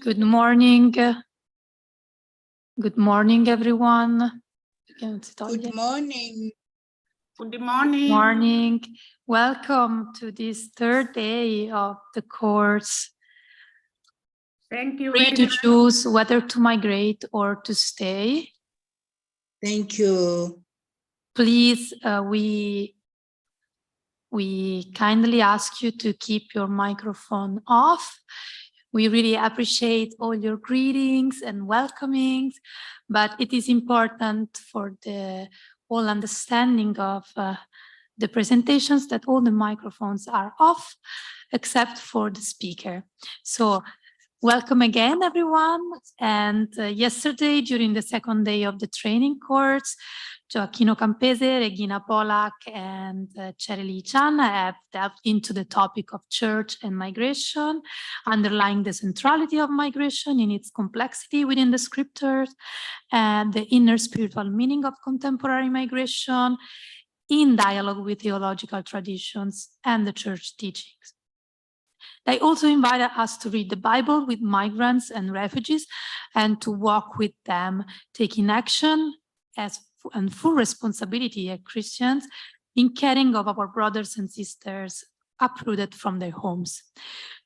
Good morning. Good morning, everyone. Good morning. Good morning. Morning. Welcome to this third day of the course. Thank you Free very to much. choose whether to migrate or to stay. Thank you. Please, we kindly ask you to keep your microphone off. We really appreciate all your greetings and welcomings, but it is important for the whole understanding of the presentations that all the microphones are off, except for the speaker. So welcome again, everyone. And yesterday, during the second day of the training course, Gioacchino Campese, Regina Polak, and Chereli Chan have delved into the topic of church and migration, underlying the centrality of migration in its complexity within the scriptures, and the inner spiritual meaning of contemporary migration in dialogue with theological traditions and the church teachings. They also invited us to read the Bible with migrants and refugees and to walk with them, taking action and full responsibility as Christians in caring of our brothers and sisters uprooted from their homes.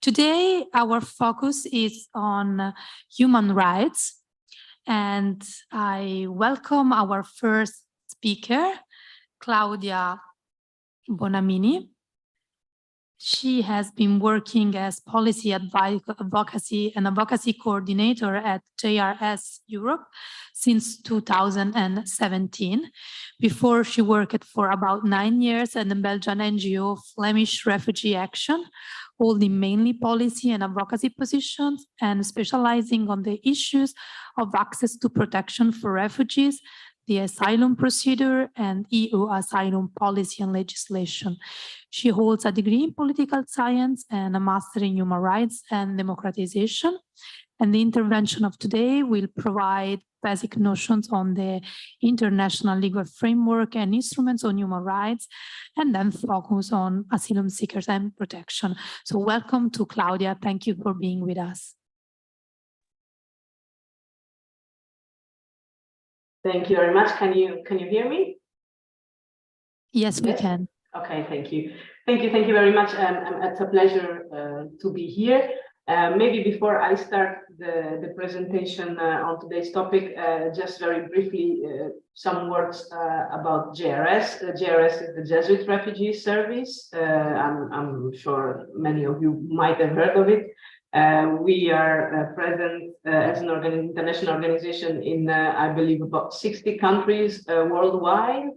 Today, our focus is on human rights, and I welcome our first speaker, Claudia Bonamini. She has been working as policy advocacy and advocacy coordinator at JRS Europe since 2017. Before, she worked for about 9 years at the Belgian NGO Flemish Refugee Action, holding mainly policy and advocacy positions and specializing on the issues of access to protection for refugees, the asylum procedure, and EU asylum policy and legislation. She holds a degree in political science and a master in human rights and democratization. And the intervention of today will provide basic notions on the international legal framework and instruments on human rights, and then focus on asylum seekers and protection. So welcome to Claudia. Thank you for being with us. Thank you very much. Can you hear me? Yes, we can. Okay, thank you. Thank you very much. It's a pleasure to be here. Maybe before I start the presentation on today's topic, just very briefly, some words about JRS. JRS is the Jesuit Refugee Service. I'm sure many of you might have heard of it. We are present as an international organization in, I believe, about 60 countries worldwide.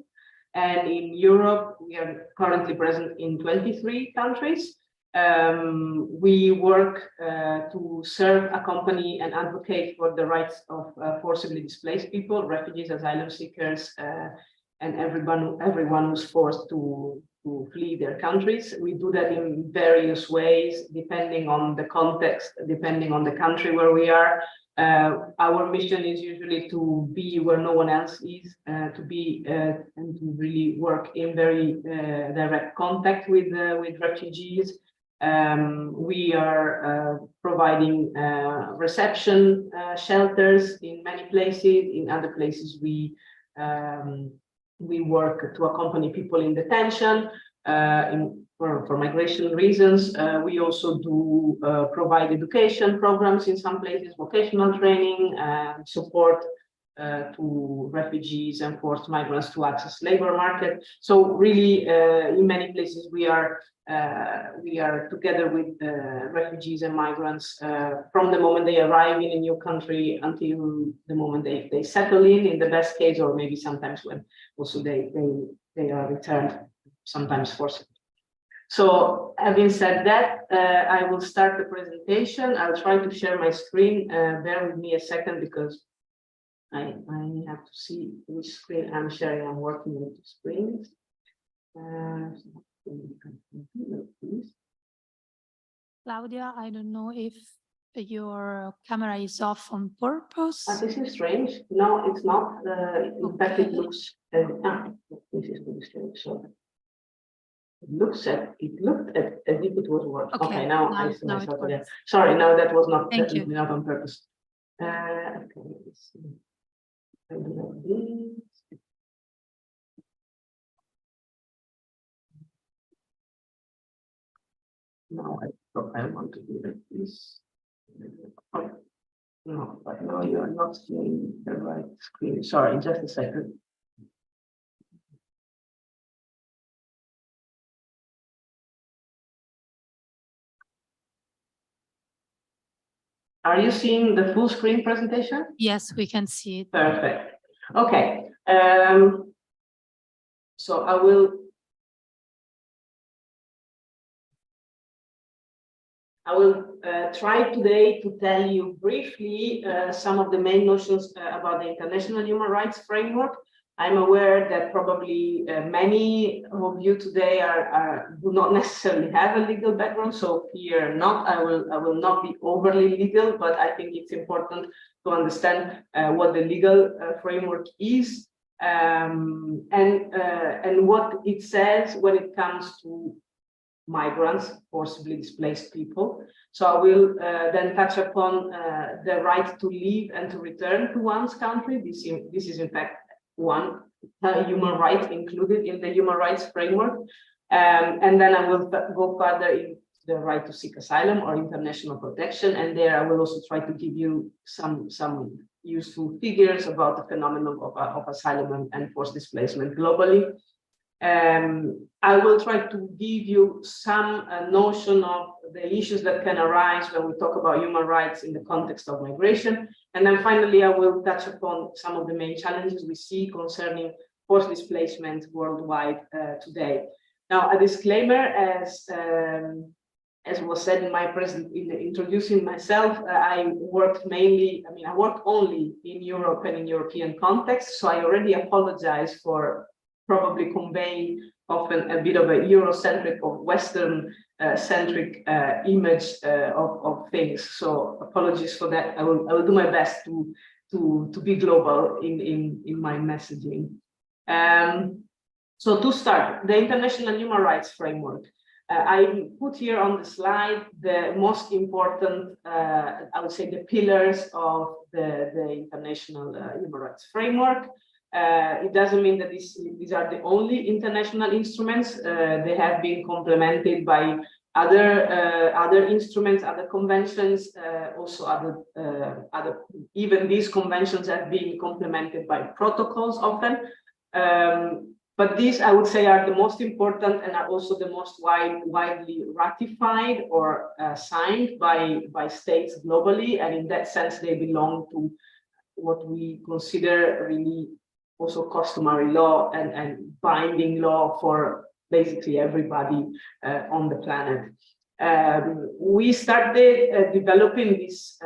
And in Europe, we are currently present in 23 countries. We work to serve, accompany, and advocate for the rights of forcibly displaced people, refugees, asylum seekers, and everyone who's forced to flee their countries. We do that in various ways, depending on the context, depending on the country where we are. Our mission is usually to be where no one else is, to be and to really work in very direct contact with refugees. We are providing reception shelters in many places. In other places, we work to accompany people in detention for migration reasons. We also do provide education programs in some places, vocational training, support to refugees and forced migrants to access labor market. So really, in many places, we are together with refugees and migrants from the moment they arrive in a new country until the moment they settle in the best case, or maybe sometimes when also they are returned, sometimes forcibly. So having said that, I will start the presentation. I'll try to share my screen. Bear with me a second because I have to see which screen I'm sharing. I'm working with the screens. Claudia, I don't know if your camera is off on purpose. This is strange. No, it's not. In fact, it looks. This is really strange. So It looked as if it was working. Okay, now I see myself again. Works. Sorry, now that was not Not on purpose. Okay, let's see. I do like this. Now I want to do like this. Oh, no, but now you are not seeing the right screen. Sorry, just a second. Are you seeing the full screen presentation? Yes, we can see it. Perfect. Okay. So I will try today to tell you briefly some of the main notions about the international human rights framework. I'm aware that probably many of you today do not necessarily have a legal background, so fear not. I will not be overly legal, but I think it's important to understand what the legal framework is and what it says when it comes to migrants, forcibly displaced people. So I will then touch upon the right to leave and to return to one's country. This is in fact one human right included in the human rights framework. And then I will go further in the right to seek asylum or international protection. And there I will also try to give you some useful figures about the phenomenon of asylum and forced displacement globally. I will try to give you some notion of the issues that can arise when we talk about human rights in the context of migration. And then finally, I will touch upon some of the main challenges we see concerning forced displacement worldwide today. Now, a disclaimer, as was said in my introducing myself, I work only in Europe and in European context. So I already apologize for probably conveying often a bit of a Eurocentric or Western centric image of things. So apologies for that. I will do my best to be global in my messaging. So to start, the International Human Rights Framework. I put here on the slide the most important, I would say, the pillars of the International Human Rights Framework. It doesn't mean that these are the only international instruments. They have been complemented by other instruments, other conventions, also other. Even these conventions have been complemented by protocols often. But these, I would say, are the most important and are also the most widely ratified or signed by states globally. And in that sense, they belong to what we consider really also customary law and binding law for basically everybody on the planet. We started developing this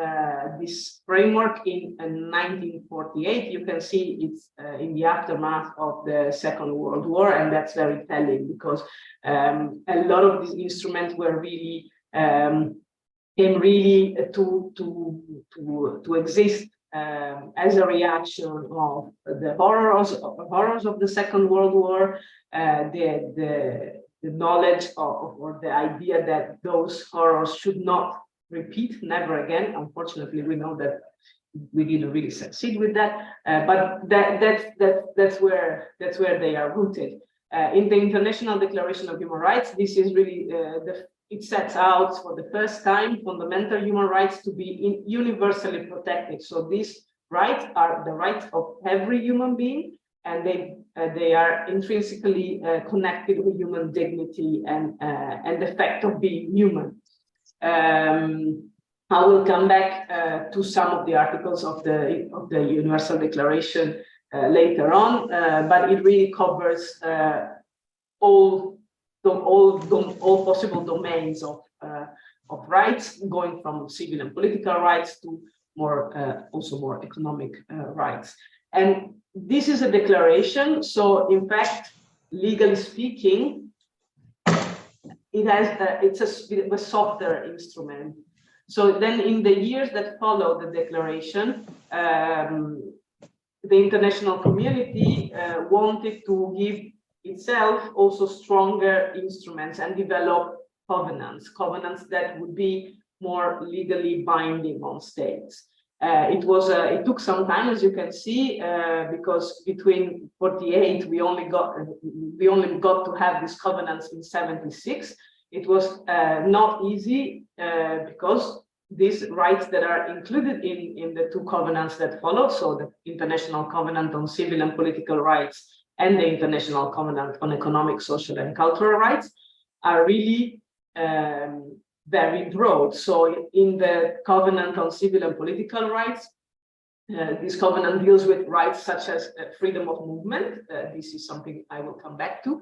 framework in 1948. You can see it's in the aftermath of the Second World War, and that's very telling because a lot of these instruments were really came really to exist as a reaction of the horrors of the Second World War, the knowledge or the idea that those horrors should not repeat, never again. Unfortunately, we know that we didn't really succeed with that, but that's where they are rooted. In the International Declaration of Human Rights, this is really it sets out for the first time fundamental human rights to be universally protected. So these rights are the rights of every human being, and they are intrinsically connected with human dignity and the fact of being human. I will come back to some of the articles of the Universal Declaration later on, but it really covers all possible domains of rights, going from civil and political rights to also more economic rights. And this is a declaration. So in fact, legally speaking, it's a bit of a softer instrument. So then in the years that followed the declaration, the international community wanted to give itself also stronger instruments and develop covenants that would be more legally binding on states. It took some time, as you can see, because between 48 we only got to have these covenants in 76. It was not easy because these rights that are included in the two covenants that follow, so the International Covenant on Civil and Political Rights and the International Covenant on Economic, Social and Cultural Rights, are really very broad. So in the Covenant on Civil and Political Rights, this covenant deals with rights such as freedom of movement. This is something I will come back to.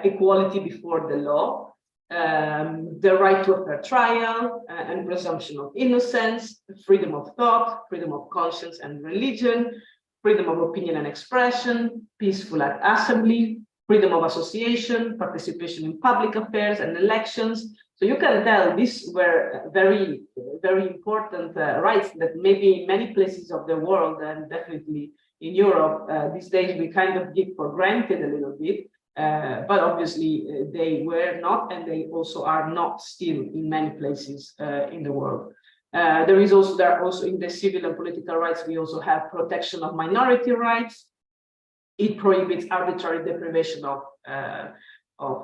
Equality before the law, the right to a fair trial and presumption of innocence, freedom of thought, freedom of conscience and religion, freedom of opinion and expression, peaceful assembly, freedom of association, participation in public affairs and elections. So you can tell these were very, very important rights that maybe in many places of the world, and definitely in Europe, these days we kind of give for granted a little bit. But obviously they were not, and they also are not still in many places in the world. There are also in the civil and political rights, we also have protection of minority rights. It prohibits arbitrary deprivation of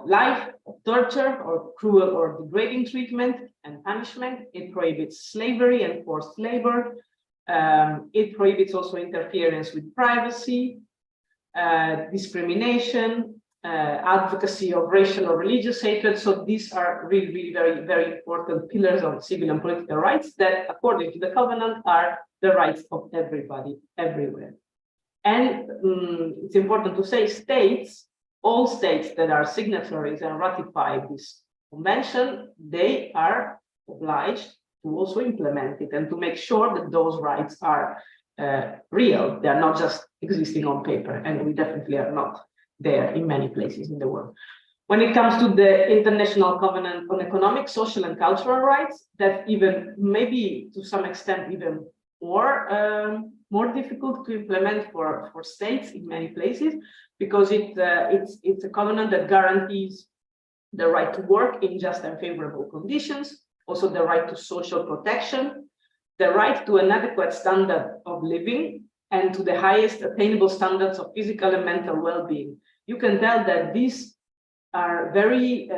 life, of torture, or cruel or degrading treatment and punishment. It prohibits slavery and forced labor. It prohibits also interference with privacy, discrimination, advocacy of racial or religious hatred. So these are really, really very, very important pillars of civil and political rights that, according to the covenant, are the rights of everybody, everywhere. And it's important to say all states that are signatories and ratify this convention, they are obliged to also implement it and to make sure that those rights are real. They are not just existing on paper, and we definitely are not there in many places in the world. When it comes to the International Covenant on Economic, Social and Cultural Rights, that even maybe to some extent even more difficult to implement for states in many places, because it's a covenant that guarantees the right to work in just and favorable conditions, also the right to social protection, the right to an adequate standard of living, and to the highest attainable standards of physical and mental well-being. You can tell that these are very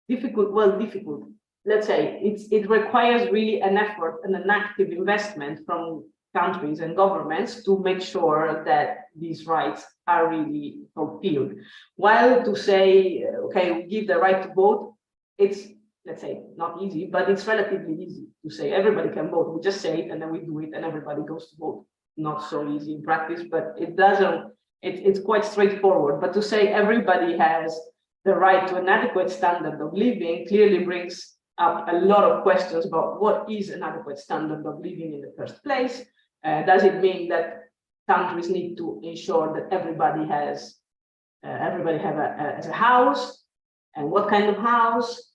difficult. Let's say it requires really an effort and an active investment from countries and governments to make sure that these rights are really fulfilled. While to say, okay, we give the right to vote, it's, let's say, not easy, but it's relatively easy to say everybody can vote. We just say it and then we do it and everybody goes to vote. Not so easy in practice, but it's quite straightforward. But to say everybody has the right to an adequate standard of living clearly brings up a lot of questions about what is an adequate standard of living in the first place. Does it mean that countries need to ensure that everybody has a house, and what kind of house?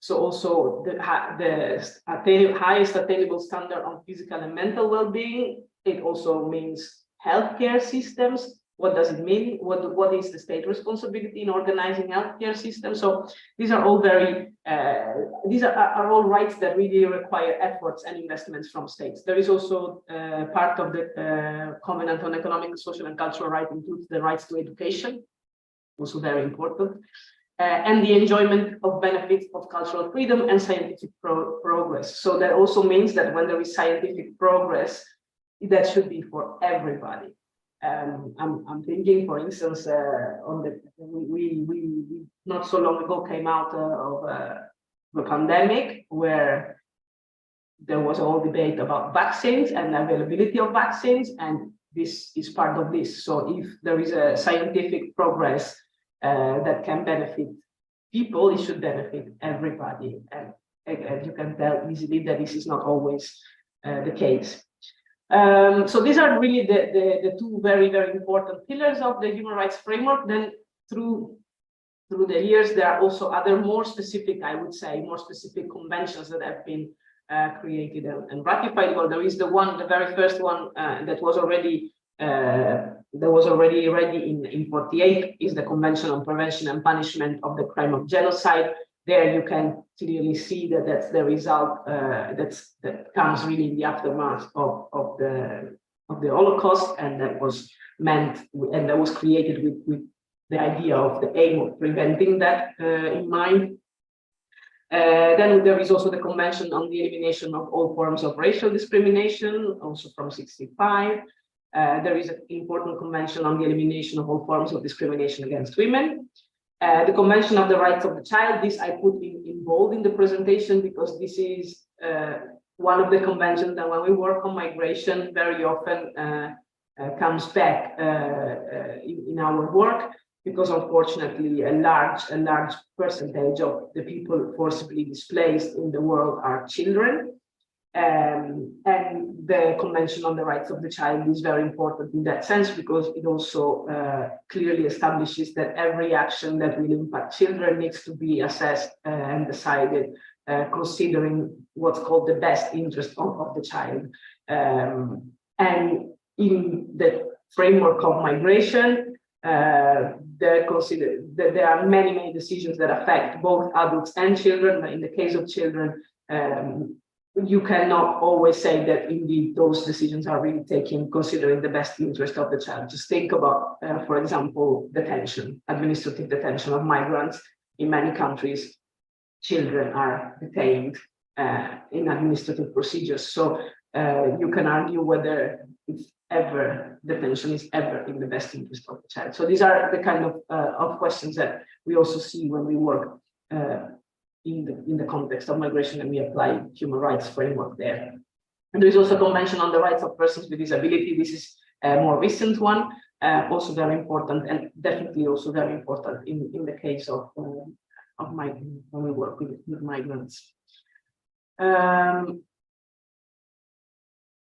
So also the highest attainable standard on physical and mental well-being. It also means healthcare systems. What does it mean? What is the state responsibility in organizing healthcare systems? So these are all these are all rights that really require efforts and investments from states. There is also part of the Covenant on Economic, Social and Cultural Rights includes the rights to education, also very important, and the enjoyment of benefits of cultural freedom and scientific progress. So that also means that when there is scientific progress, that should be for everybody. I'm thinking, for instance, we not so long ago came out of a pandemic where there was a whole debate about vaccines and availability of vaccines, and this is part of this. So if there is a scientific progress that can benefit people, it should benefit everybody. And you can tell easily that this is not always the case. So these are really the two very, very important pillars of the human rights framework. Then through the years, there are also other more specific, I would say, more specific conventions that have been created and ratified. Well, there is the very first one that was already There was already ready in 48 is the Convention on Prevention and Punishment of the Crime of Genocide. There you can clearly see that that's the result that comes really in the aftermath of the Holocaust, and that was meant and that was created with the idea of the aim of preventing that in mind. Then there is also the Convention on the Elimination of All Forms of Racial Discrimination, also from 65. There is an important convention on the elimination of all forms of discrimination against women. The Convention of the Rights of the Child, this I put in bold in the presentation because this is one of the conventions that when we work on migration very often comes back in our work, because unfortunately a large percentage of the people forcibly displaced in the world are children. And the Convention on the Rights of the Child is very important in that sense because it also clearly establishes that every action that will impact children needs to be assessed and decided considering what's called the best interest of the child. And in the framework of migration, there are many decisions that affect both adults and children. But in the case of children, you cannot always say that indeed those decisions are really taken considering the best interest of the child. Just think about, for example, detention, administrative detention of migrants. In many countries, children are detained in administrative procedures. So you can argue whether detention is ever in the best interest of the child. So these are the kind of questions that we also see when we work in the context of migration, and we apply human rights framework there. And there is also a Convention on the Rights of Persons with Disability. This is a more recent one, also very important, and definitely also very important in the case of when we work with migrants.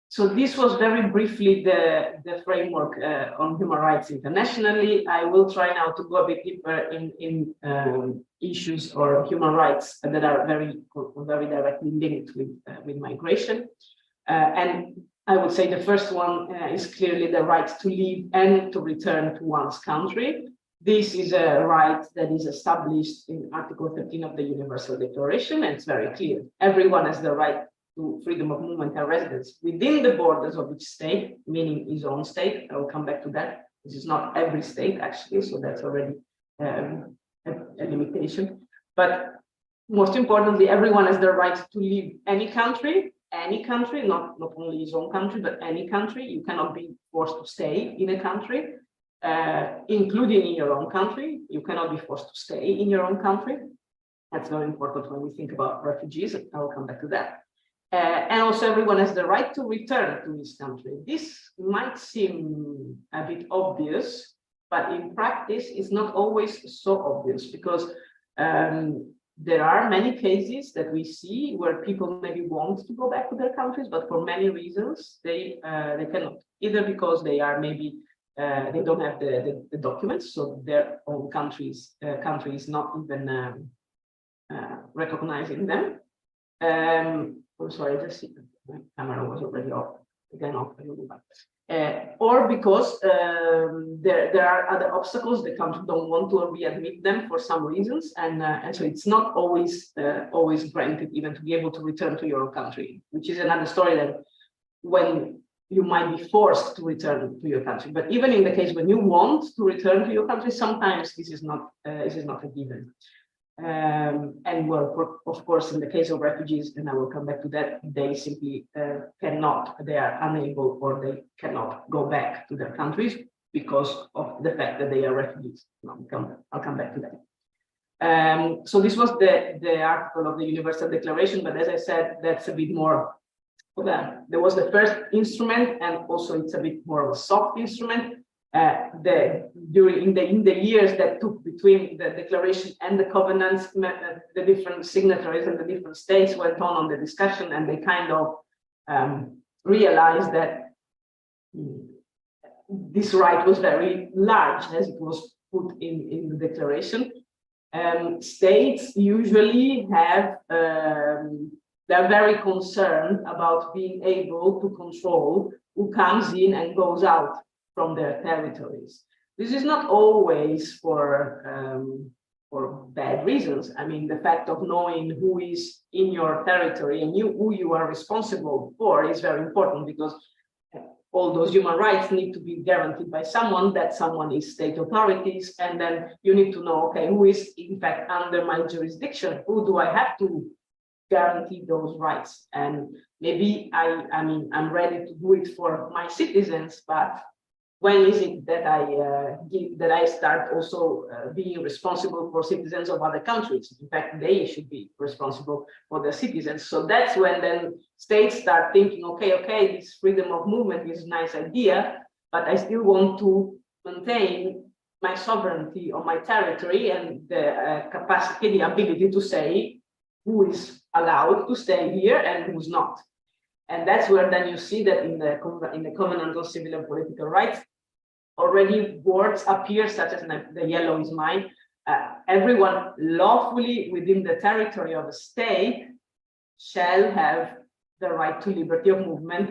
So this was very briefly the framework on human rights internationally. I will try now to go a bit deeper in issues or human rights that are very directly linked with migration. And I would say the first one is clearly the right to leave and to return to one's country. This is a right that is established in Article 13 of the Universal Declaration, and it's very clear. Everyone has the right to freedom of movement and residence within the borders of each state, meaning his own state. I will come back to that. This is not every state, actually, so that's already a limitation. But most importantly, everyone has the right to leave any country, not only his own country, but any country. You cannot be forced to stay in a country, including in your own country. You cannot be forced to stay in your own country. That's very important when we think about refugees. I will come back to that. And also everyone has the right to return to his country. This might seem a bit obvious, but in practice, it's not always so obvious because there are many cases that we see where people maybe want to go back to their countries, but for many reasons, they cannot, either because they are maybe they don't have the documents, so their own country is not even recognizing them. Oh, sorry, just my camera was already off. Again, off. Or because there are other obstacles. The country don't want to readmit them for some reasons, and so it's not always granted even to be able to return to your country, which is another story that when you might be forced to return to your country. But even in the case when you want to return to your country, sometimes this is not a given. And well, of course, in the case of refugees, and I will come back to that, they simply cannot, they are unable, or they cannot go back to their countries because of the fact that they are refugees. I'll come back to that. So this was the article of the Universal Declaration, but as I said, that's a bit more. There was the first instrument, and also it's a bit more of a soft instrument. In the years that took between the declaration and the covenants, the different signatories and the different states went on the discussion, and they kind of realized that this right was very large as it was put in the declaration. States usually have they're very concerned about being able to control who comes in and goes out from their territories. This is not always for bad reasons. I mean, the fact of knowing who is in your territory and who you are responsible for is very important, because all those human rights need to be guaranteed by someone. That someone is state authorities, and then you need to know, okay, who is in fact under my jurisdiction? Who do I have to guarantee those rights? And maybe I'm ready to do it for my citizens, but when is it that I start also being responsible for citizens of other countries? In fact, they should be responsible for their citizens. So that's when then states start thinking, okay, this freedom of movement is a nice idea, but I still want to maintain my sovereignty on my territory and the capacity, the ability to say who is allowed to stay here and who's not. And that's where then you see that in the Covenant on Civil and Political Rights, already words appear, such as the yellow is mine. Everyone lawfully within the territory of a state shall have the right to liberty of movement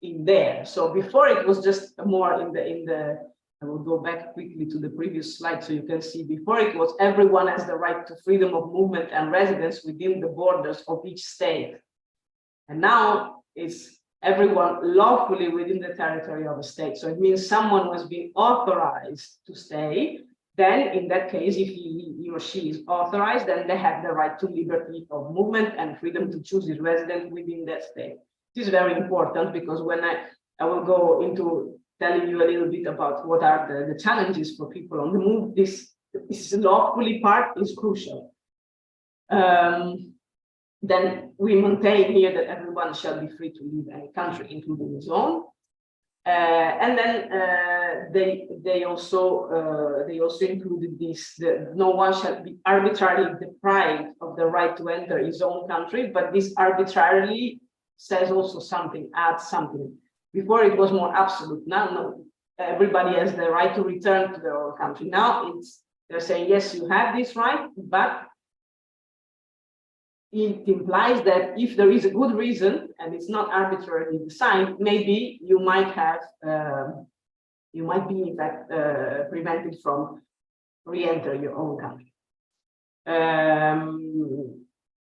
in there. So before it was just more in the I will go back quickly to the previous slide so you can see. Before it was everyone has the right to freedom of movement and residence within the borders of each state. And now it's everyone lawfully within the territory of a state. So it means someone was being authorized to stay. Then in that case, if he or she is authorized, then they have the right to liberty of movement and freedom to choose his residence within that state. This is very important, because when I will go into telling you a little bit about what are the challenges for people on the move, this lawfully part is crucial. Then we maintain here that everyone shall be free to leave any country, including his own. And then they also included this: no one shall be arbitrarily deprived of the right to enter his own country. But this arbitrarily says also something, adds something. Before it was more absolute. Now, no, everybody has the right to return to their own country. Now they're saying, yes, you have this right, but it implies that if there is a good reason and it's not arbitrarily designed, maybe you might have, you might be in fact prevented from re-enter your own country.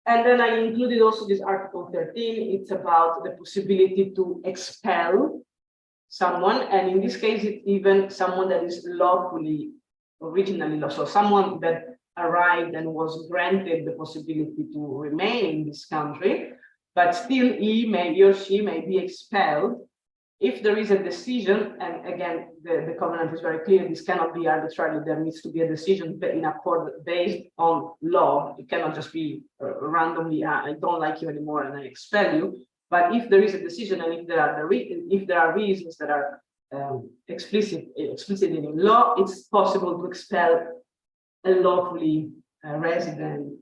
And then I included also this Article 13. It's about the possibility to expel someone, and in this case, it's even someone that is originally lawful. So someone that arrived and was granted the possibility to remain in this country, but still he or she may be expelled if there is a decision. And again, the covenant is very clear: this cannot be arbitrary. There needs to be a decision in accord based on law. It cannot just be randomly, I don't like you anymore and I expel you. But if there is a decision, and if there are reasons that are explicit in law, it's possible to expel a lawfully resident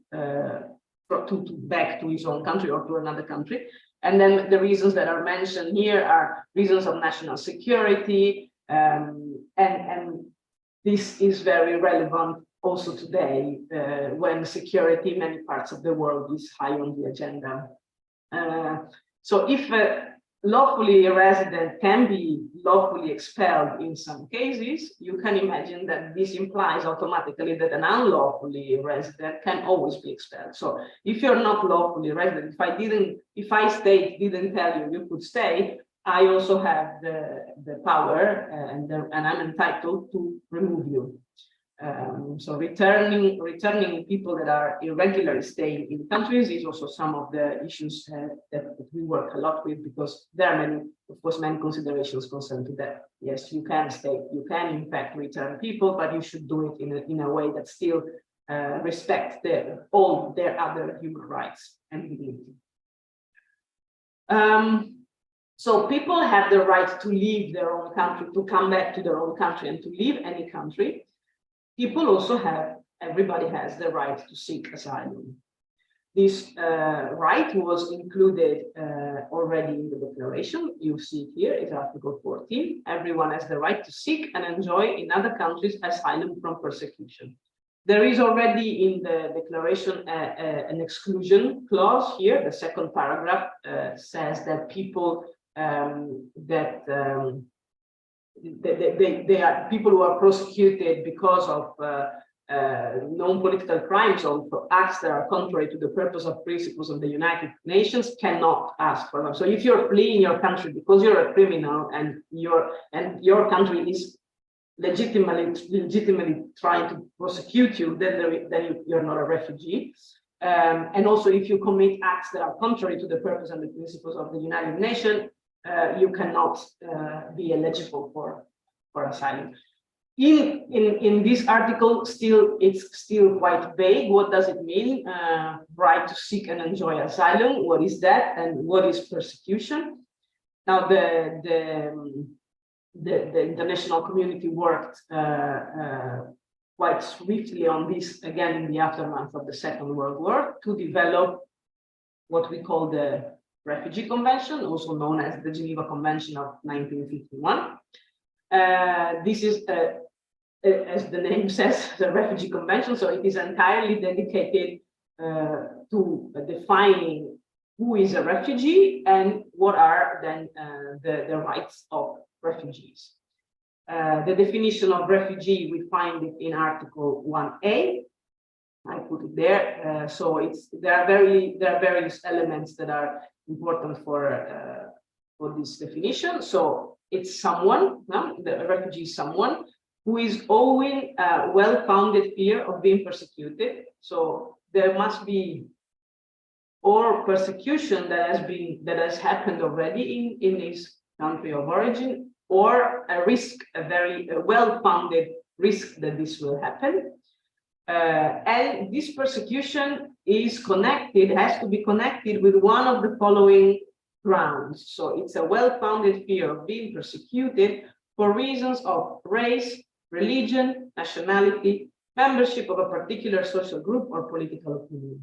back to his own country or to another country. And then the reasons that are mentioned here are reasons of national security, and this is very relevant also today when security in many parts of the world is high on the agenda. So if a lawfully resident can be lawfully expelled in some cases, you can imagine that this implies automatically that an unlawfully resident can always be expelled. So if you're not lawfully resident, if I state didn't tell you could stay, I also have the power and I'm entitled to remove you. So returning people that are irregularly staying in countries is also some of the issues that we work a lot with, because there are many considerations concerned to that. Yes, you can stay, you can in fact return people, but you should do it in a way that still respects all their other human rights and dignity. So people have the right to leave their own country, to come back to their own country and to leave any country. People also everybody has the right to seek asylum. This right was included already in the declaration. You see it here, it's Article 14. Everyone has the right to seek and enjoy in other countries asylum from persecution. There is already in the declaration an exclusion clause here. The second paragraph says that people they are people who are prosecuted because of non-political crimes or for acts that are contrary to the purpose of principles of the United Nations cannot ask for them. So if you're fleeing your country because you're a criminal and your country is legitimately trying to prosecute you, then you're not a refugee. And also, if you commit acts that are contrary to the purpose and the principles of the United Nations, you cannot be eligible for asylum. In this article, it's still quite vague. What does it mean? Right to seek and enjoy asylum. What is that, and what is persecution? Now, the international community worked quite swiftly on this again in the aftermath of the Second World War to develop what we call the Refugee Convention, also known as the Geneva Convention of 1951. This is, as the name says, the Refugee Convention, so it is entirely dedicated to defining who is a refugee and what are then the rights of refugees. The definition of refugee, we find it in Article 1A. I put it there. So there are various elements that are important for this definition. So it's someone, the refugee is someone who is owing a well-founded fear of being persecuted. So there must be or persecution that has happened already in his country of origin, or a risk, a very well-founded risk that this will happen. And this persecution is connected, has to be connected with one of the following grounds. So it's a well-founded fear of being persecuted for reasons of race, religion, nationality, membership of a particular social group, or political opinion.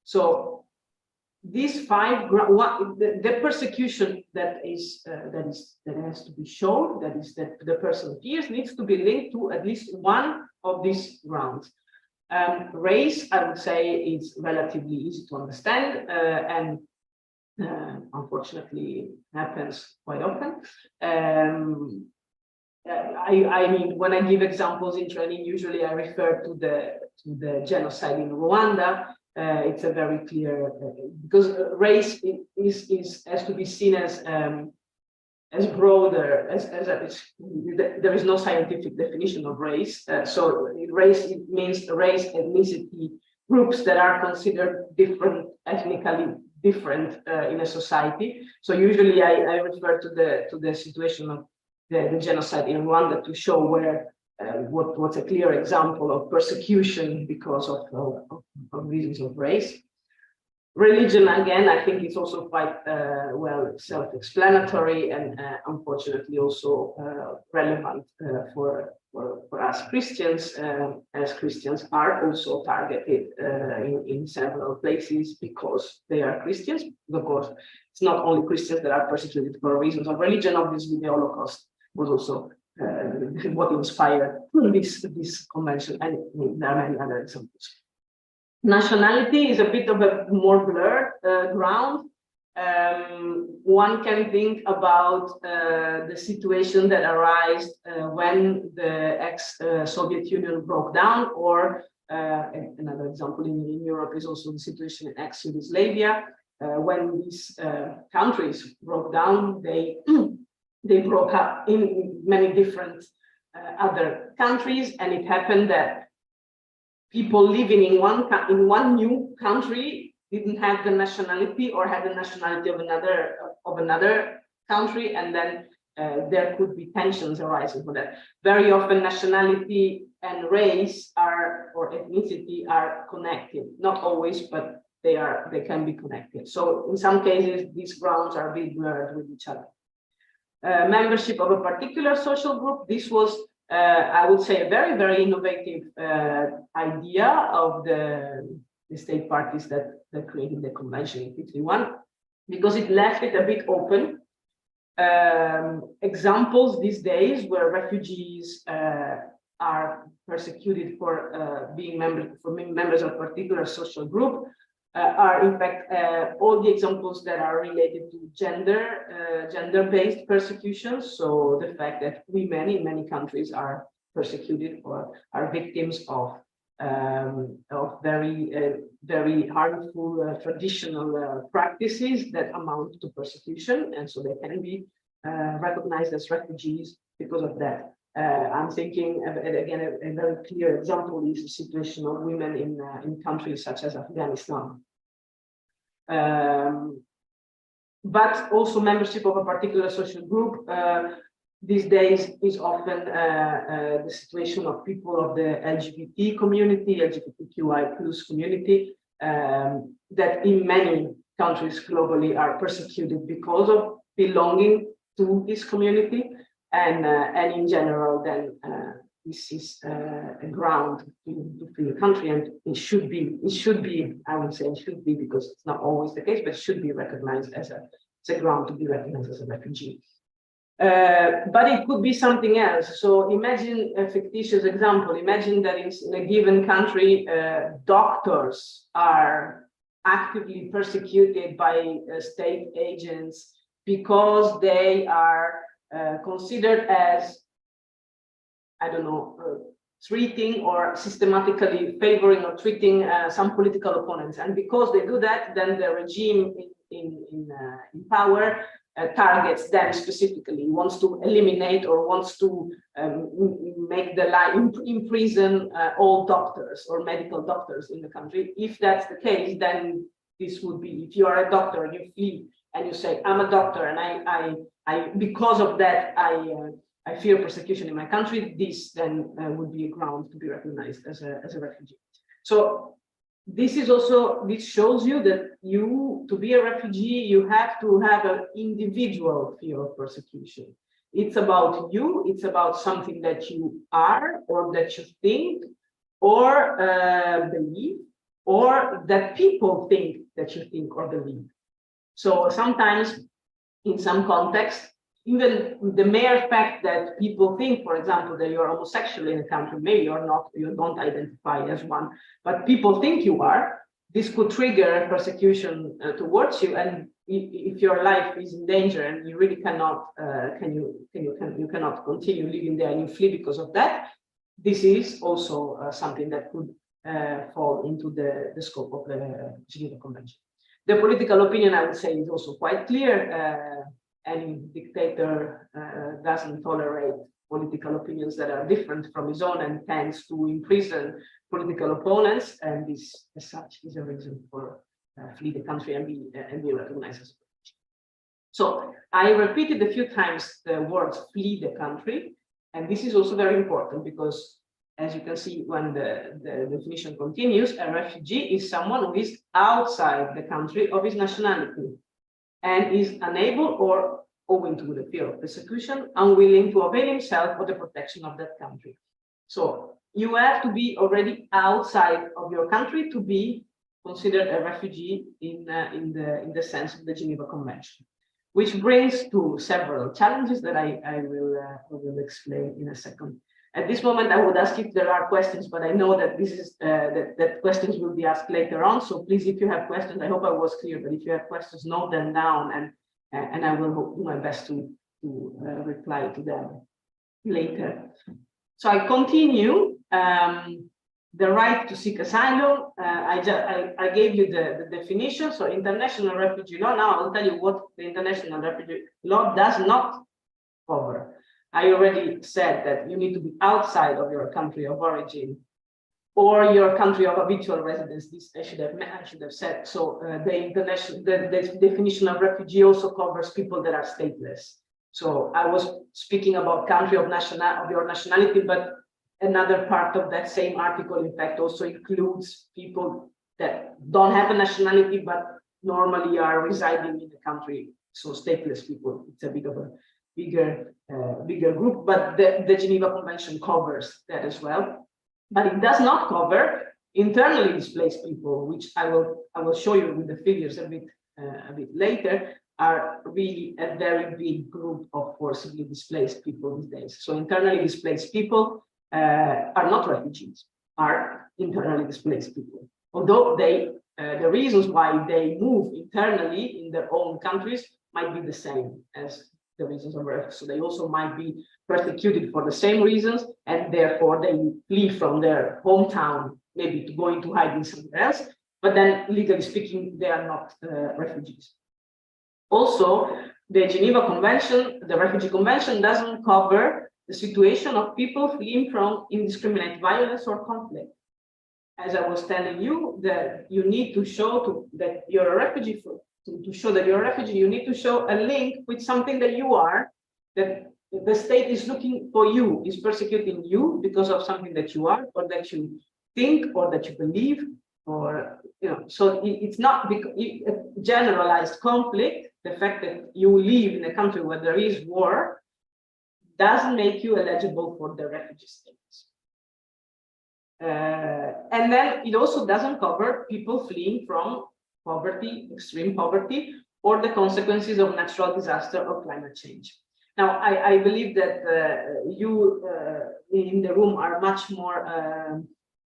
So these five, the persecution that has to be shown, that is that the person fears, needs to be linked to at least one of these grounds. Race, I would say, is relatively easy to understand, and unfortunately happens quite often. I mean, when I give examples in training, usually I refer to the genocide in Rwanda. It's a very clear, because race has to be seen as broader, there is no scientific definition of race. So race, it means race, ethnicity, groups that are considered different, ethnically different in a society. So usually I refer to the situation of the genocide in Rwanda to show where what's a clear example of persecution because of reasons of race. Religion, again, I think it's also quite well self-explanatory and unfortunately also relevant for us Christians, as Christians are also targeted in several places because they are Christians. Of course, it's not only Christians that are persecuted for reasons of religion. Obviously, the Holocaust was also what inspired this convention, and there are many other examples. Nationality is a bit of a more blurred ground. One can think about the situation that arose when the ex-Soviet Union broke down, or another example in Europe is also the situation in ex-Yugoslavia. When these countries broke down, they broke up in many different other countries, and it happened that people living in one new country didn't have the nationality, or had the nationality of another country, and then there could be tensions arising from that. Very often, nationality and race or ethnicity are connected. Not always, but they can be connected. So in some cases, these grounds are a bit blurred with each other. Membership of a particular social group. This was, I would say, a very, very innovative idea of the state parties that created the convention in 1951, because it left it a bit open. Examples these days where refugees are persecuted for being members of a particular social group are in fact all the examples that are related to gender-based persecution. So the fact that women in many countries are persecuted or are victims of very harmful traditional practices that amount to persecution, and so they can be recognized as refugees because of that. I'm thinking, again, a very clear example is the situation of women in countries such as Afghanistan. But also membership of a particular social group these days is often the situation of people of the LGBT community, LGBTQI+ community, that in many countries globally are persecuted because of belonging to this community. And in general, then this is a ground to flee the country, and it should be, I would say it should be, because it's not always the case, but it should be recognized as a ground to be recognized as a refugee. But it could be something else. So imagine a fictitious example. Imagine that in a given country, doctors are actively persecuted by state agents because they are considered as, I don't know, treating or systematically favoring or treating some political opponents. And because they do that, then the regime in power targets them specifically, wants to eliminate or wants to make the lie, imprison all doctors or medical doctors in the country. If that's the case, then this would be, if you are a doctor, you flee and you say, I'm a doctor and I because of that, I fear persecution in my country, this then would be a ground to be recognized as a refugee. So this is also, this shows you that to be a refugee, you have to have an individual fear of persecution. It's about you, it's about something that you are or that you think or believe, or that people think that you think or believe. So sometimes in some context, even the mere fact that people think, for example, that you're homosexual in a country, maybe you're not, you don't identify as one, but people think you are, this could trigger persecution towards you. And if your life is in danger and you really cannot, you cannot continue living there and you flee because of that, this is also something that could fall into the scope of the Geneva Convention. The political opinion, I would say, is also quite clear. Any dictator doesn't tolerate political opinions that are different from his own and tends to imprison political opponents. And this, as such, is a reason for flee the country and be recognized as a refugee. So I repeated a few times the words flee the country. And this is also very important because, as you can see, when the definition continues, a refugee is someone who is outside the country of his nationality and is unable or, owing to the fear of persecution, unwilling to avail himself of the protection of that country. So you have to be already outside of your country to be considered a refugee in the sense of the Geneva Convention, which brings to several challenges that I will explain in a second. At this moment, I would ask if there are questions, but I know that this is that questions will be asked later on. So please, if you have questions, I hope I was clear. But if you have questions, note them down, and I will do my best to reply to them later. So I continue. The right to seek asylum. I gave you the definition. So international refugee law. Now I'll tell you what the international refugee law does not cover. I already said that you need to be outside of your country of origin or your country of habitual residence. This I should have said. So the definition of refugee also covers people that are stateless. So I was speaking about country of your nationality, but another part of that same article, in fact, also includes people that don't have a nationality but normally are residing in the country. So stateless people. It's a bit of a bigger group, but the Geneva Convention covers that as well. But it does not cover internally displaced people, which I will show you with the figures a bit later, are really a very big group of forcibly displaced people these days. So internally displaced people are not refugees, are internally displaced people, although they the reasons why they move internally in their own countries might be the same as the reasons of refugee. So they also might be persecuted for the same reasons, and therefore they flee from their hometown, maybe to go into hiding somewhere else. But then, legally speaking, they are not refugees. Also, the Geneva Convention, the Refugee Convention, doesn't cover the situation of people fleeing from indiscriminate violence or conflict. As I was telling you, that you need to show that you're a refugee. To show that you're a refugee, you need to show a link with something that you are, that the state is looking for you, is persecuting you because of something that you are, or that you think, or that you believe, or, you know, so it's not generalized conflict. The fact that you live in a country where there is war doesn't make you eligible for the refugee status. And then it also doesn't cover people fleeing from poverty, extreme poverty, or the consequences of natural disaster or climate change. Now, I believe that you in the room are much more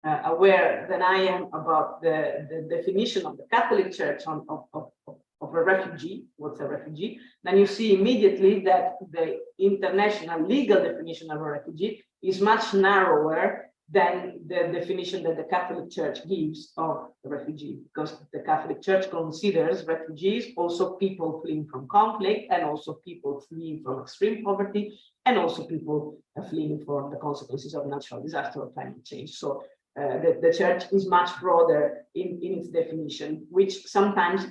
aware than I am about the definition of the Catholic Church of a refugee. What's a refugee? Then you see immediately that the international legal definition of a refugee is much narrower than the definition that the Catholic Church gives of a refugee, because the Catholic Church considers refugees also people fleeing from conflict, and also people fleeing from extreme poverty, and also people fleeing for the consequences of natural disaster or climate change. So the Church is much broader in its definition, which sometimes,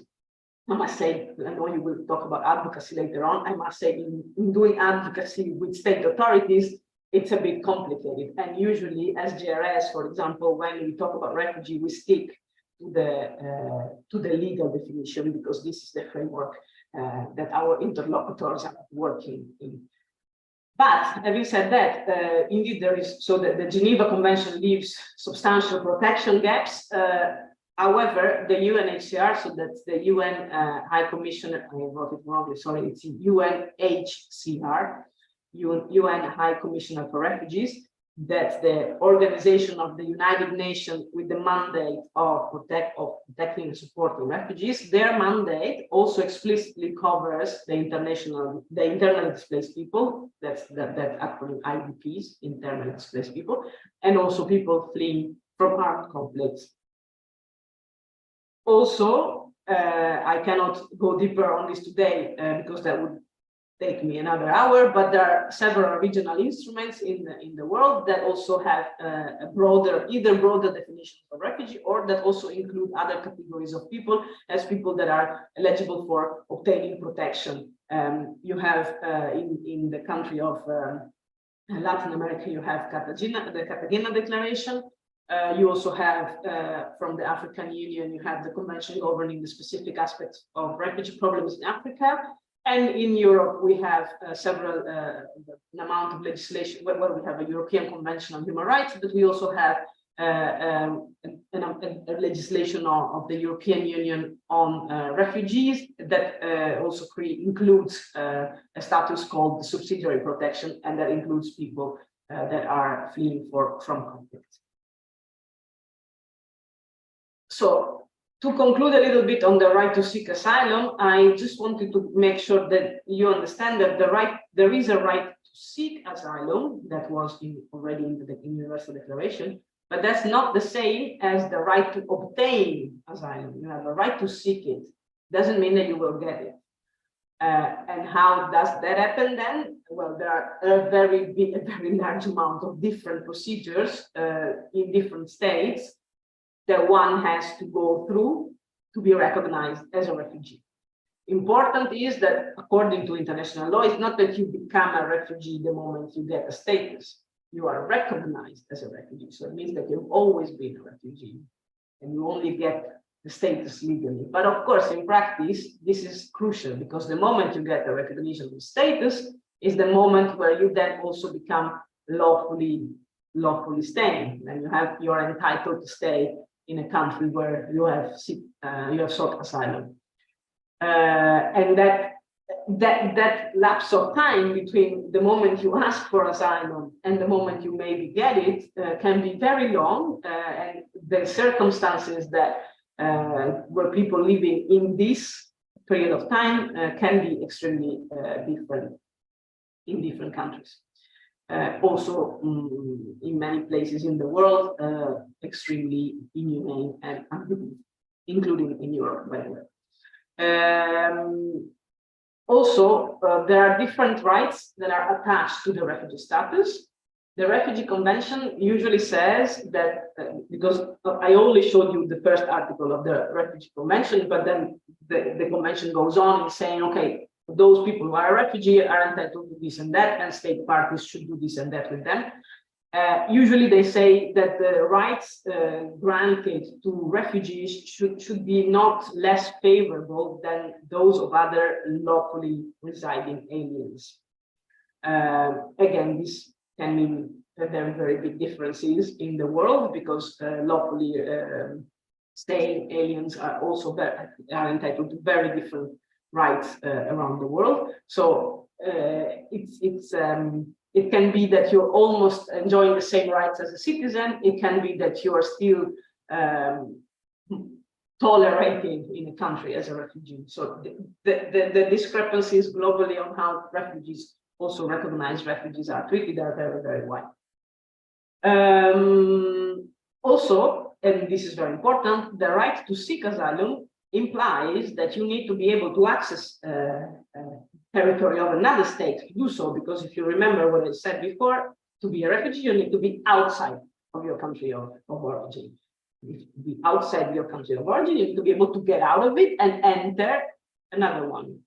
I must say, I know you will talk about advocacy later on, I must say in doing advocacy with state authorities, it's a bit complicated. And usually as GRS, for example, when we talk about refugee, we stick to the legal definition, because this is the framework that our interlocutors are working in. But having said that, indeed there is, so the Geneva Convention leaves substantial protection gaps. However, the UNHCR, so that's the UN High Commissioner, I wrote it wrongly, sorry, it's UNHCR, UN High Commissioner for Refugees, that's the organization of the United Nations with the mandate of protecting and supporting refugees. Their mandate also explicitly covers the internally displaced people, that's that acronym IDPs, internally displaced people, and also people fleeing from armed conflicts. Also, I cannot go deeper on this today because that would take me another hour, but there are several regional instruments in the world that also have a broader definition of refugee, or that also include other categories of people as people that are eligible for obtaining protection. You have in the country of Latin America, you have the Cartagena Declaration. You also have from the African Union, you have the convention governing the specific aspects of refugee problems in Africa. And in Europe, we have several an amount of legislation. Well, we have a European Convention on Human Rights, but we also have a legislation of the European Union on refugees that also includes a status called subsidiary protection, and that includes people that are fleeing from conflict. So, to conclude a little bit on the right to seek asylum, I just wanted to make sure that you understand that there is a right to seek asylum that was already in the Universal Declaration, but that's not the same as the right to obtain asylum. You have a right to seek it. Doesn't mean that you will get it. And how does that happen then? Well, there are a very large amount of different procedures in different states that one has to go through to be recognized as a refugee. Important is that according to international law, it's not that you become a refugee the moment you get a status. You are recognized as a refugee. So it means that you've always been a refugee and you only get the status legally. But of course, in practice, this is crucial, because the moment you get the recognition of status is the moment where you then also become lawfully staying, and you are entitled to stay in a country where you have sought asylum, and that lapse of time between the moment you ask for asylum and the moment you maybe get it can be very long, and the circumstances that where people living in this period of time can be extremely different in different countries. Also, in many places in the world, extremely inhumane and unbelievable, including in Europe, by the way. Also, there are different rights that are attached to the refugee status. The Refugee Convention usually says that, because I only showed you the first article of the Refugee Convention, but then the convention goes on in saying, okay, those people who are a refugee are entitled to this and that, and state parties should do this and that with them. Usually they say that the rights granted to refugees should be not less favorable than those of other lawfully residing aliens. Again, this can mean that there are very big differences in the world, because lawfully staying aliens are also entitled to very different rights around the world. So it can be that you're almost enjoying the same rights as a citizen. It can be that you are still tolerated in a country as a refugee. So the discrepancies globally on how refugees, also recognized refugees, are treated are very, very wide. Also, and this is very important, the right to seek asylum implies that you need to be able to access territory of another state to do so, because if you remember what I said before, to be a refugee, you need to be outside of your country of origin. If you be outside your country of origin, you need to be able to get out of it and enter another one.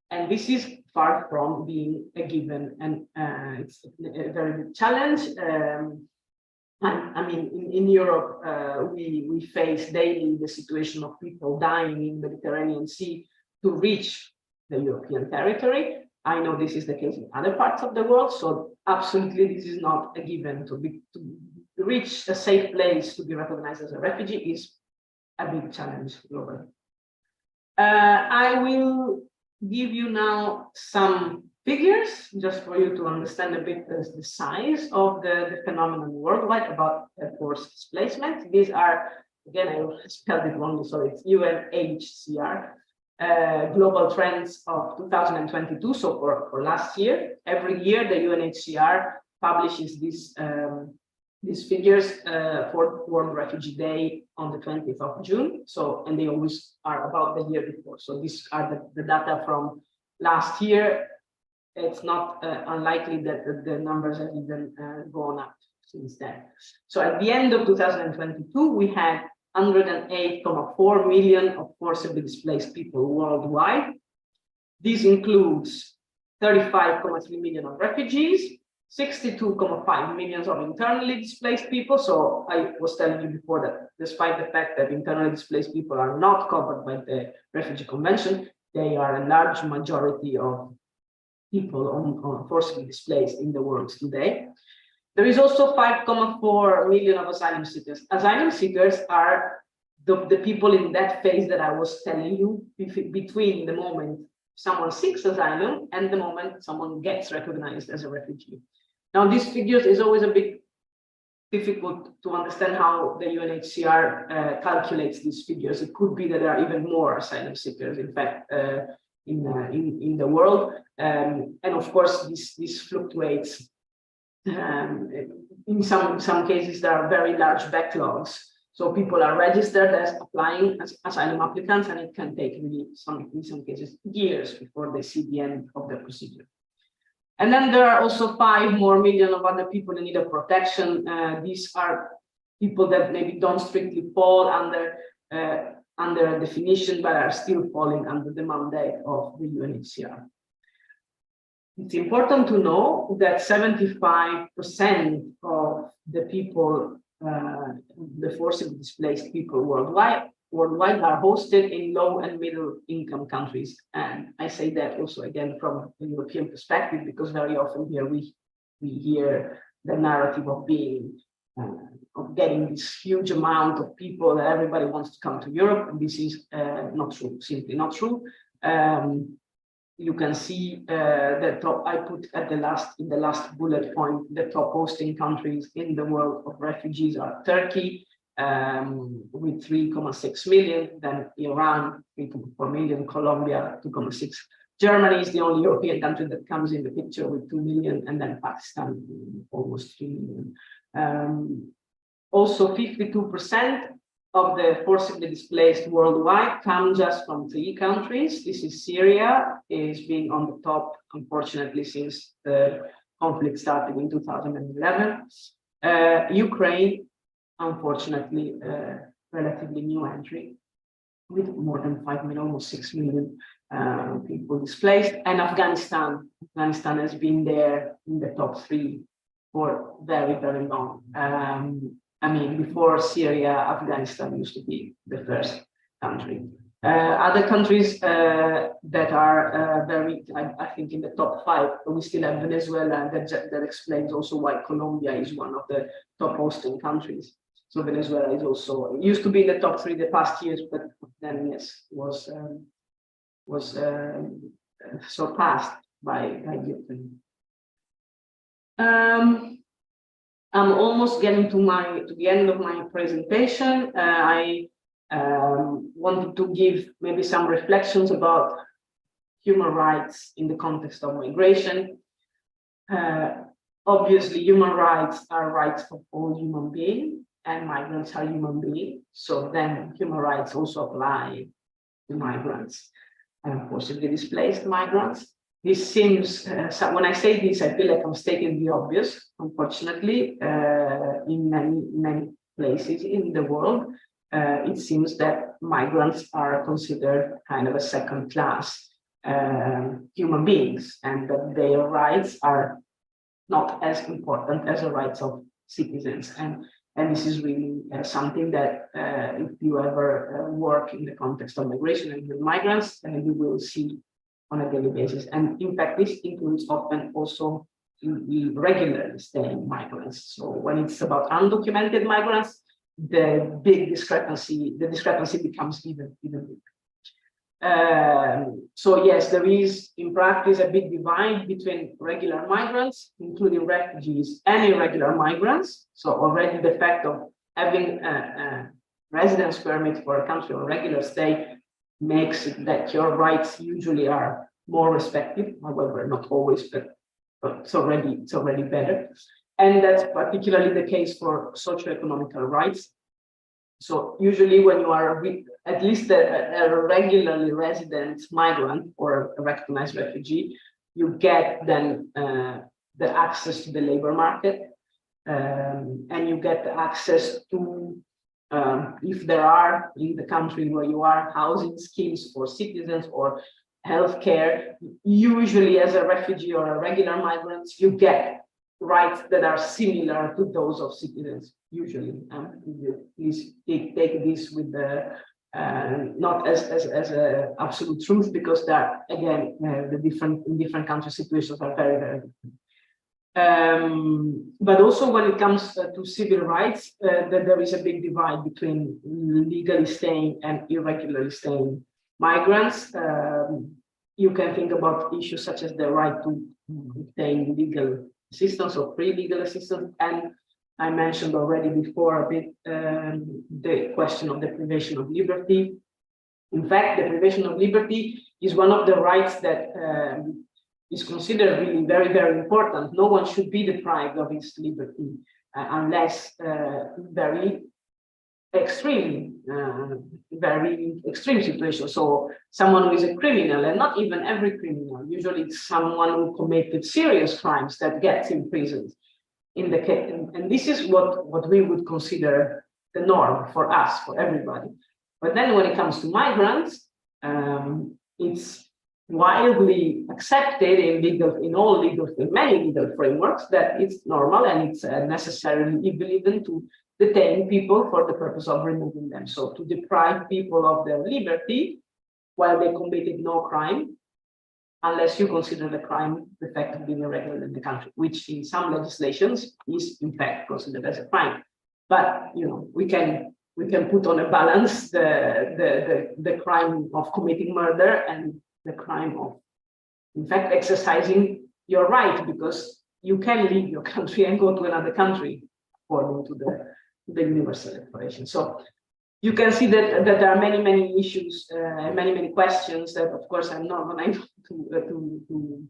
And this is far from being a given, and it's a very big challenge. I mean, in Europe, we face daily the situation of people dying in the Mediterranean Sea to reach the European territory. I know this is the case in other parts of the world, so absolutely this is not a given. To reach a safe place to be recognized as a refugee is a big challenge globally. I will give you now some figures just for you to understand a bit the size of the phenomenon worldwide about forced displacement. These are, again, I spelled it wrong, so it's UNHCR. Global trends of 2022, so for last year. Every year the UNHCR publishes these figures for World Refugee Day on the 20th of June. So, and they always are about the year before. So these are the data from last year. It's not unlikely that the numbers have even gone up since then. So at the end of 2022, we had 108.4 million of forcibly displaced people worldwide. This includes 35.3 million of refugees, 62.5 million of internally displaced people. So I was telling you before that despite the fact that internally displaced people are not covered by the Refugee Convention, they are a large majority of people on forcibly displaced in the world today. There is also 5.4 million of asylum seekers. Asylum seekers are the people in that phase that I was telling you, between the moment someone seeks asylum and the moment someone gets recognized as a refugee. Now, these figures is always a bit difficult to understand how the UNHCR calculates these figures. It could be that there are even more asylum seekers, in fact, in the world. And of course, this fluctuates. In some cases, there are very large backlogs. So people are registered as applying as asylum applicants, and it can take really in some cases years before they see the end of the procedure. And then there are also 5 more million of other people in need of protection. These are people that maybe don't strictly fall under a definition, but are still falling under the mandate of the UNHCR. It's important to know that 75% of the people, the forcibly displaced people worldwide are hosted in low and middle income countries. And I say that also again from a European perspective, because very often here we hear the narrative of being of getting this huge amount of people that everybody wants to come to Europe, and this is not true, simply not true. You can see the top, I put at the last bullet point, the top hosting countries in the world of refugees are Turkey, with 3.6 million, then Iran, 3.4 million, Colombia, 2.6. Germany is the only European country that comes in the picture with 2 million, and then Pakistan, almost 3 million. Also, 52% of the forcibly displaced worldwide come just from 3 countries. This is Syria, is being on the top, unfortunately, since the conflict started in 2011. Ukraine, unfortunately, relatively new entry, with more than 5 million, almost 6 million people displaced. And Afghanistan has been there in the top 3 for very, very long. I mean, before Syria, Afghanistan used to be the first country. Other countries that are very, I think, in the top 5, we still have Venezuela, and that explains also why Colombia is one of the top hosting countries. So Venezuela is also, it used to be in the top 3 the past years, but then yes, was surpassed by Ukraine. I'm almost getting to the end of my presentation. I wanted to give maybe some reflections about human rights in the context of migration. Obviously, human rights are rights of all human beings, and migrants are human beings. So then human rights also apply to migrants and forcibly displaced migrants. This seems, when I say this, I feel like I'm stating the obvious, unfortunately, in many places in the world. It seems that migrants are considered kind of a second-class human beings, and that their rights are not as important as the rights of citizens. And this is really something that if you ever work in the context of migration and with migrants, you will see on a daily basis. And in fact, this includes often also regularly staying migrants. So when it's about undocumented migrants, the discrepancy becomes even bigger. So yes, there is in practice a big divide between regular migrants, including refugees, and irregular migrants. So already the fact of having a residence permit for a country or regular stay makes it that your rights usually are more respected. However, not always, but it's already better. And that's particularly the case for socioeconomical rights. So usually when you are at least a regularly resident migrant or a recognized refugee, you get then the access to the labor market, and you get the access to, if there are in the country where you are, housing schemes for citizens or healthcare. Usually as a refugee or a regular migrant, you get rights that are similar to those of citizens, usually. Please take this with the, not as a absolute truth, because that, again, the different country situations are very, very different. But also when it comes to civil rights, that there is a big divide between legally staying and irregularly staying migrants. You can think about issues such as the right to obtain legal assistance or free legal assistance, and I mentioned already before a bit the question of the privation of liberty. In fact, the privation of liberty is one of the rights that is considered really very, very important. No one should be deprived of his liberty unless very extreme situations. So someone who is a criminal, and not even every criminal, usually it's someone who committed serious crimes that gets imprisoned. In the case, and this is what we would consider the norm for us, for everybody. But then when it comes to migrants, it's widely accepted in many legal frameworks that it's normal and it's necessarily even to detain people for the purpose of removing them. So to deprive people of their liberty while they committed no crime, unless you consider the crime the fact of being irregular in the country, which in some legislations is in fact considered as a crime. But we can put on a balance the crime of committing murder and the crime of, in fact, exercising your right, because you can leave your country and go to another country according to the universal declaration. So you can see that there are many issues and many questions that, of course, I'm not going to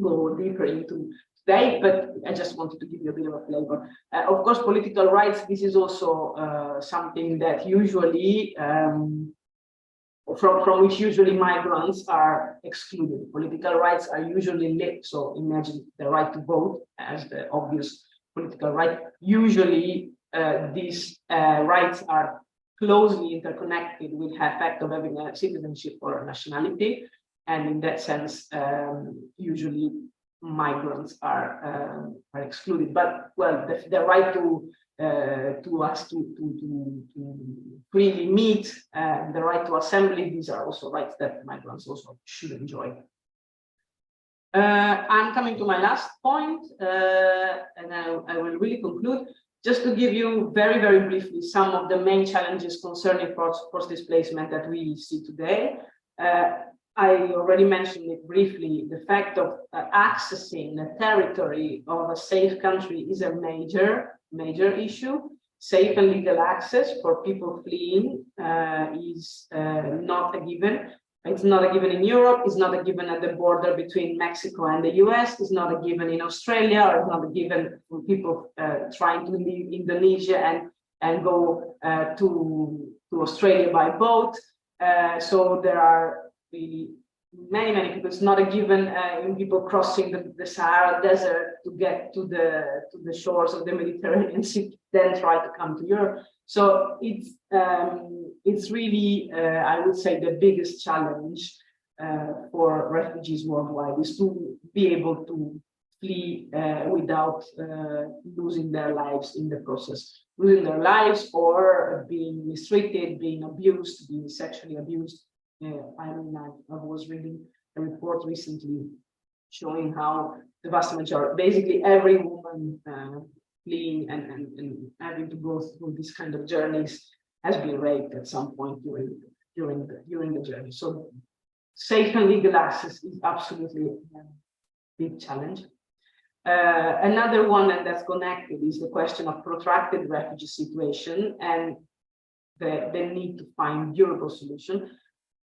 go deeper into today, but I just wanted to give you a bit of a flavor. Of course, political rights, this is also something that usually, from which usually migrants are excluded. Political rights are usually linked, so imagine the right to vote as the obvious political right. Usually these rights are closely interconnected with the fact of having a citizenship or a nationality. And in that sense, usually migrants are excluded. But well, the right to freely meet, the right to assembly, these are also rights that migrants also should enjoy. I'm coming to my last point, and I will really conclude. Just to give you very briefly some of the main challenges concerning forced displacement that we see today. I already mentioned it briefly. The fact of accessing the territory of a safe country is a major issue. Safe and legal access for people fleeing is not a given. It's not a given in Europe, it's not a given at the border between Mexico and the US, it's not a given in Australia, or it's not a given for people trying to leave Indonesia and go to Australia by boat. So there are really many people. It's not a given in people crossing the Sahara Desert to get to the shores of the Mediterranean Sea, then try to come to Europe. So it's really, I would say, the biggest challenge for refugees worldwide is to be able to flee without losing their lives in the process, losing their lives or being mistreated, being abused, being sexually abused. I mean, I was reading a report recently showing how the vast majority, basically every woman fleeing and having to go through these kind of journeys has been raped at some point during the journey. So safe and legal access is absolutely a big challenge. Another one, and that's connected, is the question of protracted refugee situation and the need to find durable solution.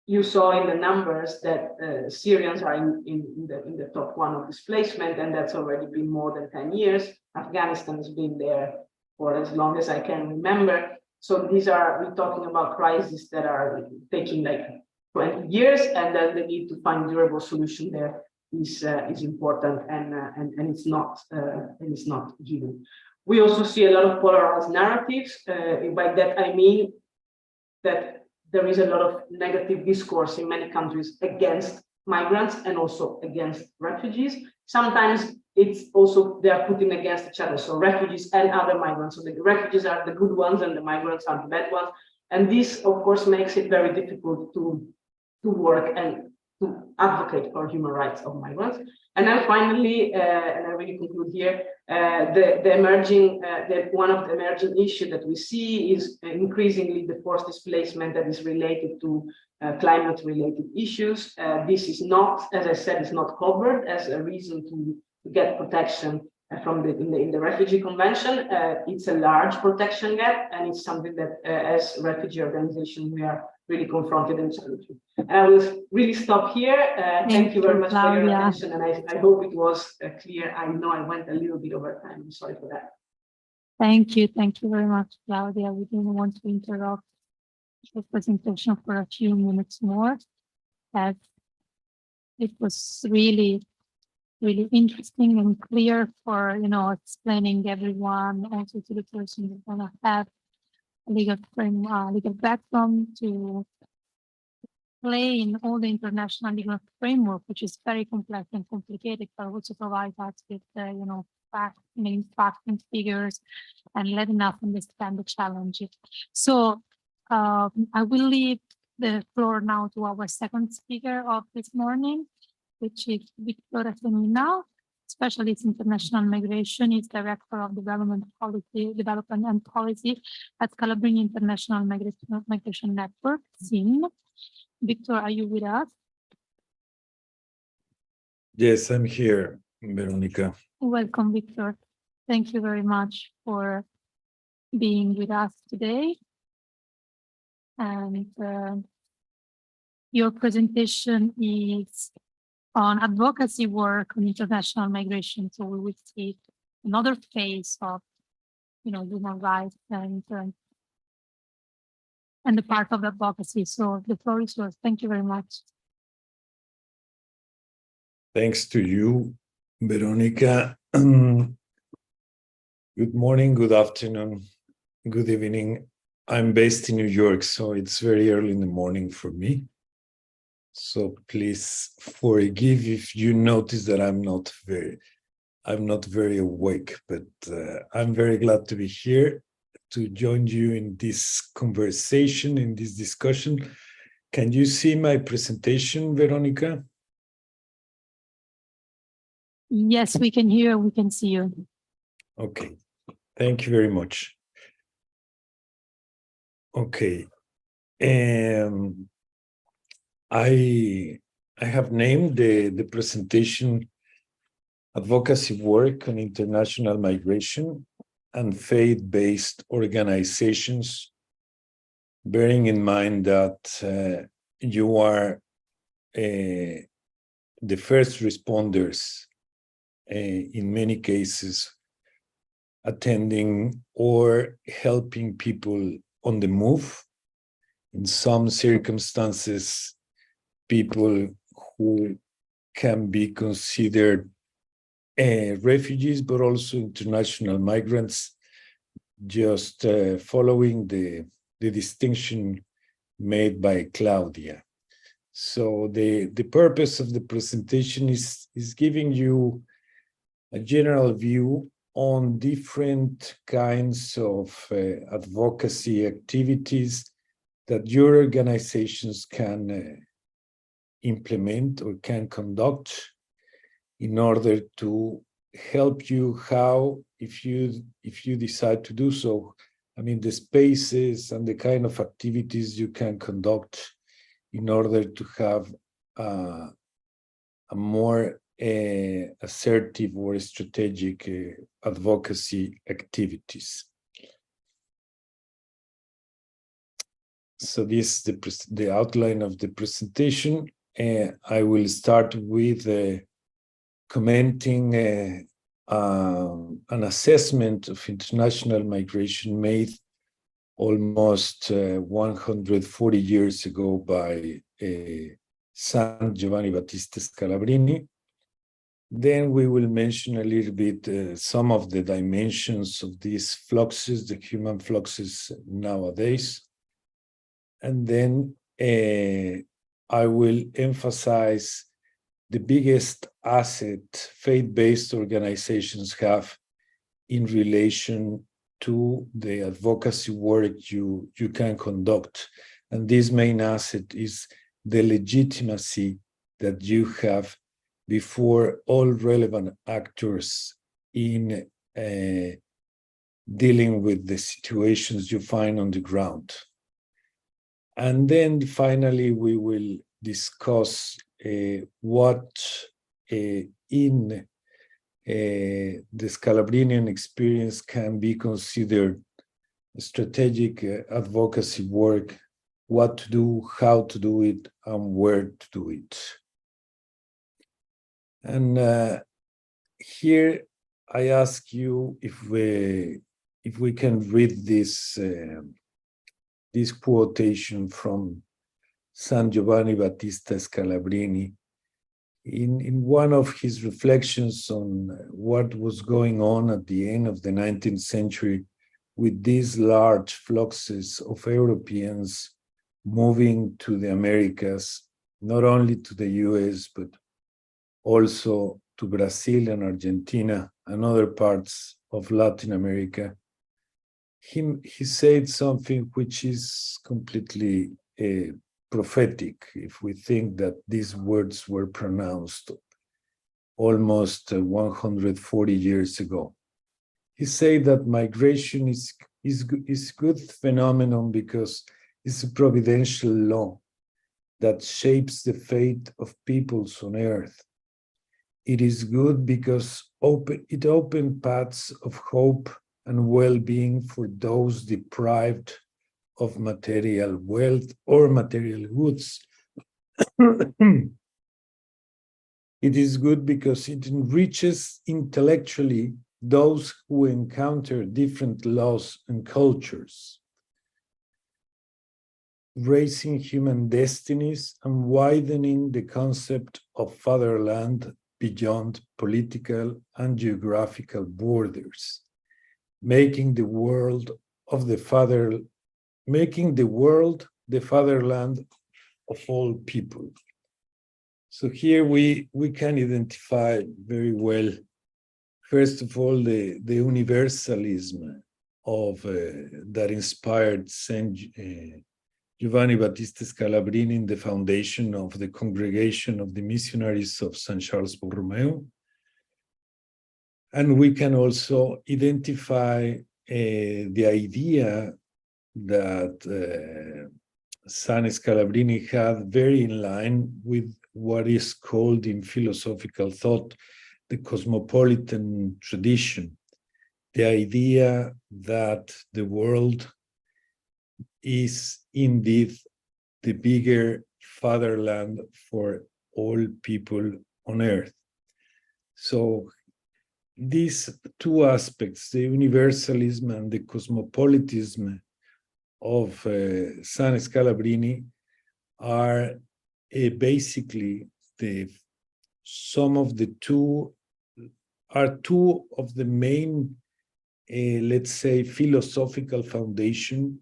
You saw in the numbers that Syrians are in the top one of displacement, and that's already been more than 10 years. Afghanistan has been there for as long as I can remember. So we're talking about crises that are taking like 20 years, and then the need to find durable solution there is important, and it's not given. We also see a lot of polarized narratives. By that I mean that there is a lot of negative discourse in many countries against migrants and also against refugees. Sometimes it's also they are putting against each other, so refugees and other migrants. So the refugees are the good ones and the migrants are the bad ones. And this, of course, makes it very difficult to work and to advocate for human rights of migrants. And then finally, and I really conclude here, one of the emerging issues that we see is increasingly the forced displacement that is related to climate-related issues. This is not, as I said, is not covered as a reason to get protection from in the Refugee Convention. It's a large protection gap, and it's something that, as refugee organization, we are really confronted and challenged. I will really stop here. Thank you very much for your attention, and I hope it was clear. I know I went a little bit over time. I'm sorry for that. Thank you very much, Claudia. We didn't want to interrupt your presentation for a few minutes more, as it was really interesting and clear for explaining everyone, also to the person who's gonna have a legal background to play in all the international legal framework, which is very complex and complicated, but also provide us with facts and figures and letting us understand the challenges. So I will leave the floor now to our second speaker of this morning, which is Victoria Femina, Specialist International Migration, is Director of Development and Policy at Calabrian International Migration Network, CIM. Victor, are you with us? Yes, I'm here, Veronica. Welcome, Victor. Thank you very much for being with us today. And your presentation is on advocacy work on international migration. So we will see another phase of, human rights and the part of advocacy. So the floor is yours. Thank you very much. Thanks to you, Veronica. Good morning, good afternoon, good evening. I'm based in New York, so it's very early in the morning for me. So please forgive if you notice that I'm not very awake, but I'm very glad to be here to join you in this conversation, in this discussion. Can you see my presentation, Veronica? Yes, we can hear, we can see you. Okay, thank you very much. Okay, I have named the presentation Advocacy Work on International Migration and Faith-Based Organizations, bearing in mind that you are the first responders in many cases attending or helping people on the move. In some circumstances, people who can be considered refugees, but also international migrants, just following the distinction made by Claudia. So the purpose of the presentation is giving you a general view on different kinds of advocacy activities that your organizations can implement or can conduct in order to help you how, if you decide to do so, I mean, the spaces and the kind of activities you can conduct in order to have a more assertive or strategic advocacy activities. So this is the outline of the presentation. I will start with commenting an assessment of international migration made almost 140 years ago by San Giovanni Battista Scalabrini. Then we will mention a little bit some of the dimensions of these fluxes, the human fluxes nowadays. And then I will emphasize the biggest asset faith-based organizations have in relation to the advocacy work you can conduct. And this main asset is the legitimacy that you have before all relevant actors in dealing with the situations you find on the ground. And then finally, we will discuss what in the Scalabrinian experience can be considered strategic advocacy work, what to do, how to do it, and where to do it. And here I ask you if we can read this quotation from San Giovanni Battista Scalabrini in one of his reflections on what was going on at the end of the 19th century with these large fluxes of Europeans moving to the Americas, not only to the US, but also to Brazil and Argentina and other parts of Latin America. He said something which is completely prophetic if we think that these words were pronounced almost 140 years ago. He said that migration is good phenomenon because it's a providential law that shapes the fate of peoples on earth. It is good because it opens paths of hope and well-being for those deprived of material wealth or material goods. It is good because it enriches intellectually those who encounter different laws and cultures, raising human destinies and widening the concept of fatherland beyond political and geographical borders, making the world the fatherland of all people. So here we can identify very well, first of all, the universalism of that inspired Saint Giovanni Battista Scalabrini in the foundation of the Congregation of the Missionaries of St. Charles Borromeo. And we can also identify the idea that San Scalabrini had very in line with what is called in philosophical thought the cosmopolitan tradition, the idea that the world is indeed the bigger fatherland for all people on earth. So these two aspects, the universalism and the cosmopolitanism of San Scalabrini, are basically two of the main, let's say, philosophical foundation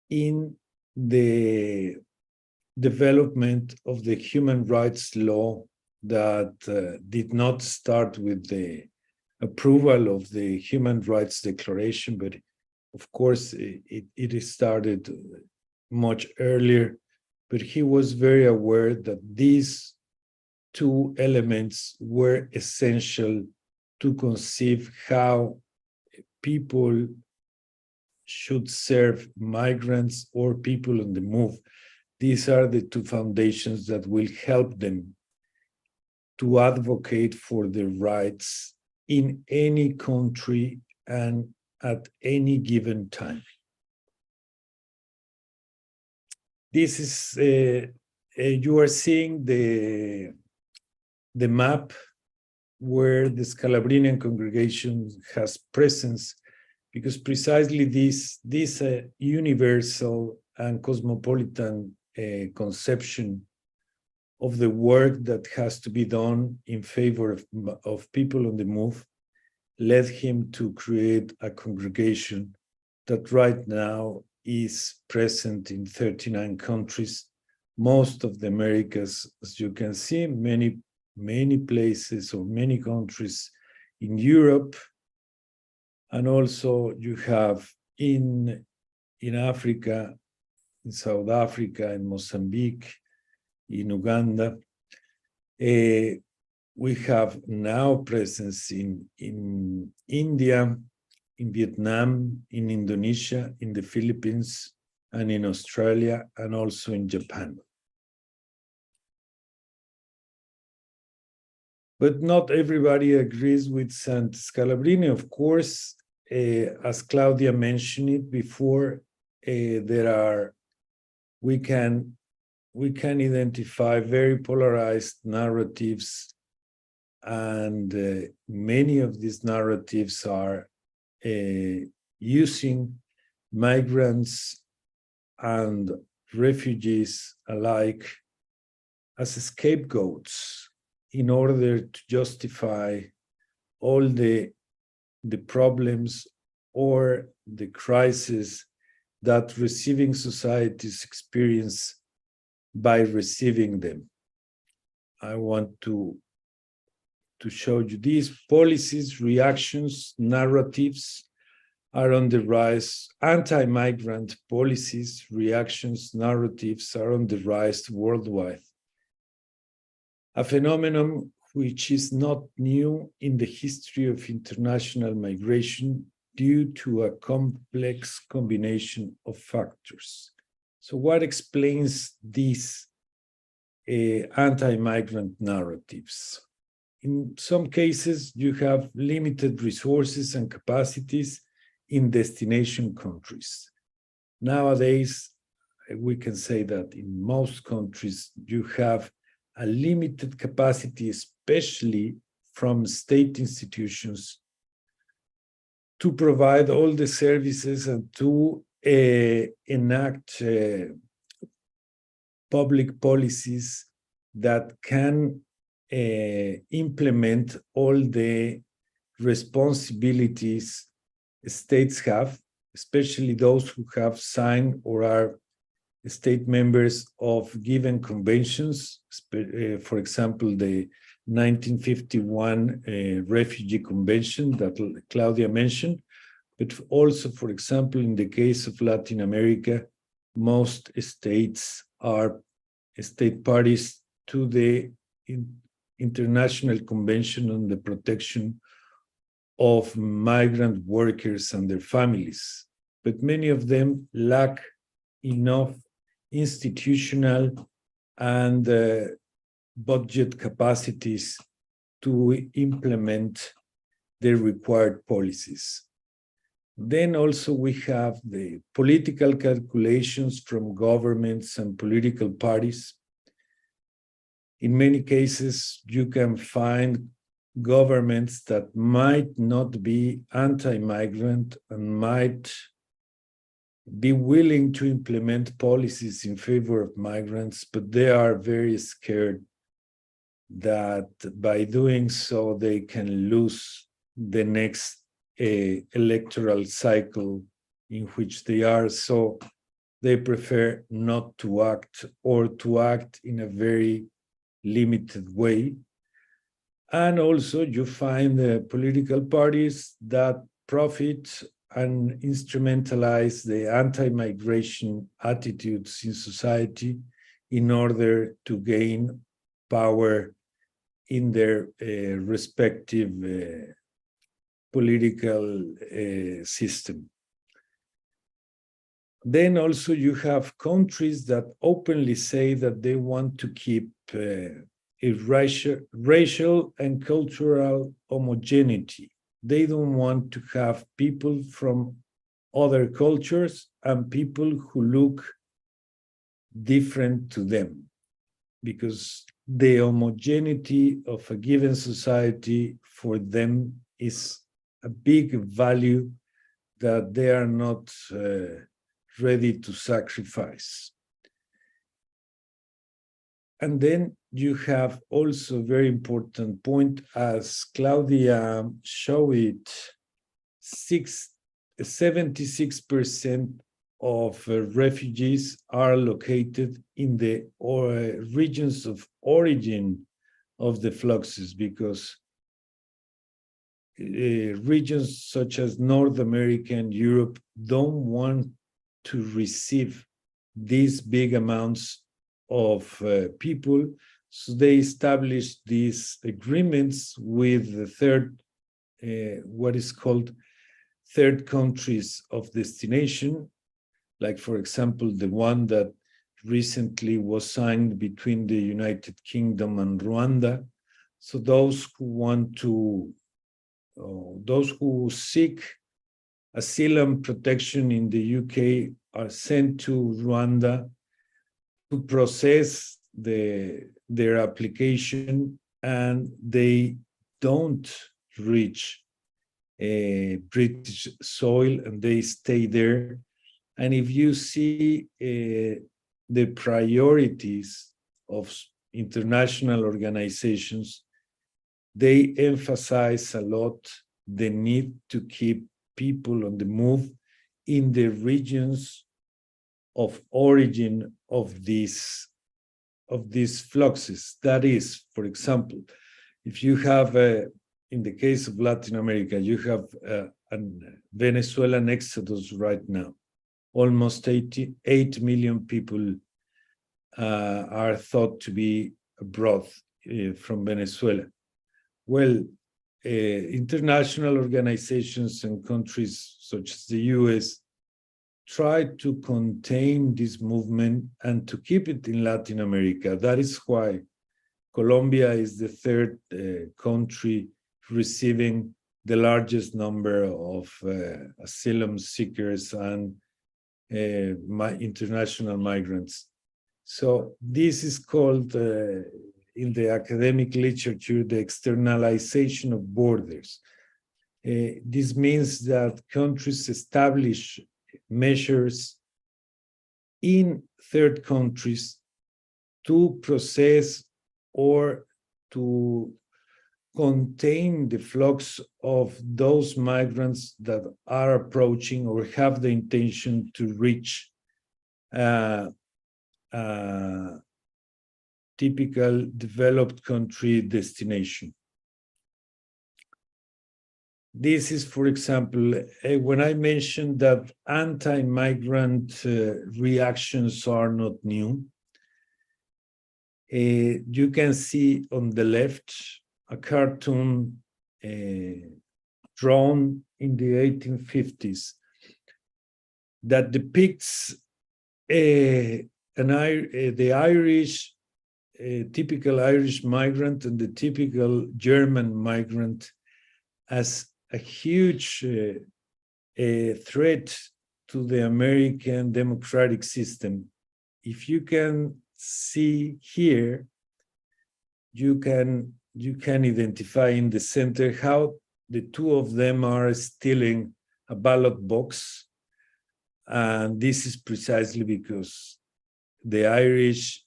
in the development of the human rights law that did not start with the approval of the Human Rights Declaration, but of course it started much earlier. But he was very aware that these two elements were essential to conceive how people should serve migrants or people on the move. These are the two foundations that will help them to advocate for their rights in any country and at any given time. This is, you are seeing the map where the Scalabrinian congregation has presence, because precisely this universal and cosmopolitan conception of the work that has to be done in favor of people on the move led him to create a congregation that right now is present in 39 countries, most of the Americas, as you can see, many places or many countries in Europe, and also you have in Africa, in South Africa, in Mozambique, in Uganda. We have now presence in India, in Vietnam, in Indonesia, in the Philippines, and in Australia, and also in Japan. But not everybody agrees with Sant Scalabrini, of course. As Claudia mentioned it before, we can identify very polarized narratives, and many of these narratives are using migrants and refugees alike as scapegoats in order to justify all the problems or the crisis that receiving societies experience by receiving them. I want to show you these policies, reactions, narratives are on the rise. Anti-migrant policies, reactions, narratives are on the rise worldwide. A phenomenon which is not new in the history of international migration due to a complex combination of factors. So what explains these anti-migrant narratives? in some cases, you have limited resources and capacities in destination countries. Nowadays, we can say that in most countries, you have a limited capacity, especially from state institutions, to provide all the services and to enact public policies that can implement all the responsibilities states have, especially those who have signed or are state members of given conventions, for example, the 1951 Refugee Convention that Claudia mentioned, but also, for example, in the case of Latin America, most states are state parties to the International Convention on the Protection of Migrant Workers and their families. But many of them lack enough institutional and budget capacities to implement the required policies. Then also we have the political calculations from governments and political parties. In many cases, you can find governments that might not be anti-migrant and might be willing to implement policies in favor of migrants, but they are very scared that by doing so, they can lose the next electoral cycle in which they are. So they prefer not to act or to act in a very limited way. And also you find the political parties that profit and instrumentalize the anti-migration attitudes in society in order to gain power in their respective political system. Then also you have countries that openly say that they want to keep a racial and cultural homogeneity. They don't want to have people from other cultures and people who look different to them, because the homogeneity of a given society for them is a big value that they are not ready to sacrifice. And then you have also a very important point, as Claudia showed it, 76% of refugees are located in the regions of origin of the fluxes, because regions such as North America and Europe don't want to receive these big amounts of people, so they established these agreements with the what is called third countries of destination, like, for example, the one that recently was signed between the United Kingdom and Rwanda. So those who want to, those who seek asylum protection in the UK are sent to Rwanda to process their application, and they don't reach British soil and they stay there. And if you see the priorities of international organizations, they emphasize a lot the need to keep people on the move in the regions of origin of these fluxes. That is, for example, if you have, in the case of Latin America, you have a Venezuelan exodus right now. Almost 88 million people are thought to be abroad from Venezuela. Well, international organizations and countries such as the US try to contain this movement and to keep it in Latin America. That is why Colombia is the third country receiving the largest number of asylum seekers and international migrants. So this is called, in the academic literature, the externalization of borders. This means that countries establish measures in third countries to process or to contain the flux of those migrants that are approaching or have the intention to reach typical developed country destination. This is, for example, when I mentioned that anti-migrant reactions are not new, you can see on the left a cartoon drawn in the 1850s that depicts the Irish, typical Irish migrant and the typical German migrant as a huge threat to the American democratic system. If you can see here, you can identify in the center how the two of them are stealing a ballot box. And this is precisely because the Irish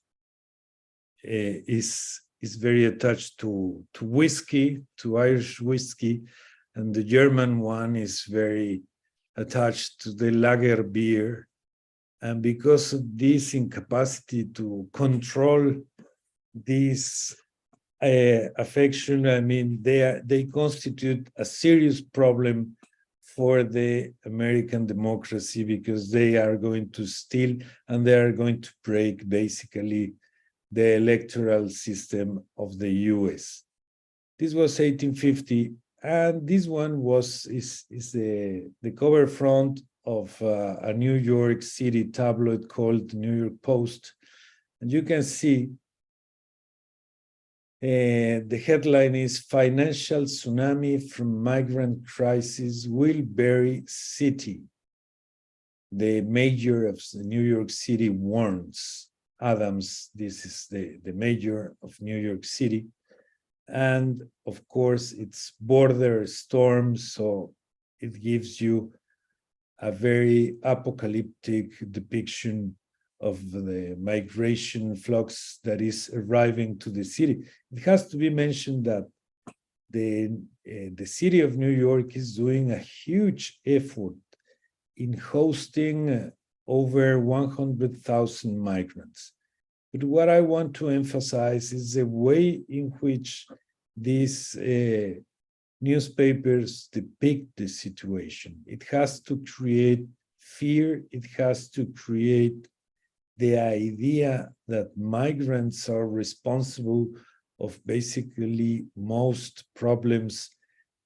is very attached to whiskey, to Irish whiskey, and the German one is very attached to the lager beer. And because of this incapacity to control this affection, I mean, they constitute a serious problem for the American democracy, because they are going to steal and they are going to break basically the electoral system of the US. This was 1850, and this one is the cover front of a New York City tabloid called New York Post. And you can see the headline is "Financial Tsunami from Migrant Crisis Will Bury City." The mayor of New York City warns. Adams, this is the mayor of New York City. And of course, it's border storm, so it gives you a very apocalyptic depiction of the migration flux that is arriving to the city. It has to be mentioned that the city of New York is doing a huge effort in hosting over 100,000 migrants. But what I want to emphasize is the way in which these newspapers depict the situation. It has to create fear. It has to create the idea that migrants are responsible of basically most problems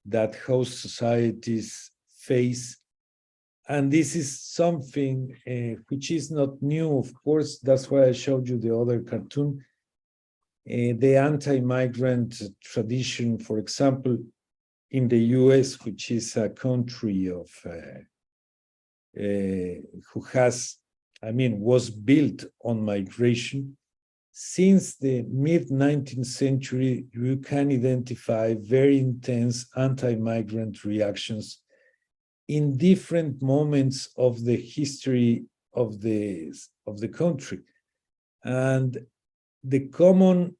that host societies face. And this is something which is not new, of course. That's why I showed you the other cartoon. The anti-migrant tradition, for example, in the US, which is a country of was built on migration. Since the mid-19th century, you can identify very intense anti-migrant reactions in different moments of the history of the country. And the common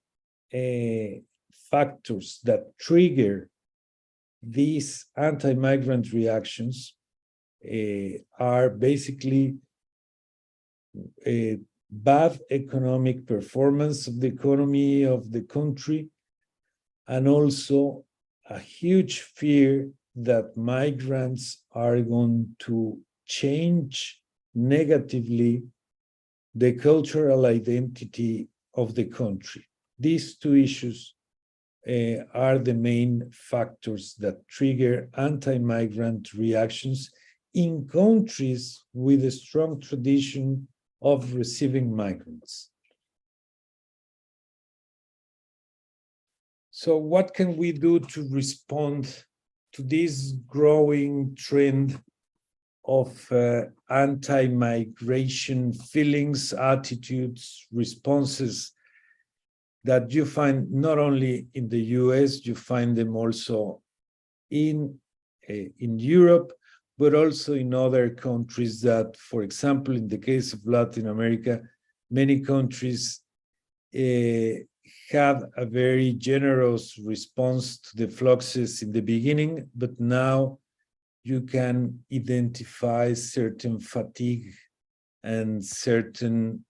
factors that trigger these anti-migrant reactions are basically a bad economic performance of the economy of the country, and also a huge fear that migrants are going to change negatively the cultural identity of the country. These two issues are the main factors that trigger anti-migrant reactions in countries with a strong tradition of receiving migrants. So what can we do to respond to this growing trend of anti-migration feelings, attitudes, responses that you find not only in the US, you find them also in Europe, but also in other countries that, for example, in the case of Latin America, many countries had a very generous response to the fluxes in the beginning, but now you can identify certain fatigue and certain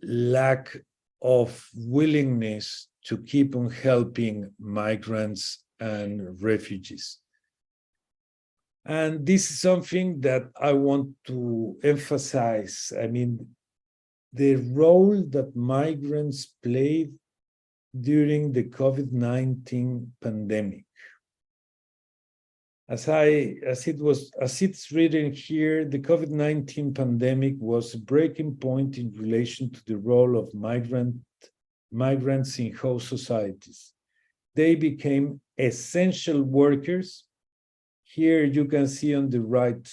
lack of willingness to keep on helping migrants and refugees. And this is something that I want to emphasize. I mean, the role that migrants played during the COVID-19 pandemic. As it's written here, the COVID-19 pandemic was a breaking point in relation to the role of migrants in host societies. They became essential workers. Here you can see on the right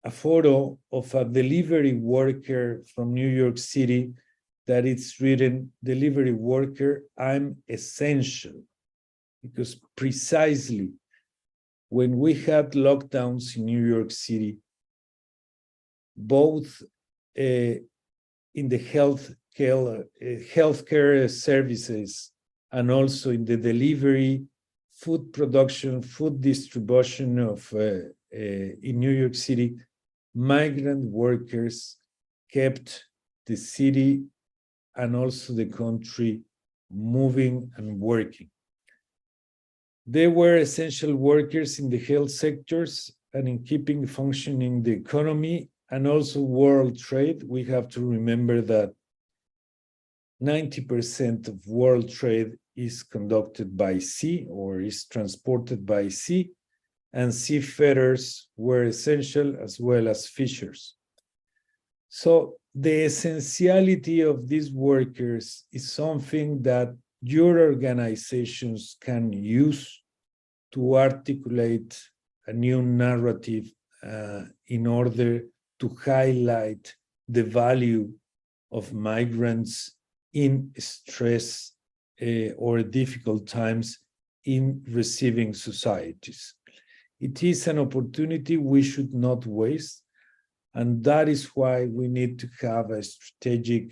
a photo of a delivery worker from New York City that it's written, delivery worker, I'm essential. Because precisely when we had lockdowns in New York City, both in the healthcare services and also in the delivery, food production, food distribution of in New York City, migrant workers kept the city and also the country moving and working. They were essential workers in the health sectors and in keeping functioning the economy and also world trade. We have to remember that 90% of world trade is conducted by sea or is transported by sea, and seafarers were essential as well as fishers. So the essentiality of these workers is something that your organizations can use to articulate a new narrative in order to highlight the value of migrants in stress or difficult times in receiving societies. It is an opportunity we should not waste, and that is why we need to have a strategic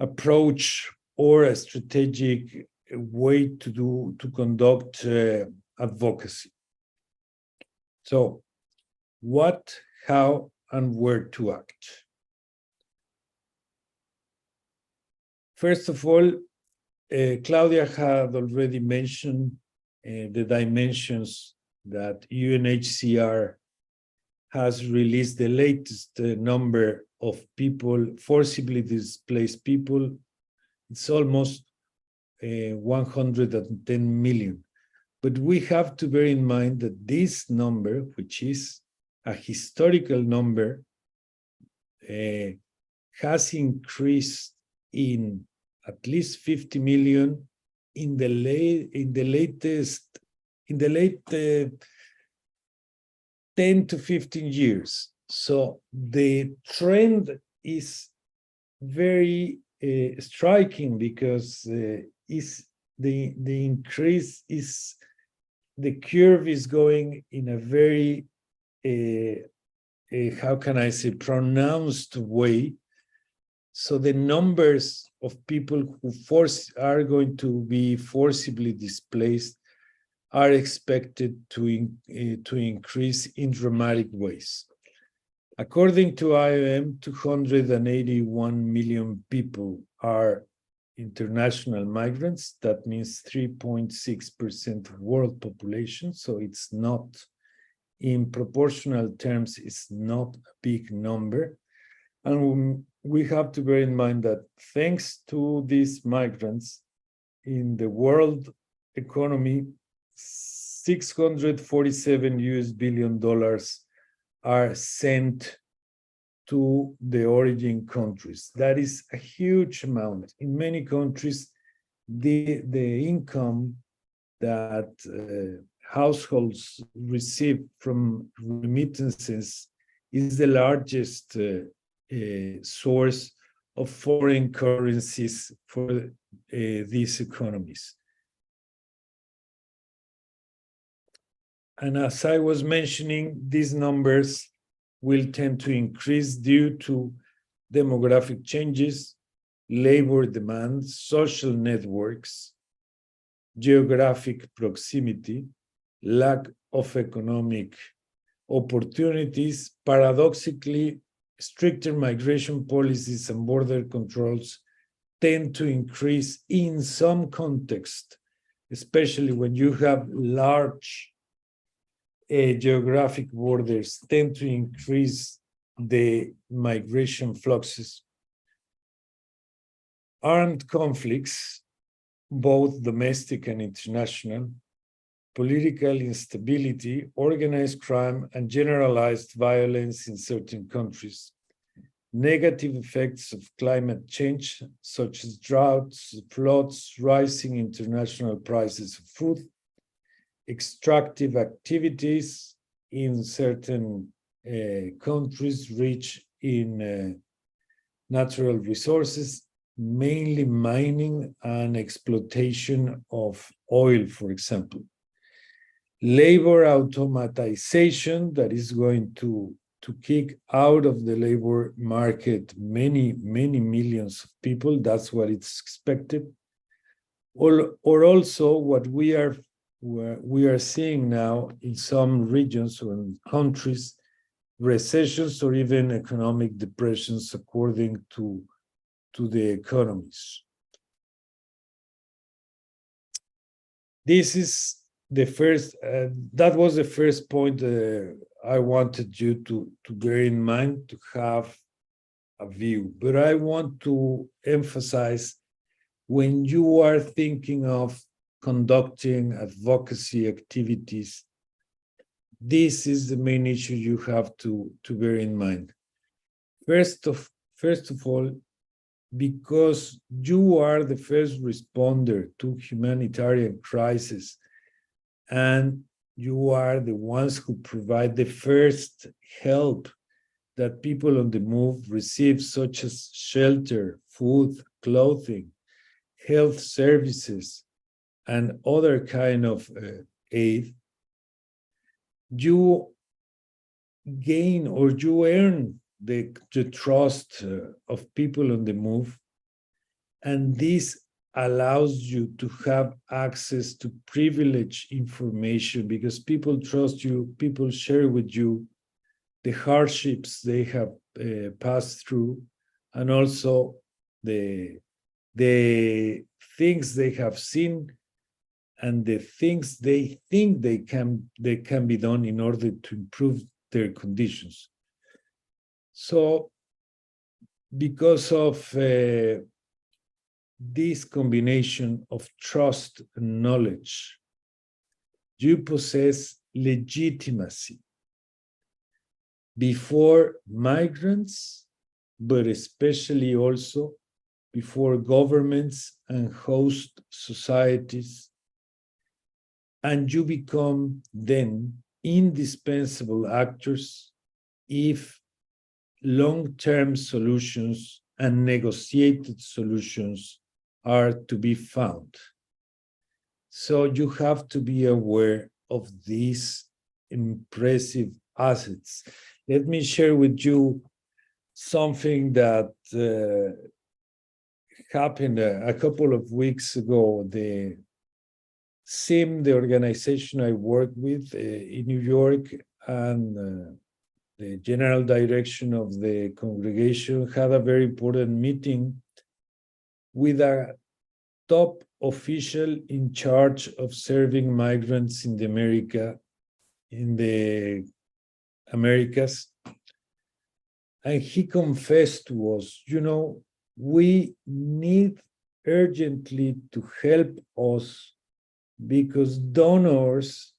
approach or a strategic way to conduct advocacy. So what, how, and where to act? First of all, Claudia had already mentioned the dimensions that UNHCR has released the latest number of people, forcibly displaced people. It's almost 110 million. But we have to bear in mind that this number, which is a historical number, has increased in at least 50 million in the late 10 to 15 years. So the trend is very striking because is the increase is, the curve is going in a very how can I say, pronounced way. So the numbers of people who are going to be forcibly displaced are expected to increase in dramatic ways. According to IOM, 281 million people are international migrants. That means 3.6% of world population. So it's not, in proportional terms, it's not a big number. And we have to bear in mind that thanks to these migrants in the world economy, $647 billion are sent to the origin countries. That is a huge amount. In many countries, the income that households receive from remittances is the largest source of foreign currencies for these economies. And as I was mentioning, these numbers will tend to increase due to demographic changes, labor demands, social networks, geographic proximity, lack of economic opportunities. Paradoxically, stricter migration policies and border controls tend to increase in some context, especially when you have large geographic borders, tend to increase the migration fluxes. Armed conflicts, both domestic and international, political instability, organized crime, and generalized violence in certain countries, negative effects of climate change, such as droughts, floods, rising international prices of food, extractive activities in certain countries rich in natural resources, mainly mining and exploitation of oil, for example. Labor automatization that is going to kick out of the labor market many millions of people. That's what it's expected. Or also what we are seeing now in some regions or in countries, recessions or even economic depressions according to the economies. This is the first, that was the first point I wanted you to bear in mind, to have a view. But I want to emphasize, when you are thinking of conducting advocacy activities, this is the main issue you have to bear in mind. First of all, because you are the first responder to humanitarian crisis, and you are the ones who provide the first help that people on the move receive, such as shelter, food, clothing, health services, and other kind of aid, you gain or you earn the trust of people on the move, and this allows you to have access to privileged information because people trust you, people share with you the hardships they have passed through, and also the things they have seen and the things they think they can be done in order to improve their conditions. So because of this combination of trust and knowledge, you possess legitimacy before migrants, but especially also before governments and host societies, and you become then indispensable actors if long-term solutions and negotiated solutions are to be found. So you have to be aware of these impressive assets. Let me share with you something that happened a couple of weeks ago. The SIM, the organization I work with in New York, and the general direction of the congregation had a very important meeting with a top official in charge of serving migrants in the Americas. And he confessed to us, we need urgently to help us because donors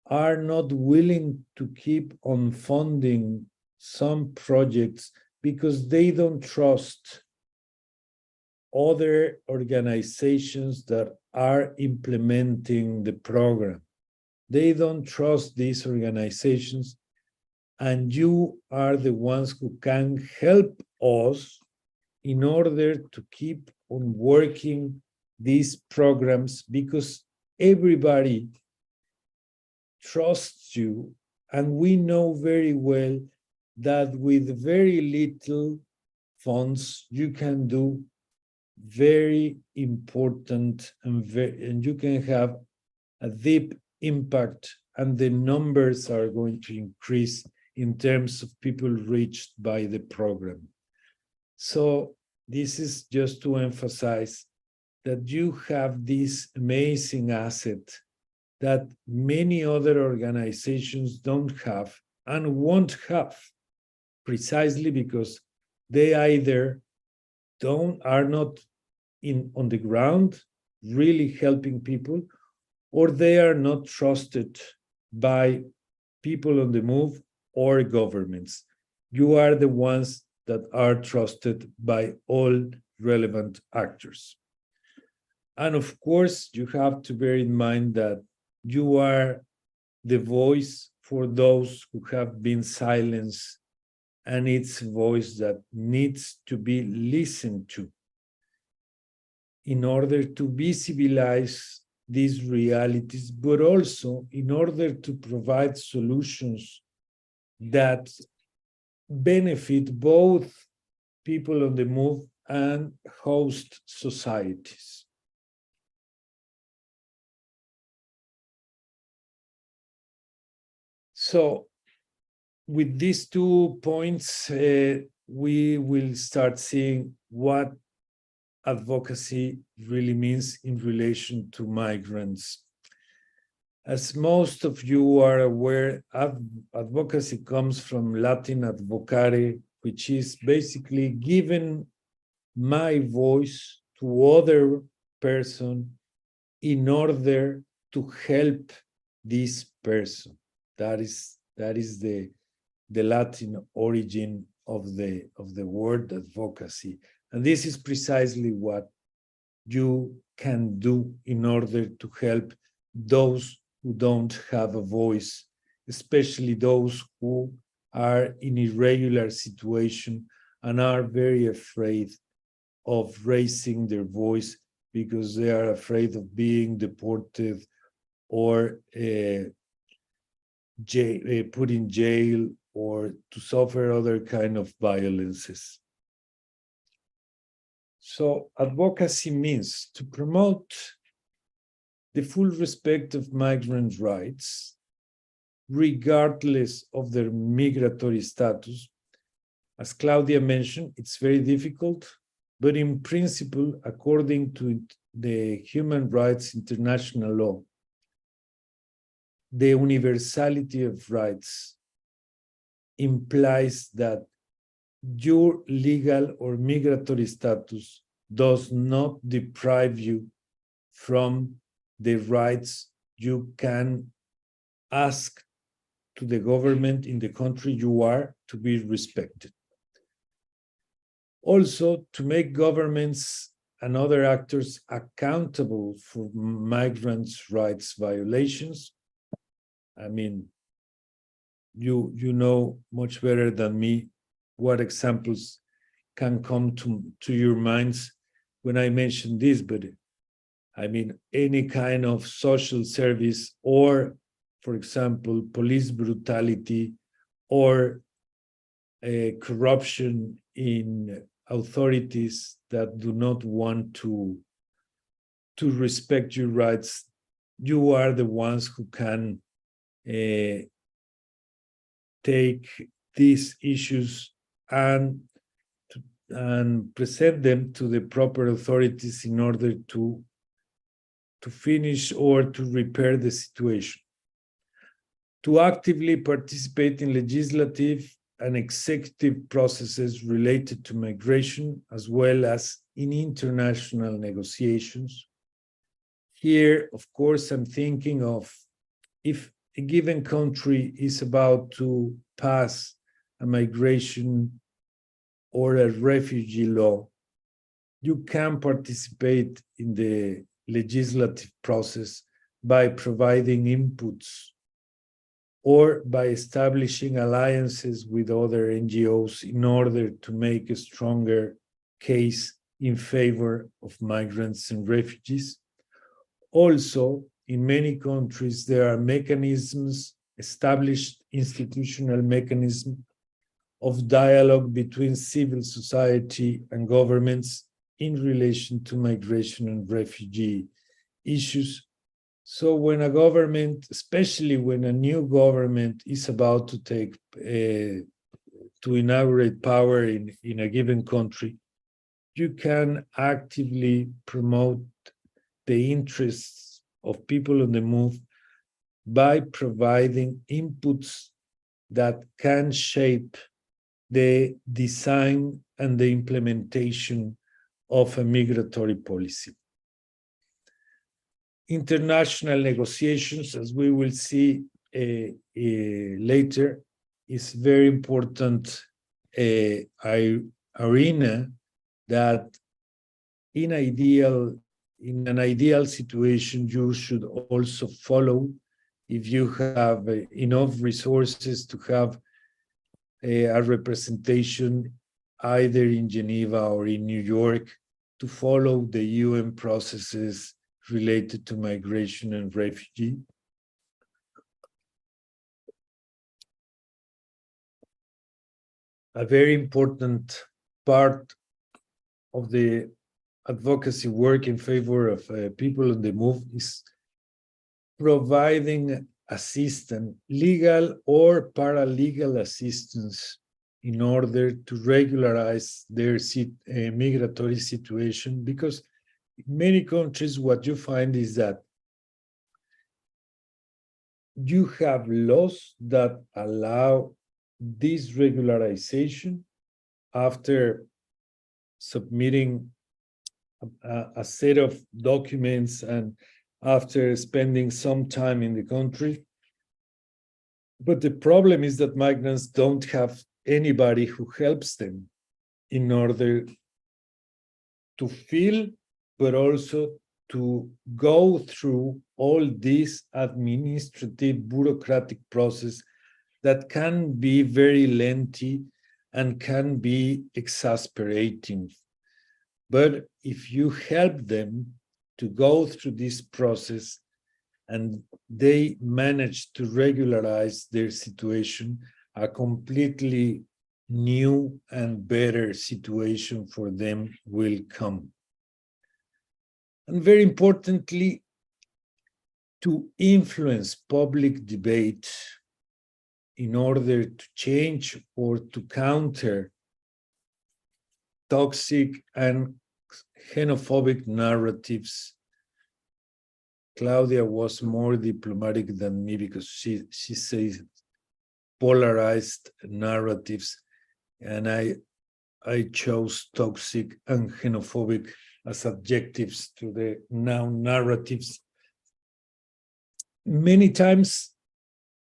are not willing to keep on funding some projects because they don't trust other organizations that are implementing the program. They don't trust these organizations, and you are the ones who can help us in order to keep on working these programs, because everybody trusts you, and we know very well that with very little funds you can do very important and you can have a deep impact, and the numbers are going to increase in terms of people reached by the program. So this is just to emphasize that you have this amazing asset that many other organizations don't have and won't have, precisely because they either are not on the ground really helping people, or they are not trusted by people on the move or governments. You are the ones that are trusted by all relevant actors. And of course, you have to bear in mind that you are the voice for those who have been silenced, and it's a voice that needs to be listened to in order to visibilize these realities, but also in order to provide solutions that benefit both people on the move and host societies. So with these 2 points, we will start seeing what advocacy really means in relation to migrants. As most of you are aware, advocacy comes from Latin advocare, which is basically giving my voice to other person in order to help this person. That is the Latin origin of the word advocacy. And this is precisely what you can do in order to help those who don't have a voice, especially those who are in irregular situation and are very afraid of raising their voice because they are afraid of being deported or put in jail or to suffer other kind of violences. So advocacy means to promote the full respect of migrant rights, regardless of their migratory status. As Claudia mentioned, it's very difficult, but in principle, according to the Human Rights International Law, the universality of rights implies that your legal or migratory status does not deprive you from the rights you can ask to the government in the country you are to be respected. Also, to make governments and other actors accountable for migrants' rights violations. I mean, you know much better than me what examples can come to your minds when I mention this, but I mean, any kind of social service or, for example, police brutality or corruption in authorities that do not want to respect your rights, you are the ones who can take these issues and present them to the proper authorities in order to finish or to repair the situation. To actively participate in legislative and executive processes related to migration, as well as in international negotiations. Here, of course, I'm thinking of if a given country is about to pass a migration or a refugee law, you can participate in the legislative process by providing inputs or by establishing alliances with other NGOs in order to make a stronger case in favor of migrants and refugees. Also, in many countries, there are mechanisms, established institutional mechanisms of dialogue between civil society and governments in relation to migration and refugee issues. So when a government, especially when a new government is about to take, to inaugurate power in a given country, you can actively promote the interests of people on the move by providing inputs that can shape the design and the implementation of a migratory policy. International negotiations, as we will see later, is very important arena that in an ideal situation, you should also follow if you have enough resources to have a representation either in Geneva or in New York to follow the UN processes related to migration and refugee. A very important part of the advocacy work in favor of people on the move is providing assistance, legal or paralegal assistance, in order to regularize their migratory situation, because in many countries what you find is that you have laws that allow this regularization after submitting a set of documents and after spending some time in the country. But the problem is that migrants don't have anybody who helps them in order to feel, but also to go through all this administrative bureaucratic process that can be very lengthy and can be exasperating. But if you help them to go through this process and they manage to regularize their situation, a completely new and better situation for them will come. And very importantly, to influence public debate in order to change or to counter toxic and xenophobic narratives. Claudia was more diplomatic than me because she says polarized narratives, and I chose toxic and xenophobic as adjectives to the noun narratives. Many times,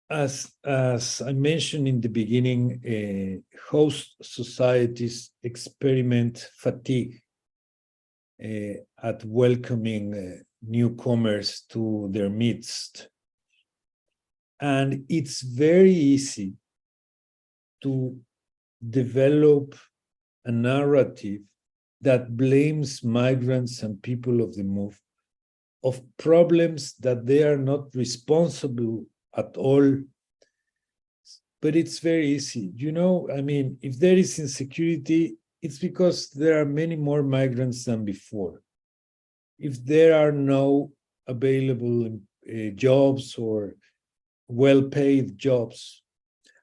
as I mentioned in the beginning, host societies experiment fatigue at welcoming newcomers to their midst. And it's very easy to develop a narrative that blames migrants and people of the move of problems that they are not responsible at all. But it's very easy. You know, I mean, if there is insecurity, it's because there are many more migrants than before. If there are no available jobs or well-paid jobs,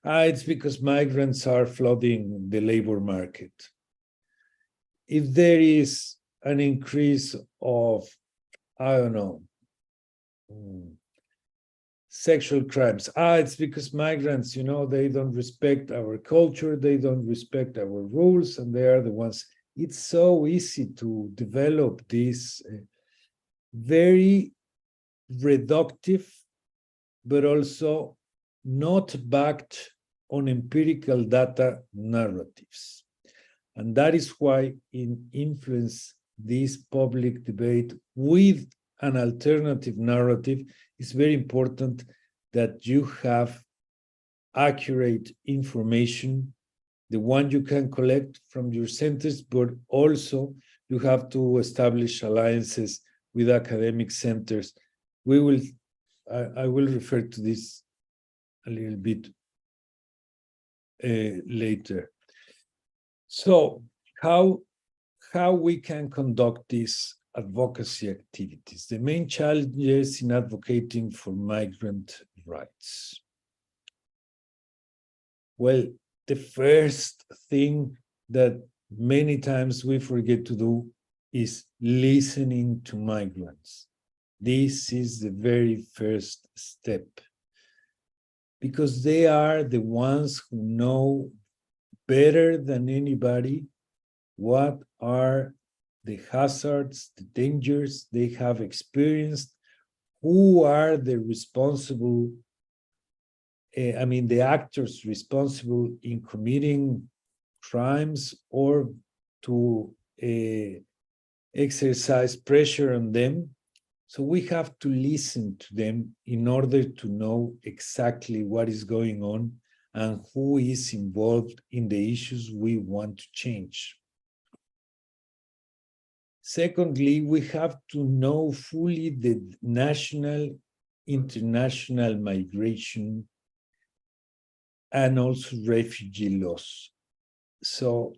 it's because migrants are flooding the labor market. If there is an increase of, I don't know, sexual crimes, it's because migrants, you know, they don't respect our culture, they don't respect our rules, and they are the ones. It's so easy to develop this very reductive, but also not backed on empirical data narratives. And that is why in influence this public debate with an alternative narrative, it's very important that you have accurate information, the one you can collect from your centers, but also you have to establish alliances with academic centers. I will refer to this a little bit later. So how we can conduct these advocacy activities? The main challenges in advocating for migrant rights. Well, the first thing that many times we forget to do is listening to migrants. This is the very first step, because they are the ones who know better than anybody what are the hazards, the dangers they have experienced, who are the responsible, the actors responsible in committing crimes or to exercise pressure on them. So we have to listen to them in order to know exactly what is going on and who is involved in the issues we want to change. Secondly, we have to know fully the national, international migration and also refugee laws. So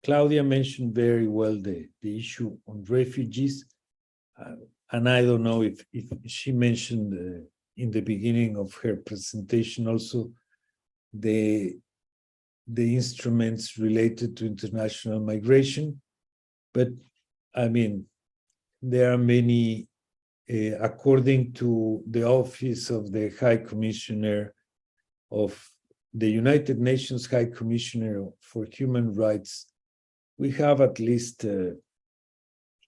Claudia mentioned very well the issue on refugees. And I don't know if she mentioned in the beginning of her presentation also the instruments related to international migration. But there are many, according to the Office of the High Commissioner of the United Nations High Commissioner for Human Rights, we have at least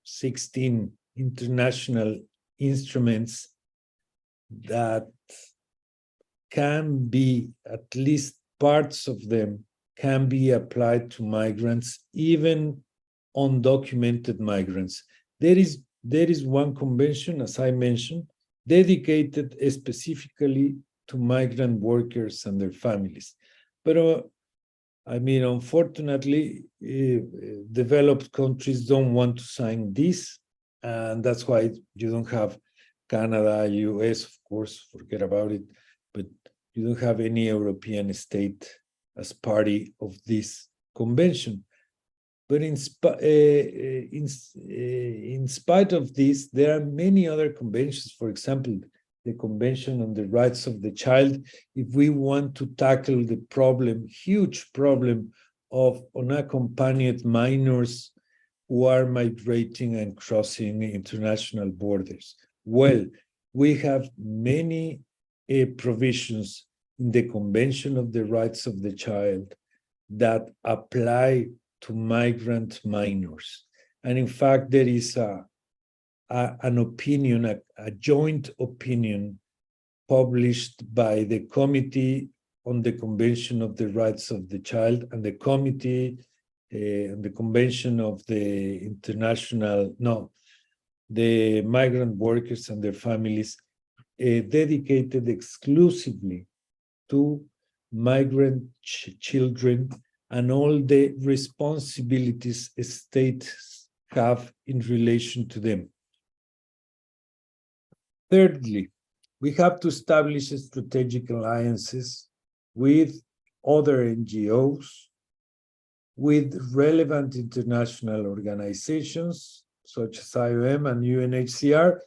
16 international instruments that can be, at least parts of them, can be applied to migrants, even undocumented migrants. There is one convention, as I mentioned, dedicated specifically to migrant workers and their families. But unfortunately, developed countries don't want to sign this, and that's why you don't have Canada, US, of course, forget about it, but you don't have any European state as party of this convention. But in spite of this, there are many other conventions. For example, the Convention on the Rights of the Child, if we want to tackle the problem, huge problem of unaccompanied minors who are migrating and crossing international borders. Well, we have many provisions in the Convention of the Rights of the Child that apply to migrant minors. And in fact, there is an opinion, a joint opinion published by the Committee on the Convention of the Rights of the Child and the Committee on the Convention of the the migrant workers and their families, dedicated exclusively to migrant children and all the responsibilities states have in relation to them. Thirdly, we have to establish strategic alliances with other NGOs, with relevant international organizations such as IOM and UNHCR.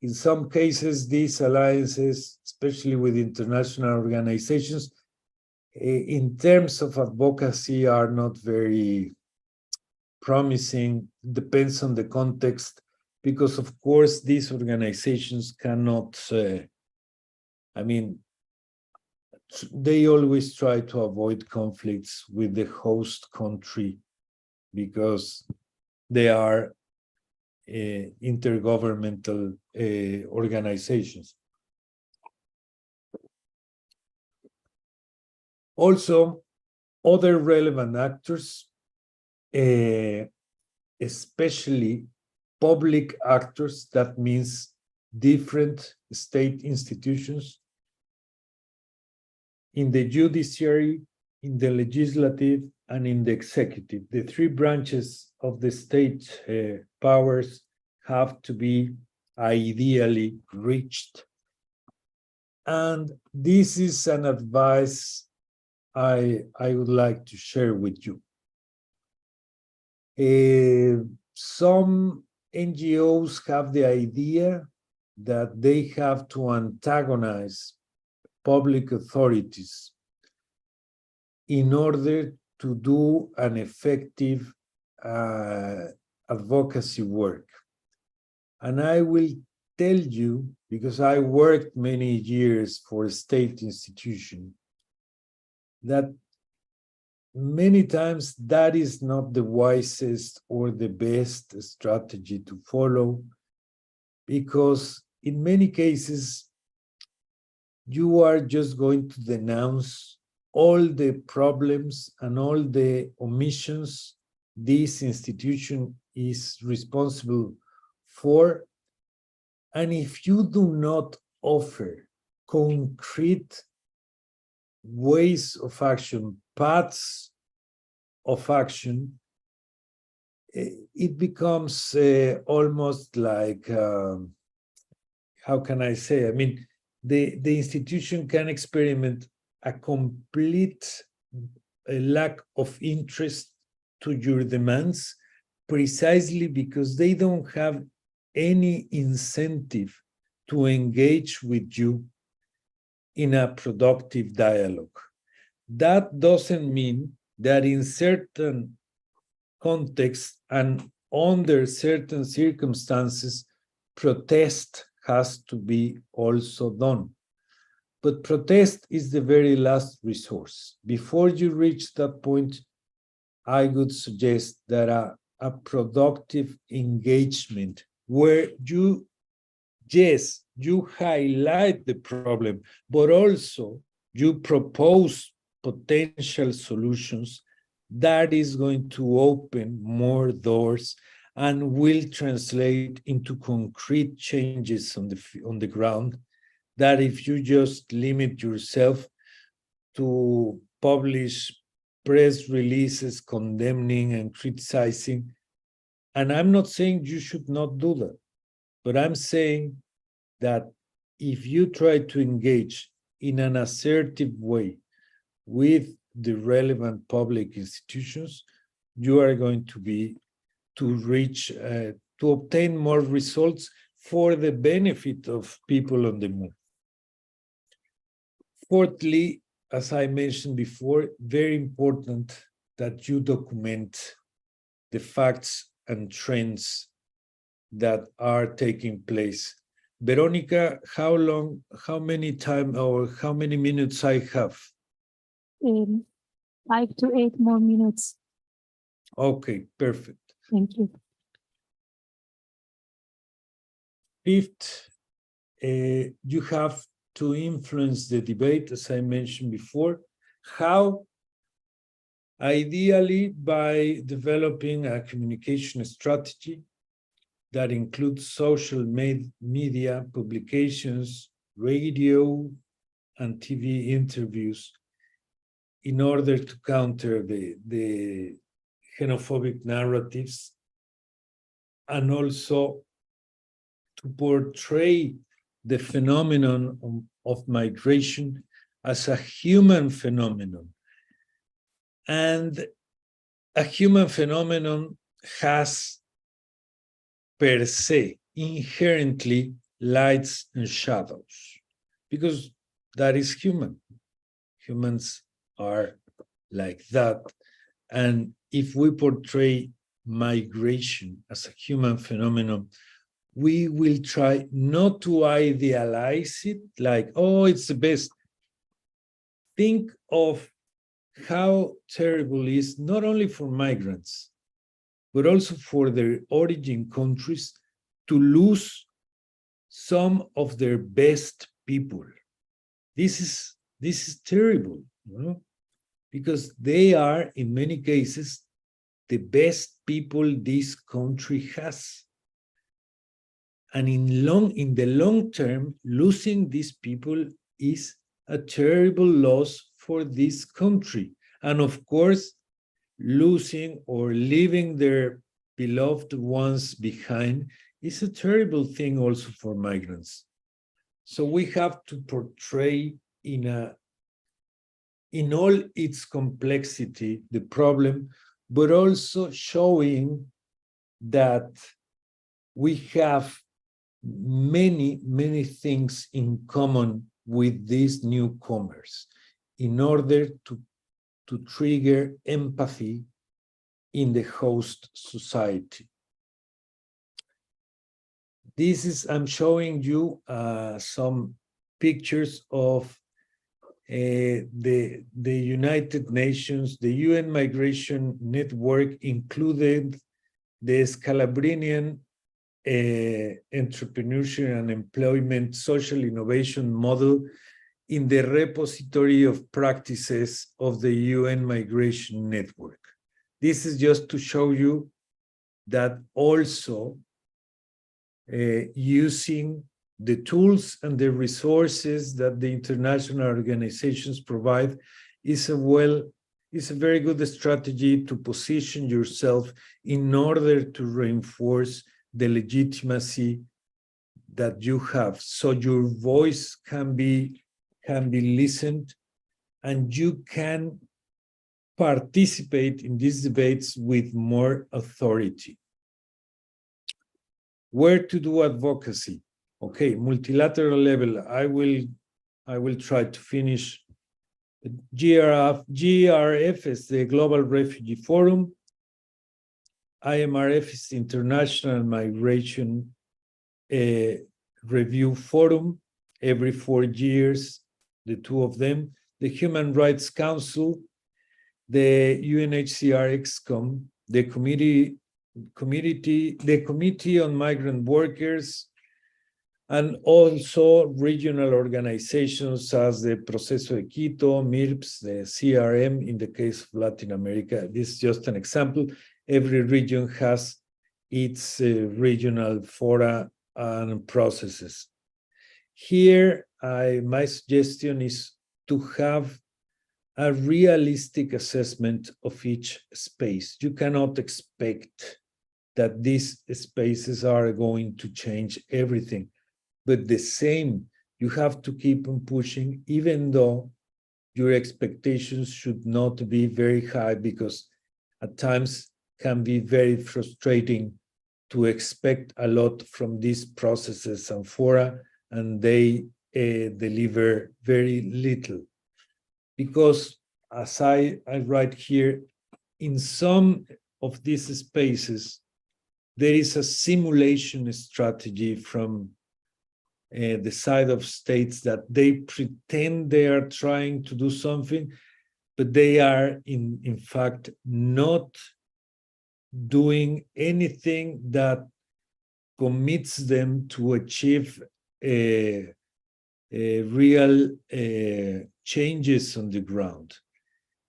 In some cases, these alliances, especially with international organizations, in terms of advocacy are not very promising, depends on the context, because of course these organizations cannot, they always try to avoid conflicts with the host country because they are intergovernmental organizations. Also, other relevant actors, especially public actors, that means different state institutions, in the judiciary, in the legislative, and in the executive. The three branches of the state powers have to be ideally reached. And this is an advice I would like to share with you. Some NGOs have the idea that they have to antagonize public authorities in order to do an effective advocacy work. And I will tell you, because I worked many years for a state institution, that many times that is not the wisest or the best strategy to follow, because in many cases, you are just going to denounce all the problems and all the omissions this institution is responsible for. And if you do not offer concrete ways of action, paths of action, it becomes almost like, how can I say? I mean, the institution can experiment a complete lack of interest to your demands, precisely because they don't have any incentive to engage with you in a productive dialogue. That doesn't mean that in certain contexts and under certain circumstances, protest has to be also done. But protest is the very last resource. Before you reach that point, I would suggest that a productive engagement where you, yes, you highlight the problem, but also you propose potential solutions, that is going to open more doors and will translate into concrete changes on the ground, that if you just limit yourself to publish press releases condemning and criticizing, and I'm not saying you should not do that, but I'm saying that if you try to engage in an assertive way with the relevant public institutions, you are going to reach, to obtain more results for the benefit of people on the move. Fourthly, as I mentioned before, very important that you document the facts and trends that are taking place. Veronica, how many minutes I have? 5 to 8 more minutes. Okay, perfect. Thank you. Fifth, you have to influence the debate, as I mentioned before. How? Ideally, by developing a communication strategy that includes social media, publications, radio, and TV interviews in order to counter the xenophobic narratives, and also to portray the phenomenon of migration as a human phenomenon. And a human phenomenon has per se, inherently, lights and shadows, because that is human. Humans are like that. And if we portray migration as a human phenomenon, we will try not to idealize it like, oh, it's the best. Think of how terrible it is, not only for migrants, but also for their origin countries, to lose some of their best people. This is terrible, you know? because they are, in many cases, the best people this country has. And in the long term, losing these people is a terrible loss for this country. And of course, losing or leaving their beloved ones behind is a terrible thing also for migrants. So we have to portray in all its complexity the problem, but also showing that we have many things in common with these newcomers in order to trigger empathy in the host society. I'm showing you some pictures of the United Nations, the UN Migration Network included the Scalabrinian entrepreneurship and employment social innovation model in the repository of practices of the UN Migration Network. This is just to show you that also using the tools and the resources that the international organizations provide is a very good strategy to position yourself in order to reinforce the legitimacy that you have, so your voice can be listened and you can participate in these debates with more authority. Where to do advocacy? Okay, multilateral level. I will try to finish. GRF is the Global Refugee Forum. IMRF is the International Migration Review Forum, every 4 years, the two of them. The Human Rights Council, the UNHCR EXCOM, the Committee on Migrant Workers, and also regional organizations as the Proceso de Quito, MIRPS, the CRM in the case of Latin America. This is just an example. Every region has its regional fora and processes. Here, my suggestion is to have a realistic assessment of each space. You cannot expect that these spaces are going to change everything. But the same, you have to keep on pushing, even though your expectations should not be very high, because at times can be very frustrating to expect a lot from these processes and fora, and they deliver very little. Because as I write here, in some of these spaces, there is a simulation strategy from the side of states that they pretend they are trying to do something, but they are in fact not doing anything that commits them to achieve real changes on the ground,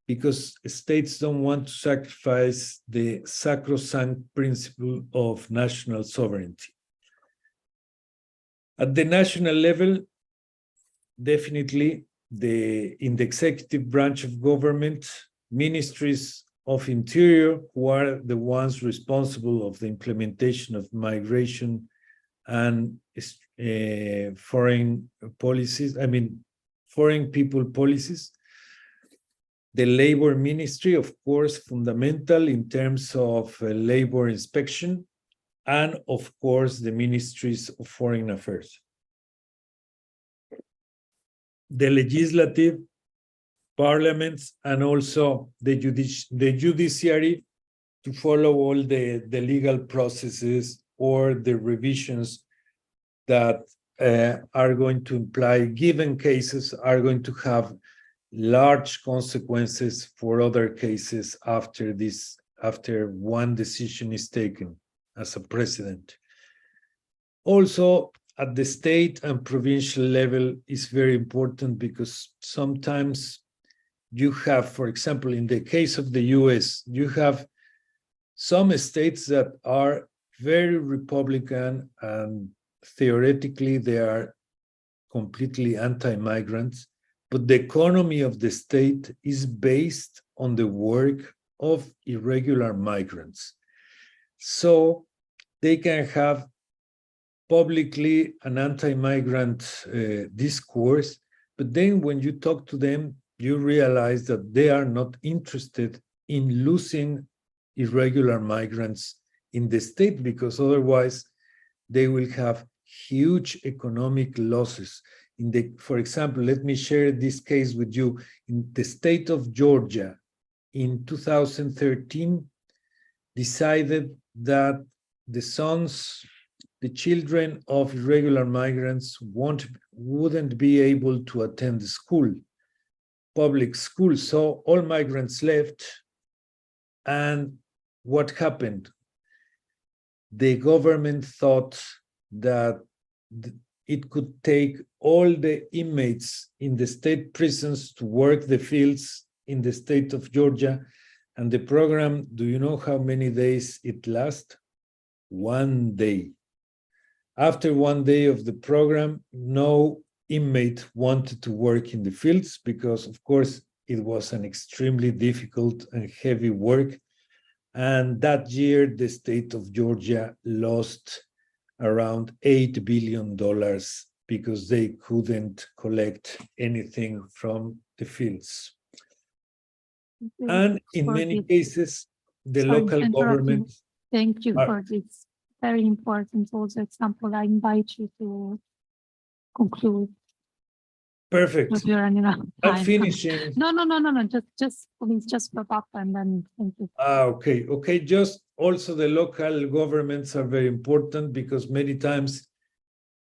because states don't want to sacrifice the sacrosanct principle of national sovereignty. At the national level, definitely in the executive branch of government, ministries of interior, who are the ones responsible of the implementation of migration and foreign policies, foreign people policies. The labor ministry, of course, fundamental in terms of labor inspection, and of course, the ministries of foreign affairs. The legislative, parliaments, and also the judiciary to follow all the legal processes or the revisions that are going to imply, given cases, are going to have large consequences for other cases after one decision is taken as a precedent. Also, at the state and provincial level is very important, because sometimes you have, for example, in the case of the US, you have some states that are very Republican and theoretically they are completely anti-migrants, but the economy of the state is based on the work of irregular migrants. So they can have publicly an anti-migrant discourse, but then when you talk to them, you realize that they are not interested in losing irregular migrants in the state, because otherwise they will have huge economic losses. For example, let me share this case with you. In the state of Georgia, in 2013, decided that the children of irregular migrants wouldn't be able to attend school, public school. So all migrants left. And what happened? The government thought that it could take all the inmates in the state prisons to work the fields in the state of Georgia. And the program, do you know how many days it lasts? 1 day. After 1 day of the program, no inmate wanted to work in the fields because, of course, it was an extremely difficult and heavy work. And that year, the state of Georgia lost around $8 billion because they couldn't collect anything from the fields. And in many cases, the local government. Thank you for this very important also example. I invite you to conclude. Perfect. You're running out of I'm time. finishing. No. Please just wrap up and then thank you. Okay. Just also the local governments are very important because many times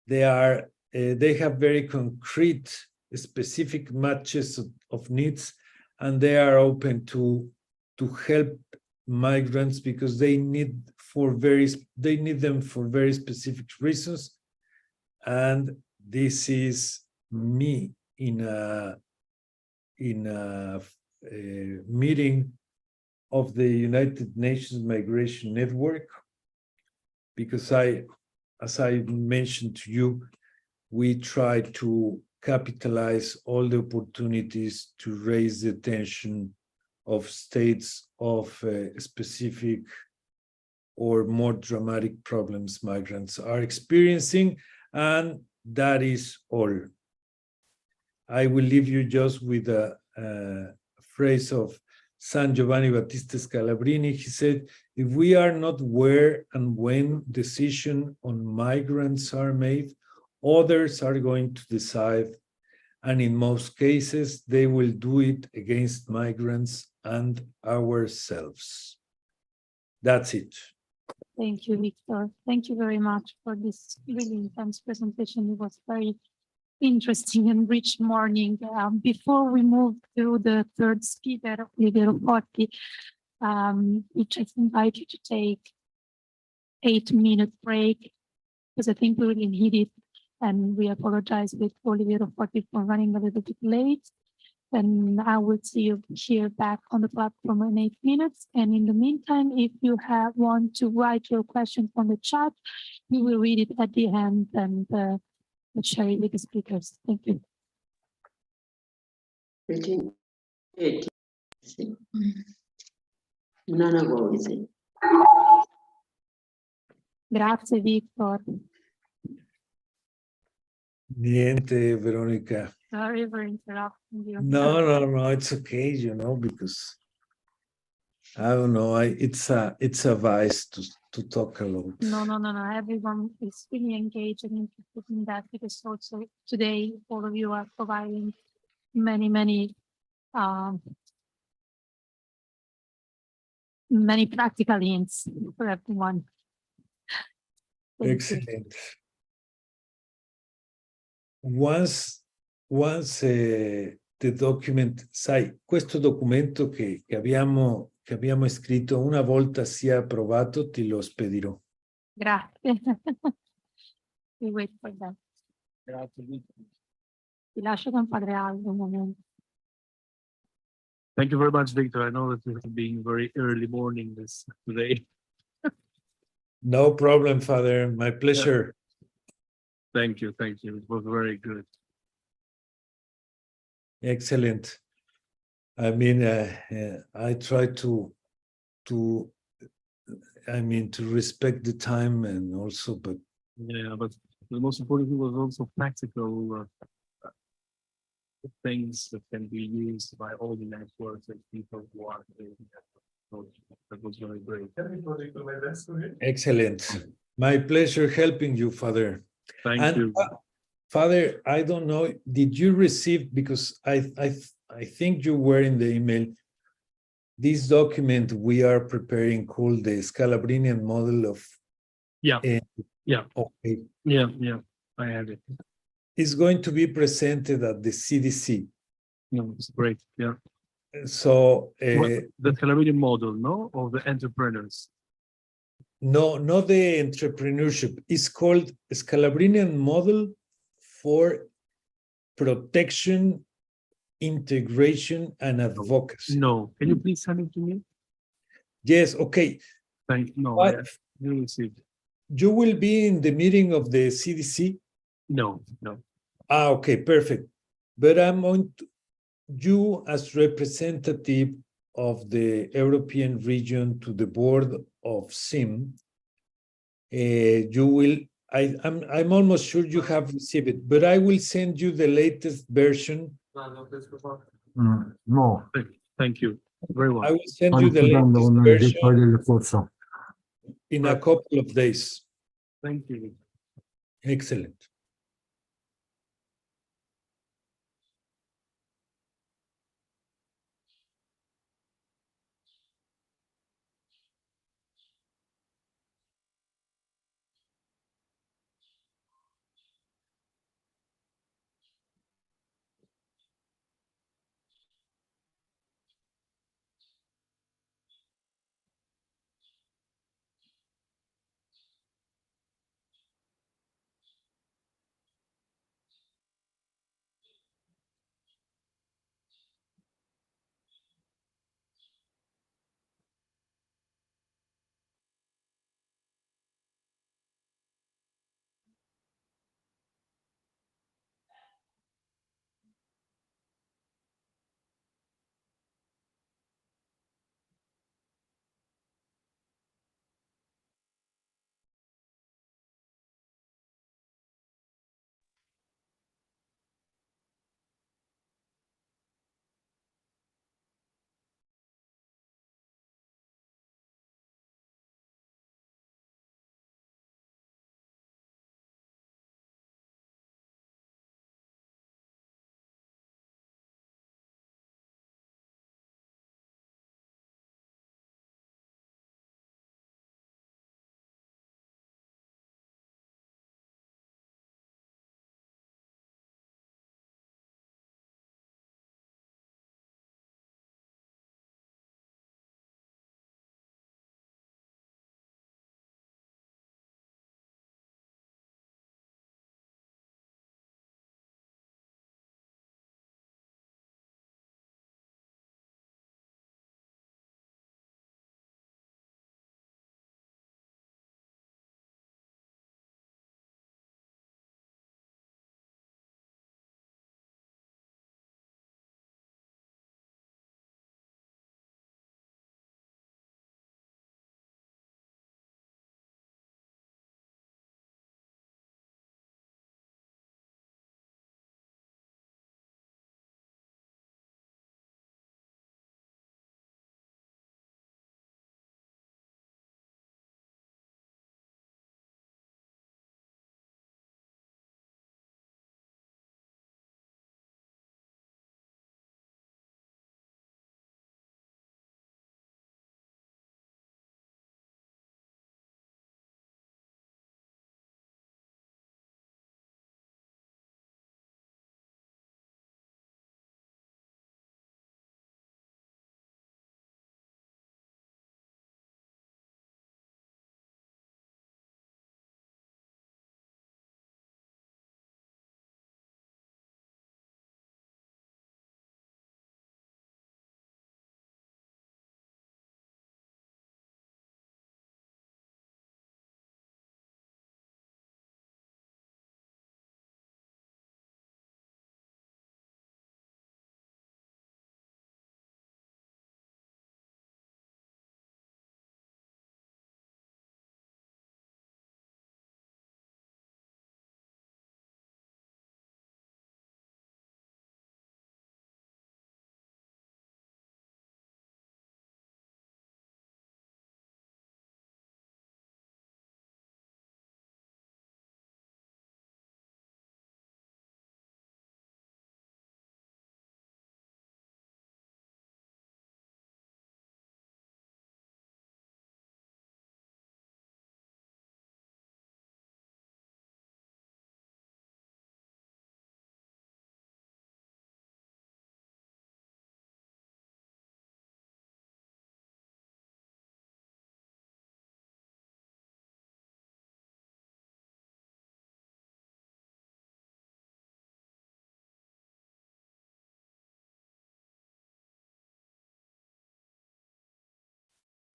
they have very concrete, specific matches of needs, and they are open to help migrants because they need them for very specific reasons. And this is me in a meeting of the United Nations Migration Network, because as I mentioned to you, we try to capitalize all the opportunities to raise the attention of states of specific or more dramatic problems migrants are experiencing, and that is all. I will leave you just with a phrase of San Giovanni Battista Scalabrini. He said, if we are not where and when decisions on migrants are made, others are going to decide, and in most cases, they will do it against migrants and ourselves. That's it. Thank you, Victor. Thank you very much for this really intense presentation. It was very interesting and rich morning. Before we move to the third speaker, Olivia Forti, we just invite you to take 8-minute break because I think we really need it. And we apologize with Olivia Forti for running a little bit late. And I will see you here back on the platform in 8 minutes. And in the meantime, if you want to write your questions on the chat, we will read it at the end and share it with the speakers. Thank you. Grazie, Victor. Niente, Veronica. Sorry for interrupting you. No, it's okay, because I don't know, it's a vice to talk a lot. No. Everyone is really engaged and interested in that because also today all of you are providing many practical hints for everyone. Thank Excellent. you. Once the document, sai, questo documento che abbiamo scritto, una volta sia approvato, ti lo spedirò. Grazie. We wait for that. Grazie. Ti lascio con Padre Aldo un momento. Thank you very much, Victor. I know that you have been very early morning today. No problem, Father. My pleasure. Thank you. Thank you. It was very good. Excellent. I mean, I try to respect the time and also, but Yeah, but the most important thing was also practical things that can be used by all the networks and people who are doing that. So that was very great. excellent. My pleasure helping you, Father. Thank you. Father, I don't know, did you receive, because I think you were in the email, this document we are preparing called the Scalabrinian model of... Yeah. Yeah. Okay. Yeah. I have it. It's going to be presented at the CDC. No, it's great. Yeah. So... the Scalabrinian model, no? Of the entrepreneurs. No, not the entrepreneurship. It's called Scalabrinian model for protection, integration, and advocacy. No. Can you please send it to me? Yes, okay. No, I didn't receive. You will be in the meeting of the CDC? No. Okay, perfect. But I'm on you as representative of the European region to the board of SIM. You will, I'm almost sure you have received it, but I will send you the latest version. No. Thank you. Very well. I will send you the latest version in a couple of days. Thank you. Excellent.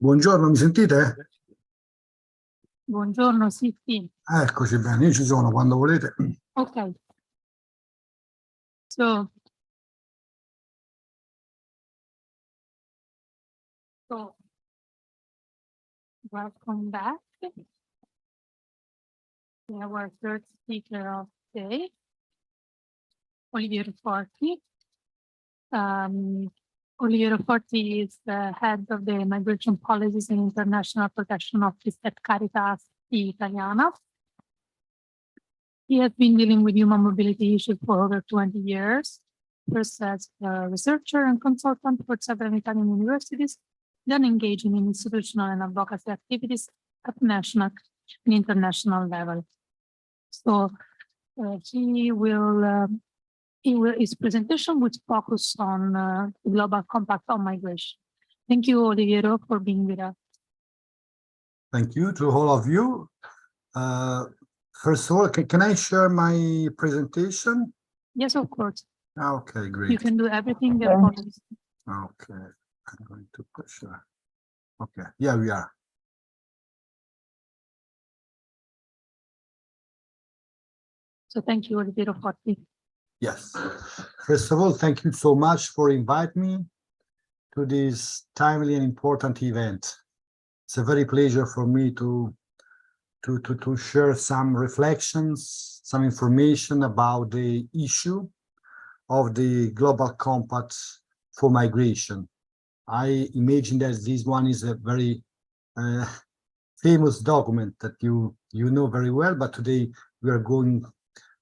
Buongiorno, mi sentite? Buongiorno, sì, sì. Eccoci bene, io ci sono quando volete. Okay. So welcome back to our third speaker of the day, Oliviero Forti. Oliviero Forti is the head of the Migration Policies and International Protection Office at Caritas Italiana. He has been dealing with human mobility issues for over 20 years, first as a researcher and consultant for several Italian universities, then engaging in institutional and advocacy activities at national and international level. So his presentation would focus on the Global Compact on Migration. Thank you, Oliviero, for being with us. Thank you to all of you. First of all, can I share my presentation? Yes, of course. Okay, great. You can do everything that follows. Okay, I'm going to push. Okay, yeah, we are. So thank you, Oliviero Forti. Yes. First of all, thank you so much for inviting me to this timely and important event. It's a very pleasure for me to share some reflections, some information about the issue of the Global Compact for Migration. I imagine that this one is a very famous document that you know very well, but today we are going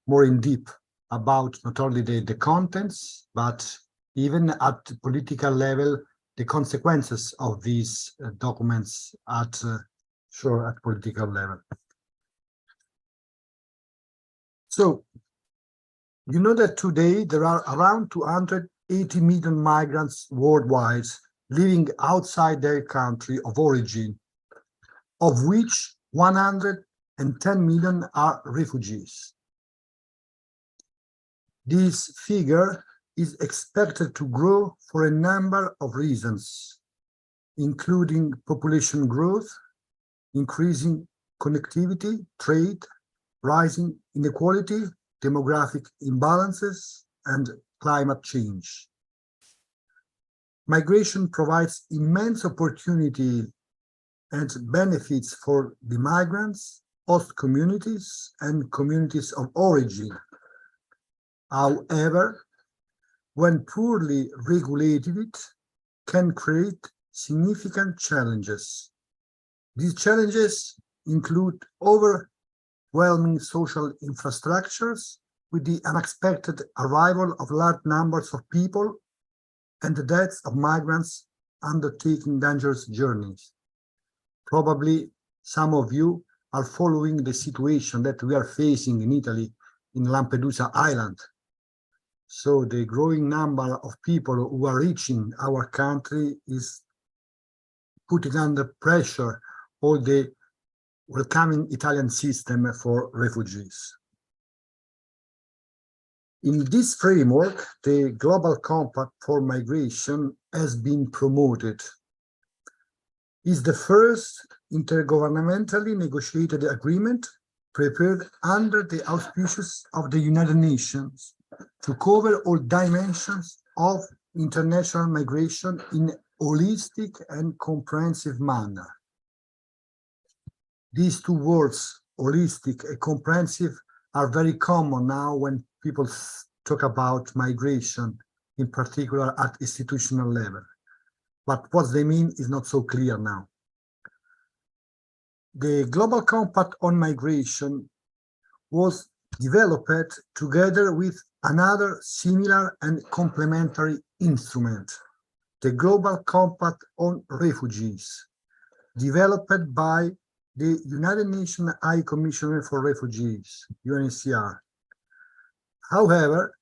more in deep about not only the contents, but even at the political level, the consequences of these documents at political level. So, you know that today there are around 280 million migrants worldwide living outside their country of origin, of which 110 million are refugees. This figure is expected to grow for a number of reasons, including population growth, increasing connectivity, trade, rising inequality, demographic imbalances, and climate change. Migration provides immense opportunity and benefits for the migrants, host communities, and communities of origin. However, when poorly regulated, it can create significant challenges. These challenges include overwhelming social infrastructures with the unexpected arrival of large numbers of people and the deaths of migrants undertaking dangerous journeys. Probably some of you are following the situation that we are facing in Italy, in Lampedusa Island. So the growing number of people who are reaching our country is putting under pressure all the welcoming Italian system for refugees. In this framework, the Global Compact for Migration has been promoted. It's the first intergovernmentally negotiated agreement prepared under the auspices of the United Nations to cover all dimensions of international migration in a holistic and comprehensive manner. These two words, holistic and comprehensive, are very common now when people talk about migration, in particular at institutional level. But what they mean is not so clear now. The Global Compact on Migration was developed together with another similar and complementary instrument, the Global Compact on Refugees, developed by the United Nations High Commissioner for Refugees, UNHCR. However,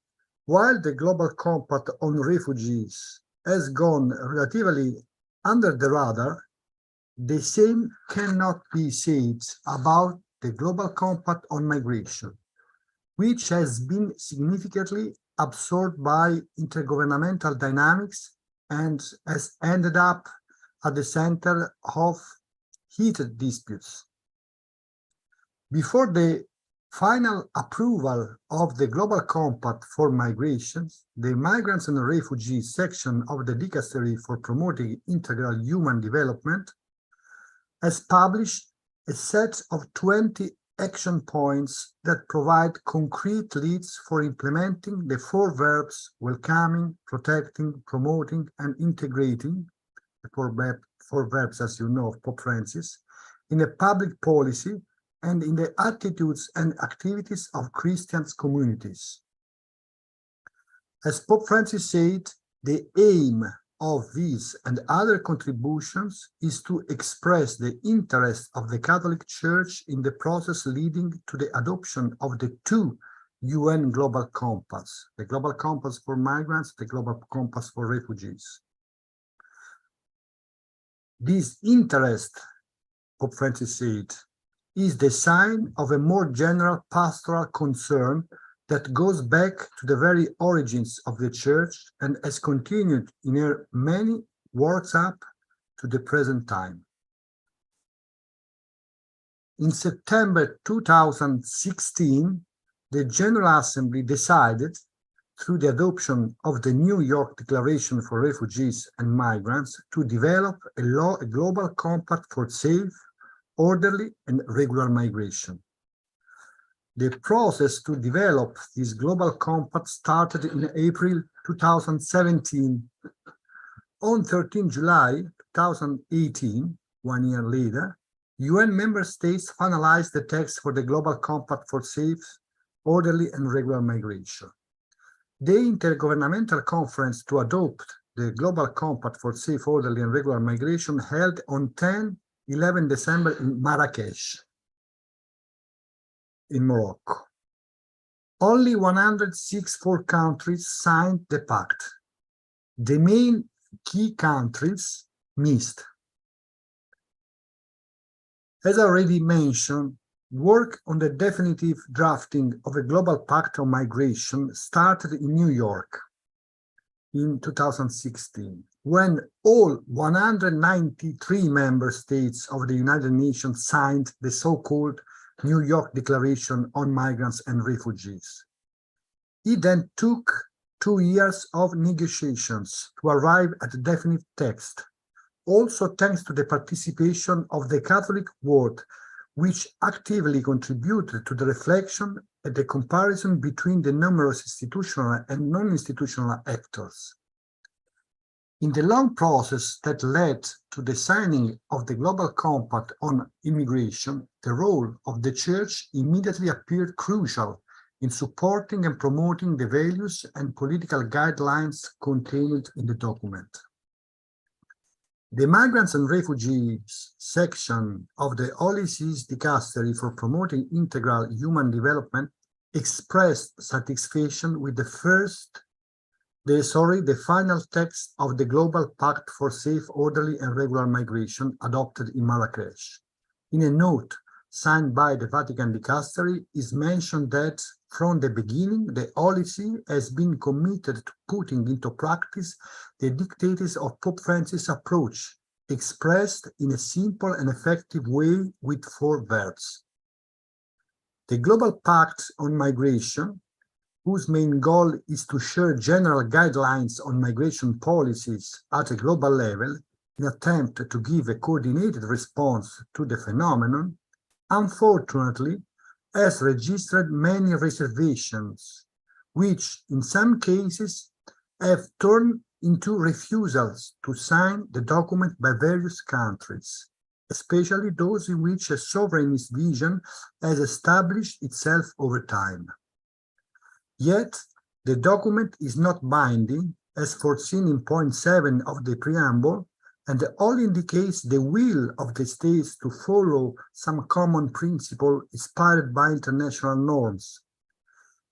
while the Global Compact on Refugees has gone relatively under the radar, the same cannot be said about the Global Compact on Migration, which has been significantly absorbed by intergovernmental dynamics and has ended up at the center of heated disputes. Before the final approval of the Global Compact for Migrations, the Migrants and Refugees section of the Dicastery for Promoting Integral Human Development has published a set of 20 action points that provide concrete leads for implementing the 4 verbs welcoming, protecting, promoting, and integrating, the 4 verbs, as you know, of Pope Francis, in a public policy and in the attitudes and activities of Christian communities. As Pope Francis said, the aim of these and other contributions is to express the interest of the Catholic Church in the process leading to the adoption of the 2 UN Global Compacts, the Global Compact for Migrants, the Global Compact for Refugees. This interest, Pope Francis said, is the sign of a more general pastoral concern that goes back to the very origins of the Church and has continued in her many works up to the present time. In September 2016, the General Assembly decided, through the adoption of the New York Declaration for Refugees and Migrants, to develop a global compact for safe, orderly, and regular migration. The process to develop this global compact started in April 2017. On 13 July 2018, 1 year later, UN member states finalized the text for the Global Compact for Safe, Orderly, and Regular Migration. The Intergovernmental Conference to adopt the Global Compact for Safe, Orderly, and Regular Migration held on 10-11 December in Marrakesh, in Morocco. Only 164 countries signed the pact. The main key countries missed. As already mentioned, work on the definitive drafting of a global pact on migration started in New York in 2016, when all 193 member states of the United Nations signed the so-called New York Declaration on Migrants and Refugees. It then took 2 years of negotiations to arrive at a definite text, also thanks to the participation of the Catholic world, which actively contributed to the reflection and the comparison between the numerous institutional and non-institutional actors. In the long process that led to the signing of the Global Compact on Immigration, the role of the Church immediately appeared crucial in supporting and promoting the values and political guidelines contained in the document. The Migrants and Refugees section of the Holy See's Dicastery for Promoting Integral Human Development expressed satisfaction with the final text of the Global Pact for Safe, Orderly, and Regular Migration adopted in Marrakesh. In a note signed by the Vatican Dicastery, is mentioned that from the beginning, the Holy See has been committed to putting into practice the dictates of Pope Francis' approach, expressed in a simple and effective way with 4 verbs. The Global Pact on Migration, whose main goal is to share general guidelines on migration policies at a global level in an attempt to give a coordinated response to the phenomenon, unfortunately, has registered many reservations, which in some cases have turned into refusals to sign the document by various countries, especially those in which a sovereignist vision has established itself over time. Yet, the document is not binding, as foreseen in point 7 of the preamble, and only indicates the will of the states to follow some common principle inspired by international norms.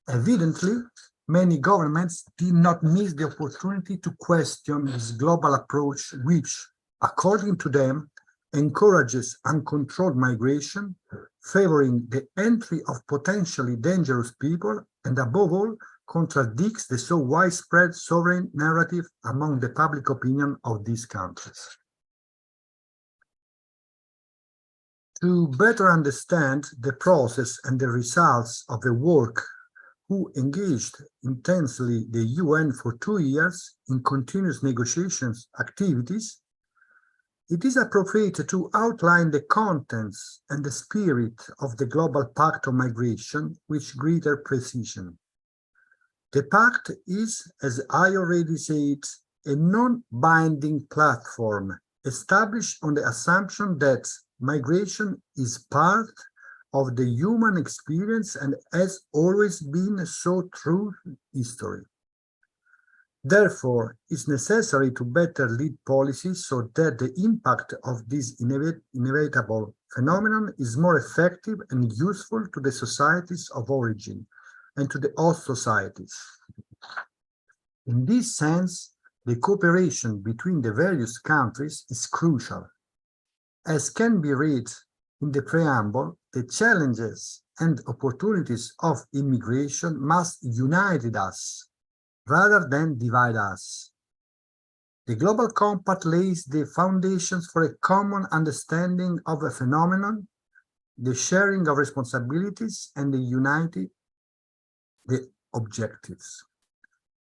Evidently, many governments did not miss the opportunity to question this global approach, which, according to them, encourages uncontrolled migration, favoring the entry of potentially dangerous people, and above all, contradicts the so widespread sovereign narrative among the public opinion of these countries. To better understand the process and the results of the work who engaged intensely the UN for 2 years in continuous negotiations activities, it is appropriate to outline the contents and the spirit of the Global Pact on Migration with greater precision. The pact is, as I already said, a non-binding platform established on the assumption that migration is part of the human experience and has always been so through history. Therefore, it's necessary to better lead policies so that the impact of this inevitable phenomenon is more effective and useful to the societies of origin and to the host societies. In this sense, the cooperation between the various countries is crucial. As can be read in the preamble, the challenges and opportunities of immigration must unite us rather than divide us. The Global Compact lays the foundations for a common understanding of a phenomenon, the sharing of responsibilities, and the objectives.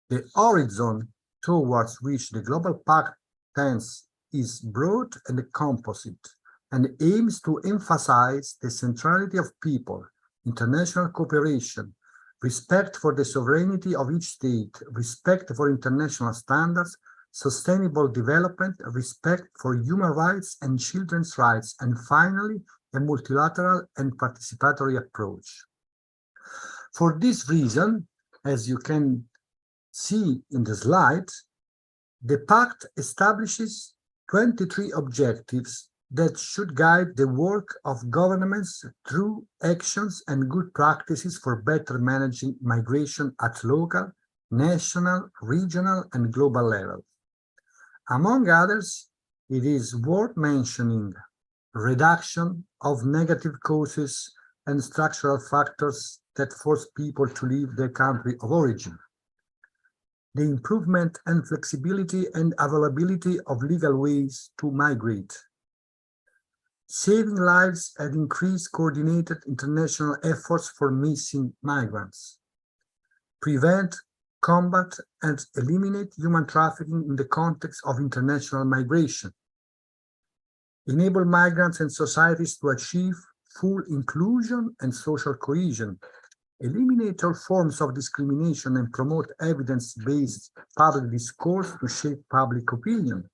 The horizon towards which the Global Pact tends is broad and composite, and aims to emphasize the centrality of people, international cooperation, respect for the sovereignty of each state, respect for international standards, sustainable development, respect for human rights and children's rights, and finally, a multilateral and participatory approach. For this reason, as you can see in the slide, the Pact establishes 23 objectives that should guide the work of governments through actions and good practices for better managing migration at local, national, regional, and global level. Among others, it is worth mentioning reduction of negative causes and structural factors that force people to leave their country of origin, the improvement and flexibility and availability of legal ways to migrate, saving lives and increased coordinated international efforts for missing migrants, prevent, combat, and eliminate human trafficking in the context of international migration, enable migrants and societies to achieve full inclusion and social cohesion, eliminate all forms of discrimination and promote evidence-based public discourse to shape public opinion,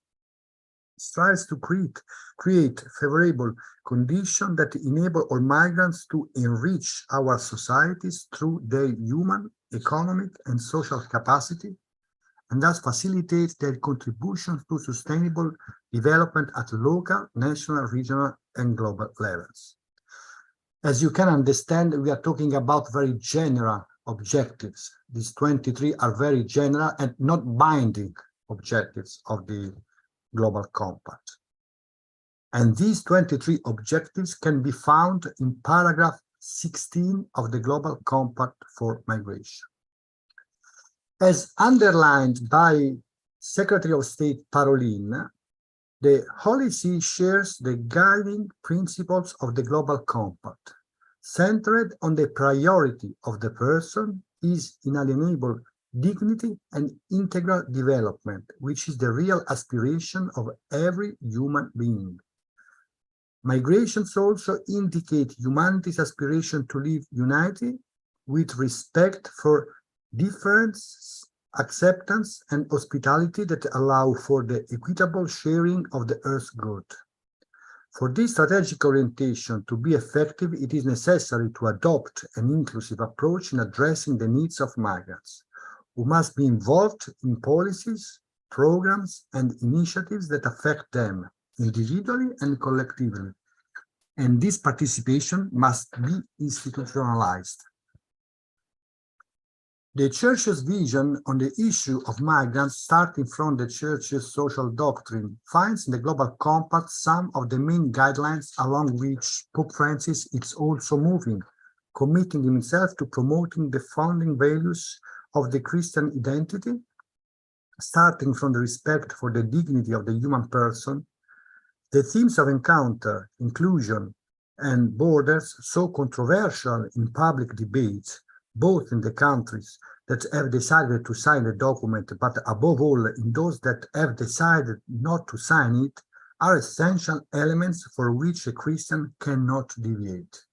strives to create favorable conditions that enable all migrants to enrich our societies through their human, economic, and social capacity, and thus facilitate their contributions to sustainable development at local, national, regional, and global levels. As you can understand, we are talking about very general objectives. These 23 are very general and not binding objectives of the Global Compact. And these 23 objectives can be found in paragraph 16 of the Global Compact for Migration. As underlined by Secretary of State Parolin, the Holy See shares the guiding principles of the Global Compact, centered on the priority of the person, his inalienable dignity and integral development, which is the real aspiration of every human being. Migrations also indicate humanity's aspiration to live united with respect for difference, acceptance, and hospitality that allow for the equitable sharing of the earth's good. For this strategic orientation to be effective, it is necessary to adopt an inclusive approach in addressing the needs of migrants, who must be involved in policies, programs, and initiatives that affect them individually and collectively. And this participation must be institutionalized. The Church's vision on the issue of migrants, starting from the Church's social doctrine, finds in the Global Compact some of the main guidelines along which Pope Francis is also moving, committing himself to promoting the founding values of the Christian identity, starting from the respect for the dignity of the human person, the themes of encounter, inclusion, and borders so controversial in public debates, both in the countries that have decided to sign the document, but above all in those that have decided not to sign it, are essential elements for which a Christian cannot deviate.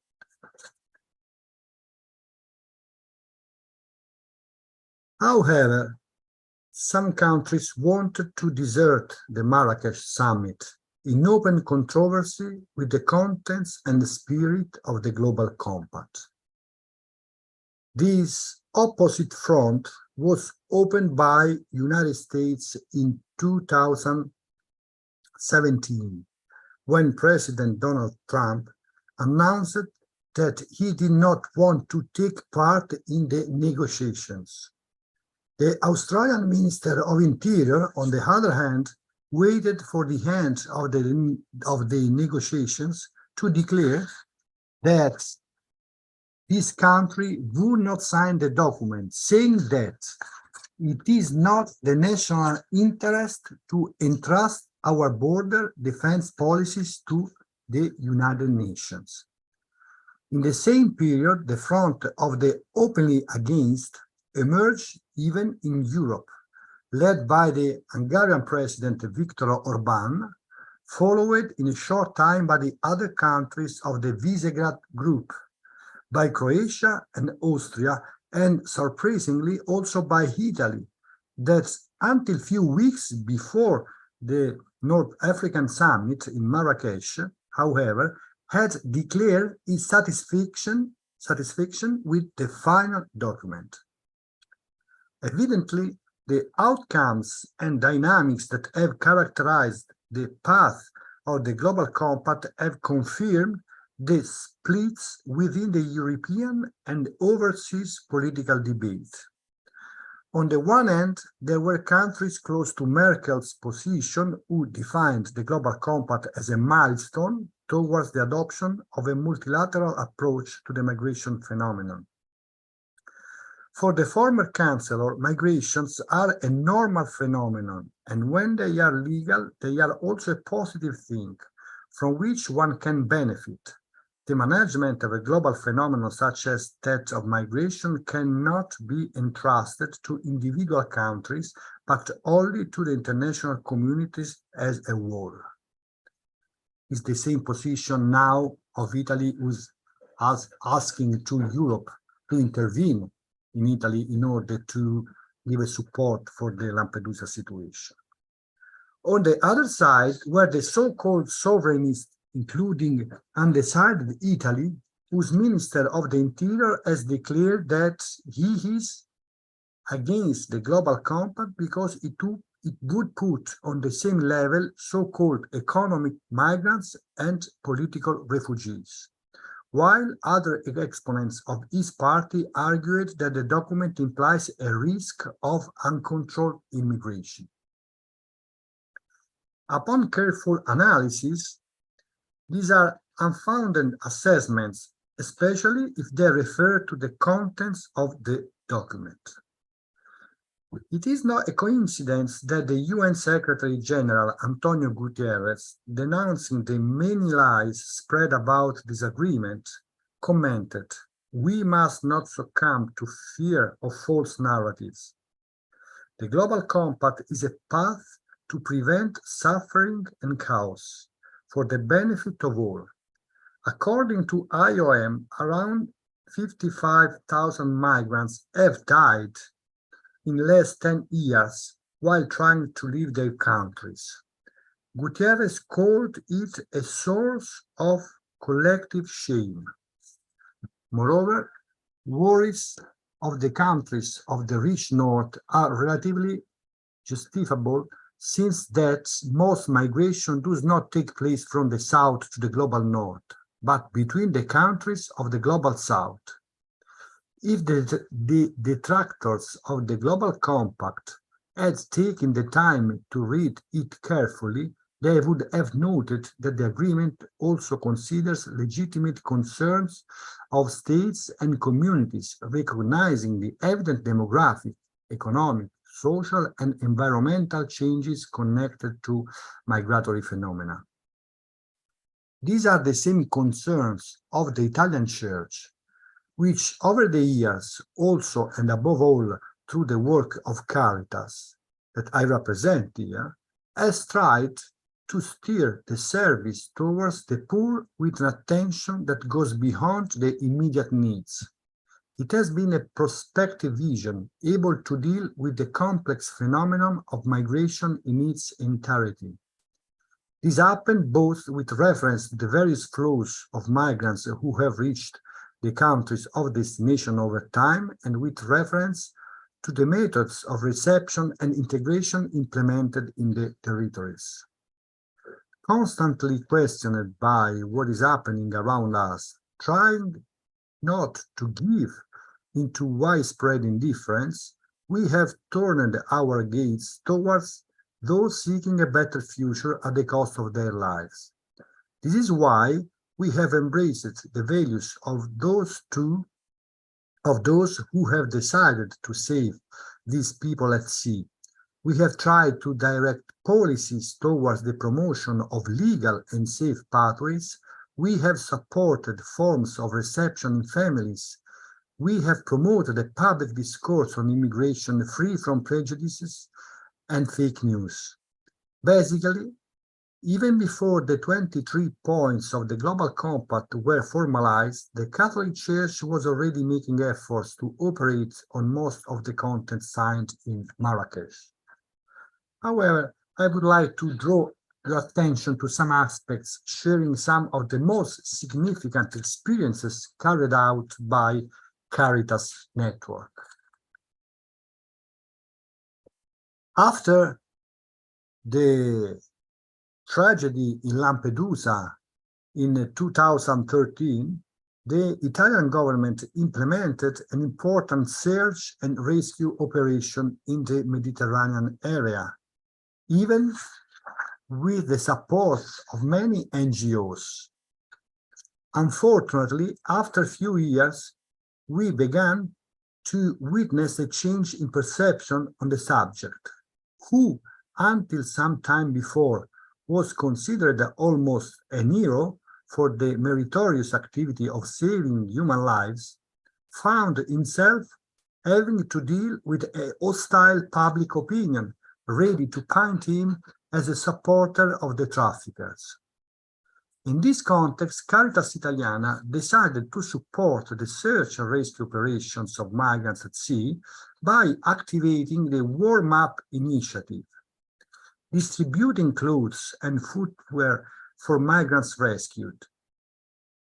However, some countries wanted to desert the Marrakesh summit in open controversy with the contents and the spirit of the Global Compact. This opposite front was opened by United States in 2017, when President Donald Trump announced that he did not want to take part in the negotiations. The Australian Minister of Interior, on the other hand, waited for the end of the negotiations to declare that this country would not sign the document, saying that it is not the national interest to entrust our border defense policies to the United Nations. In the same period, the front of the openly against emerged even in Europe, led by the Hungarian President Viktor Orbán, followed in a short time by the other countries of the Visegrad Group, by Croatia and Austria, and surprisingly also by Italy, that until few weeks before the North African summit in Marrakesh, however, had declared its satisfaction with the final document. Evidently, the outcomes and dynamics that have characterized the path of the Global Compact have confirmed the splits within the European and overseas political debate. On the one hand, there were countries close to Merkel's position who defined the Global Compact as a milestone towards the adoption of a multilateral approach to the migration phenomenon. For the former chancellor, migrations are a normal phenomenon, and when they are legal, they are also a positive thing from which one can benefit. The management of a global phenomenon such as that of migration cannot be entrusted to individual countries, but only to the international communities as a whole. It's the same position now of Italy, who's asking to Europe to intervene in Italy in order to give a support for the Lampedusa situation. On the other side, where the so-called sovereignists, including undecided Italy, whose Minister of the Interior has declared that he is against the Global Compact because it would put on the same level so-called economic migrants and political refugees, while other exponents of his party argued that the document implies a risk of uncontrolled immigration. Upon careful analysis, these are unfounded assessments, especially if they refer to the contents of the document. It is not a coincidence that the UN Secretary General Antonio Guterres, denouncing the many lies spread about this agreement, commented, "We must not succumb to fear of false narratives. The Global Compact is a path to prevent suffering and chaos for the benefit of all. According to IOM, around 55,000 migrants have died in less than 10 years while trying to leave their countries. Guterres called it a source of collective shame. Moreover, worries of the countries of the rich north are relatively justifiable, since that most migration does not take place from the south to the global north, but between the countries of the global south. If the detractors of the Global Compact had taken the time to read it carefully, they would have noted that the agreement also considers legitimate concerns of states and communities, recognizing the evident demographic, economic, social, and environmental changes connected to migratory phenomena. These are the same concerns of the Italian Church, which over the years also and above all through the work of Caritas that I represent here, has tried to steer the service towards the poor with an attention that goes beyond the immediate needs. It has been a prospective vision able to deal with the complex phenomenon of migration in its entirety. This happened both with reference to the various flows of migrants who have reached the countries of destination over time and with reference to the methods of reception and integration implemented in the territories. Constantly questioned by what is happening around us, trying not to give into widespread indifference, we have turned our gaze towards those seeking a better future at the cost of their lives. This is why we have embraced the values of those who have decided to save these people at sea. We have tried to direct policies towards the promotion of legal and safe pathways. We have supported forms of reception in families. We have promoted a public discourse on immigration free from prejudices and fake news. Basically, even before the 23 points of the Global Compact were formalized, the Catholic Church was already making efforts to operate on most of the content signed in Marrakesh. However, I would like to draw your attention to some aspects, sharing some of the most significant experiences carried out by Caritas Network. After the tragedy in Lampedusa in 2013, the Italian government implemented an important search and rescue operation in the Mediterranean area, even with the support of many NGOs. Unfortunately, after a few years, we began to witness a change in perception on the subject, who, until some time before, was considered almost a hero for the meritorious activity of saving human lives, found himself having to deal with a hostile public opinion, ready to paint him as a supporter of the traffickers. In this context, Caritas Italiana decided to support the search and rescue operations of migrants at sea by activating the Warm Up initiative, distributing clothes and footwear for migrants rescued.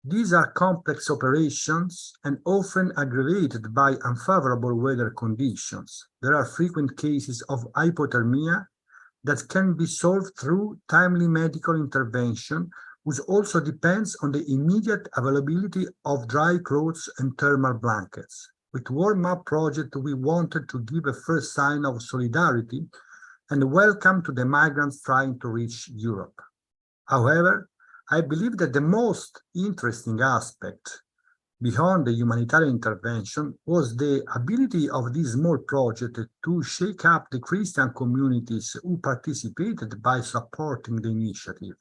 These are complex operations and often aggravated by unfavorable weather conditions. There are frequent cases of hypothermia that can be solved through timely medical intervention, which also depends on the immediate availability of dry clothes and thermal blankets. With Warm Up project, we wanted to give a first sign of solidarity and welcome to the migrants trying to reach Europe. However, I believe that the most interesting aspect beyond the humanitarian intervention was the ability of this small project to shake up the Christian communities who participated by supporting the initiative.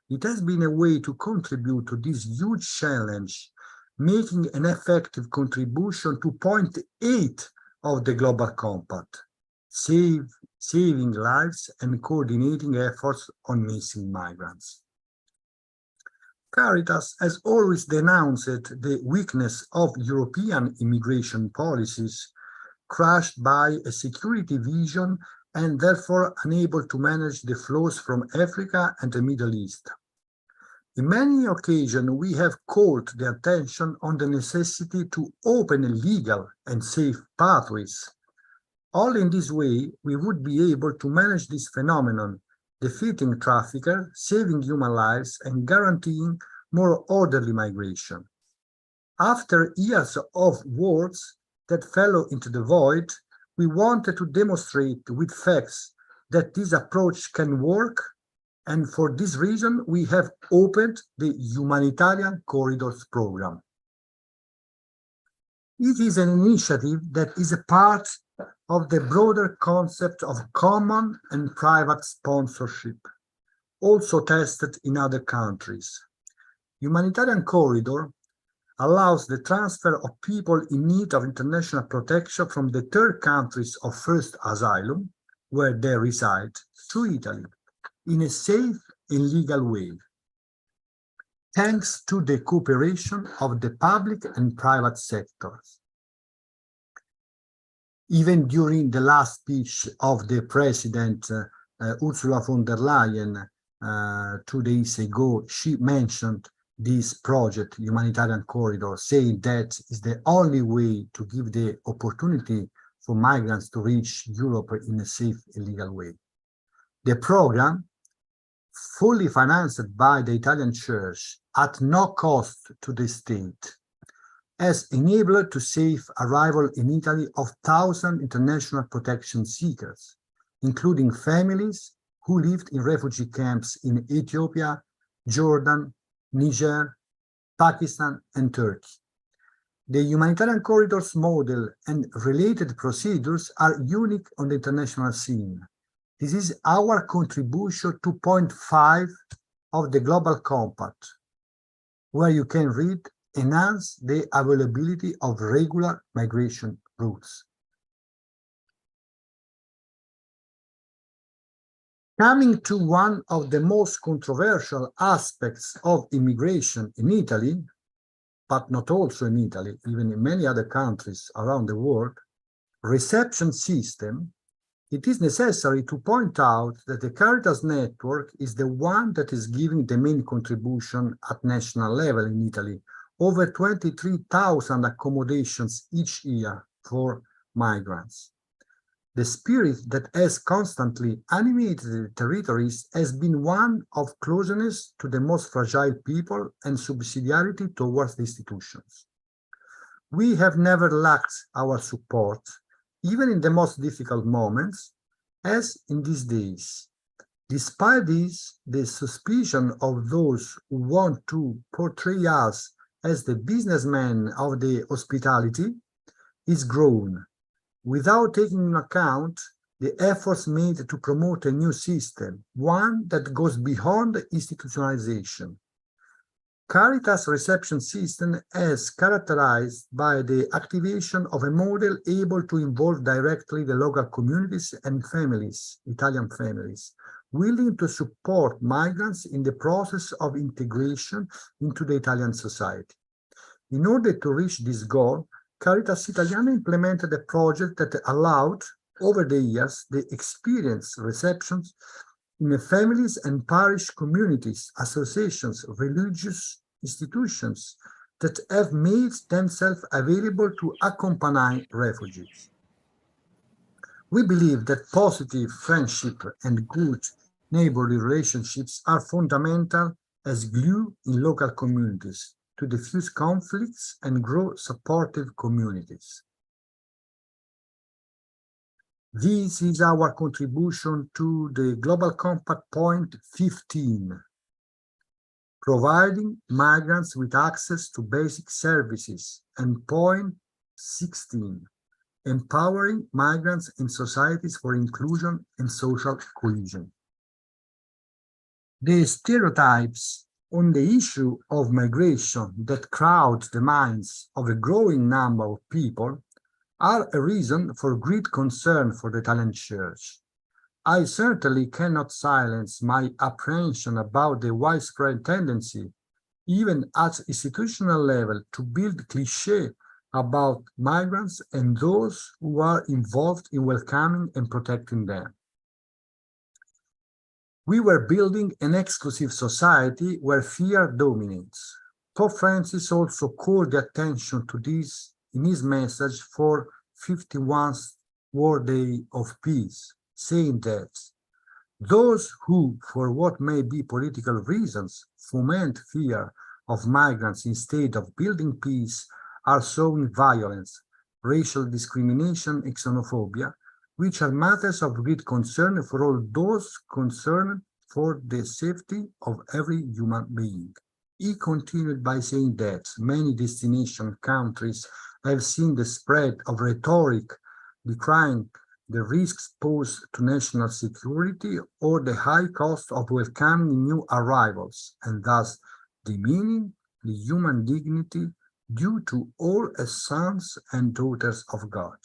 It has been a way to contribute to this huge challenge, making an effective contribution to point 8 of the Global Compact, saving lives and coordinating efforts on missing migrants. Caritas has always denounced the weakness of European immigration policies, crushed by a security vision and therefore unable to manage the flows from Africa and the Middle East. In many occasions, we have called the attention on the necessity to open legal and safe pathways. Only in this way, we would be able to manage this phenomenon, defeating traffickers, saving human lives, and guaranteeing more orderly migration. After years of words that fell into the void, we wanted to demonstrate with facts that this approach can work, and for this reason, we have opened the Humanitarian Corridors Program. It is an initiative that is a part of the broader concept of common and private sponsorship, also tested in other countries. Humanitarian corridor allows the transfer of people in need of international protection from the third countries of first asylum, where they reside, to Italy, in a safe and legal way, thanks to the cooperation of the public and private sectors. Even during the last speech of the President Ursula von der Leyen 2 days ago, she mentioned this project, Humanitarian Corridor, saying that is the only way to give the opportunity for migrants to reach Europe in a safe and legal way. The program, fully financed by the Italian Church at no cost to the state, has enabled to safe arrival in Italy of 1,000 international protection seekers, including families who lived in refugee camps in Ethiopia, Jordan, Niger, Pakistan, and Turkey. The humanitarian corridors model and related procedures are unique on the international scene. This is our contribution to point 5 of the Global Compact, where you can read enhance the availability of regular migration routes. Coming to one of the most controversial aspects of immigration in Italy, but not also in Italy, even in many other countries around the world, reception system, it is necessary to point out that the Caritas network is the one that is giving the main contribution at national level in Italy, over 23,000 accommodations each year for migrants. The spirit that has constantly animated the territories has been one of closeness to the most fragile people and subsidiarity towards the institutions. We have never lacked our support, even in the most difficult moments, as in these days. Despite this, the suspicion of those who want to portray us as the businessmen of the hospitality is grown, without taking into account the efforts made to promote a new system, one that goes beyond institutionalization. Caritas reception system is characterized by the activation of a model able to involve directly the local communities and families, Italian families, willing to support migrants in the process of integration into the Italian society. In order to reach this goal, Caritas Italiana implemented a project that allowed, over the years, the experienced receptions in the families and parish communities, associations, religious institutions that have made themselves available to accompany refugees. We believe that positive friendship and good neighborly relationships are fundamental as glue in local communities to diffuse conflicts and grow supportive communities. This is our contribution to the Global Compact Point 15, providing migrants with access to basic services, and Point 16, empowering migrants in societies for inclusion and social cohesion. The stereotypes on the issue of migration that crowd the minds of a growing number of people are a reason for great concern for the Italian Church. I certainly cannot silence my apprehension about the widespread tendency, even at institutional level, to build cliché about migrants and those who are involved in welcoming and protecting them. We were building an exclusive society where fear dominates. Pope Francis also called the attention to this in his message for 51st World Day of Peace, saying that those who, for what may be political reasons, foment fear of migrants instead of building peace are sowing violence, racial discrimination, and xenophobia, which are matters of great concern for all those concerned for the safety of every human being. He continued by saying that many destination countries have seen the spread of rhetoric decrying the risks posed to national security or the high cost of welcoming new arrivals, and thus demeaning the human dignity due to all as sons and daughters of God.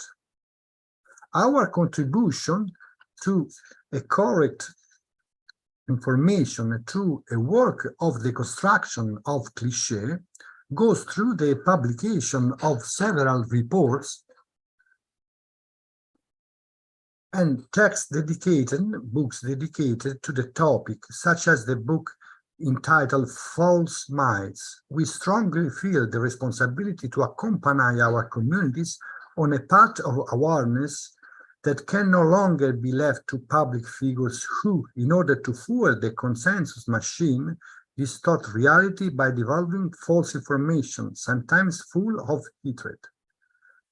Our contribution to a correct information through a work of deconstruction of cliché goes through the publication of several reports and books dedicated to the topic, such as the book entitled False Myths. We strongly feel the responsibility to accompany our communities on a path of awareness that can no longer be left to public figures who, in order to fuel the consensus machine, distort reality by divulging false information, sometimes full of hatred.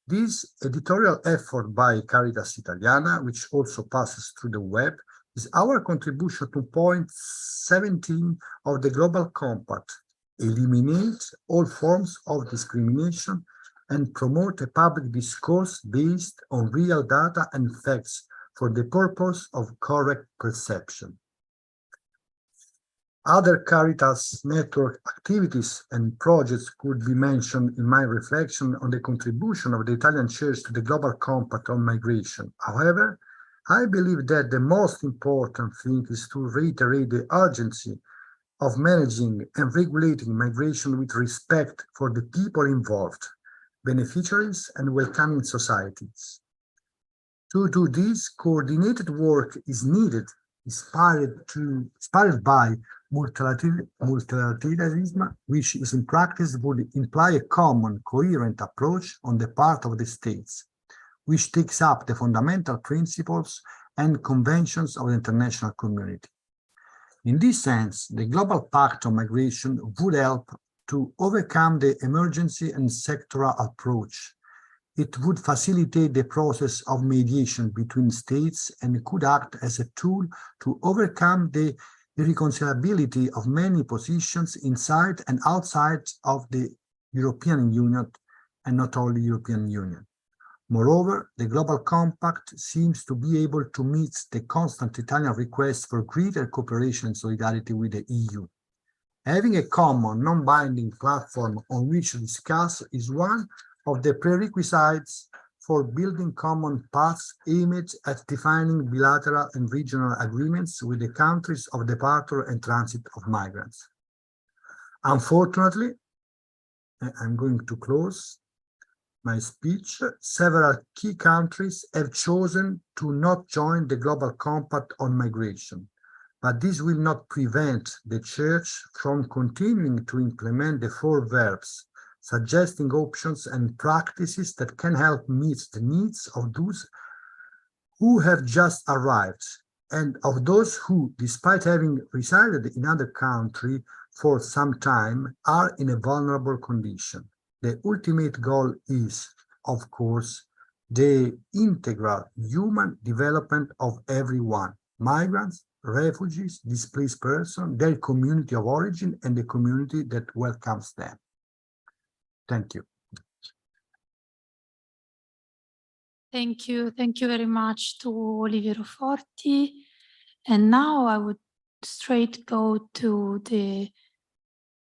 This editorial effort by Caritas Italiana, which also passes through the web, is our contribution to point 17 of the Global Compact: eliminate all forms of discrimination and promote a public discourse based on real data and facts for the purpose of correct perception. Other Caritas network activities and projects could be mentioned in my reflection on the contribution of the Italian Church to the Global Compact on Migration. However, I believe that the most important thing is to reiterate the urgency of managing and regulating migration with respect for the people involved, beneficiaries and welcoming societies. To do this, coordinated work is needed, inspired by multilateralism, which is in practice would imply a common, coherent approach on the part of the states, which takes up the fundamental principles and conventions of the international community. In this sense, the Global Pact on Migration would help to overcome the emergency and sectoral approach. It would facilitate the process of mediation between states and could act as a tool to overcome the irreconcilability of many positions inside and outside of the European Union, and not only European Union. Moreover, the Global Compact seems to be able to meet the constant Italian request for greater cooperation and solidarity with the EU. Having a common, non-binding platform on which to discuss is one of the prerequisites for building common paths aimed at defining bilateral and regional agreements with the countries of departure and transit of migrants. Unfortunately, I'm going to close my speech. Several key countries have chosen to not join the Global Compact on Migration, but this will not prevent the Church from continuing to implement the 4 verbs, suggesting options and practices that can help meet the needs of those who have just arrived and of those who, despite having resided in another country for some time, are in a vulnerable condition. The ultimate goal is, of course, the integral human development of everyone: migrants, refugees, displaced persons, their community of origin, and the community that welcomes them. Thank you. Thank you. Thank you very much to Oliviero Forti. And now I would straight go to the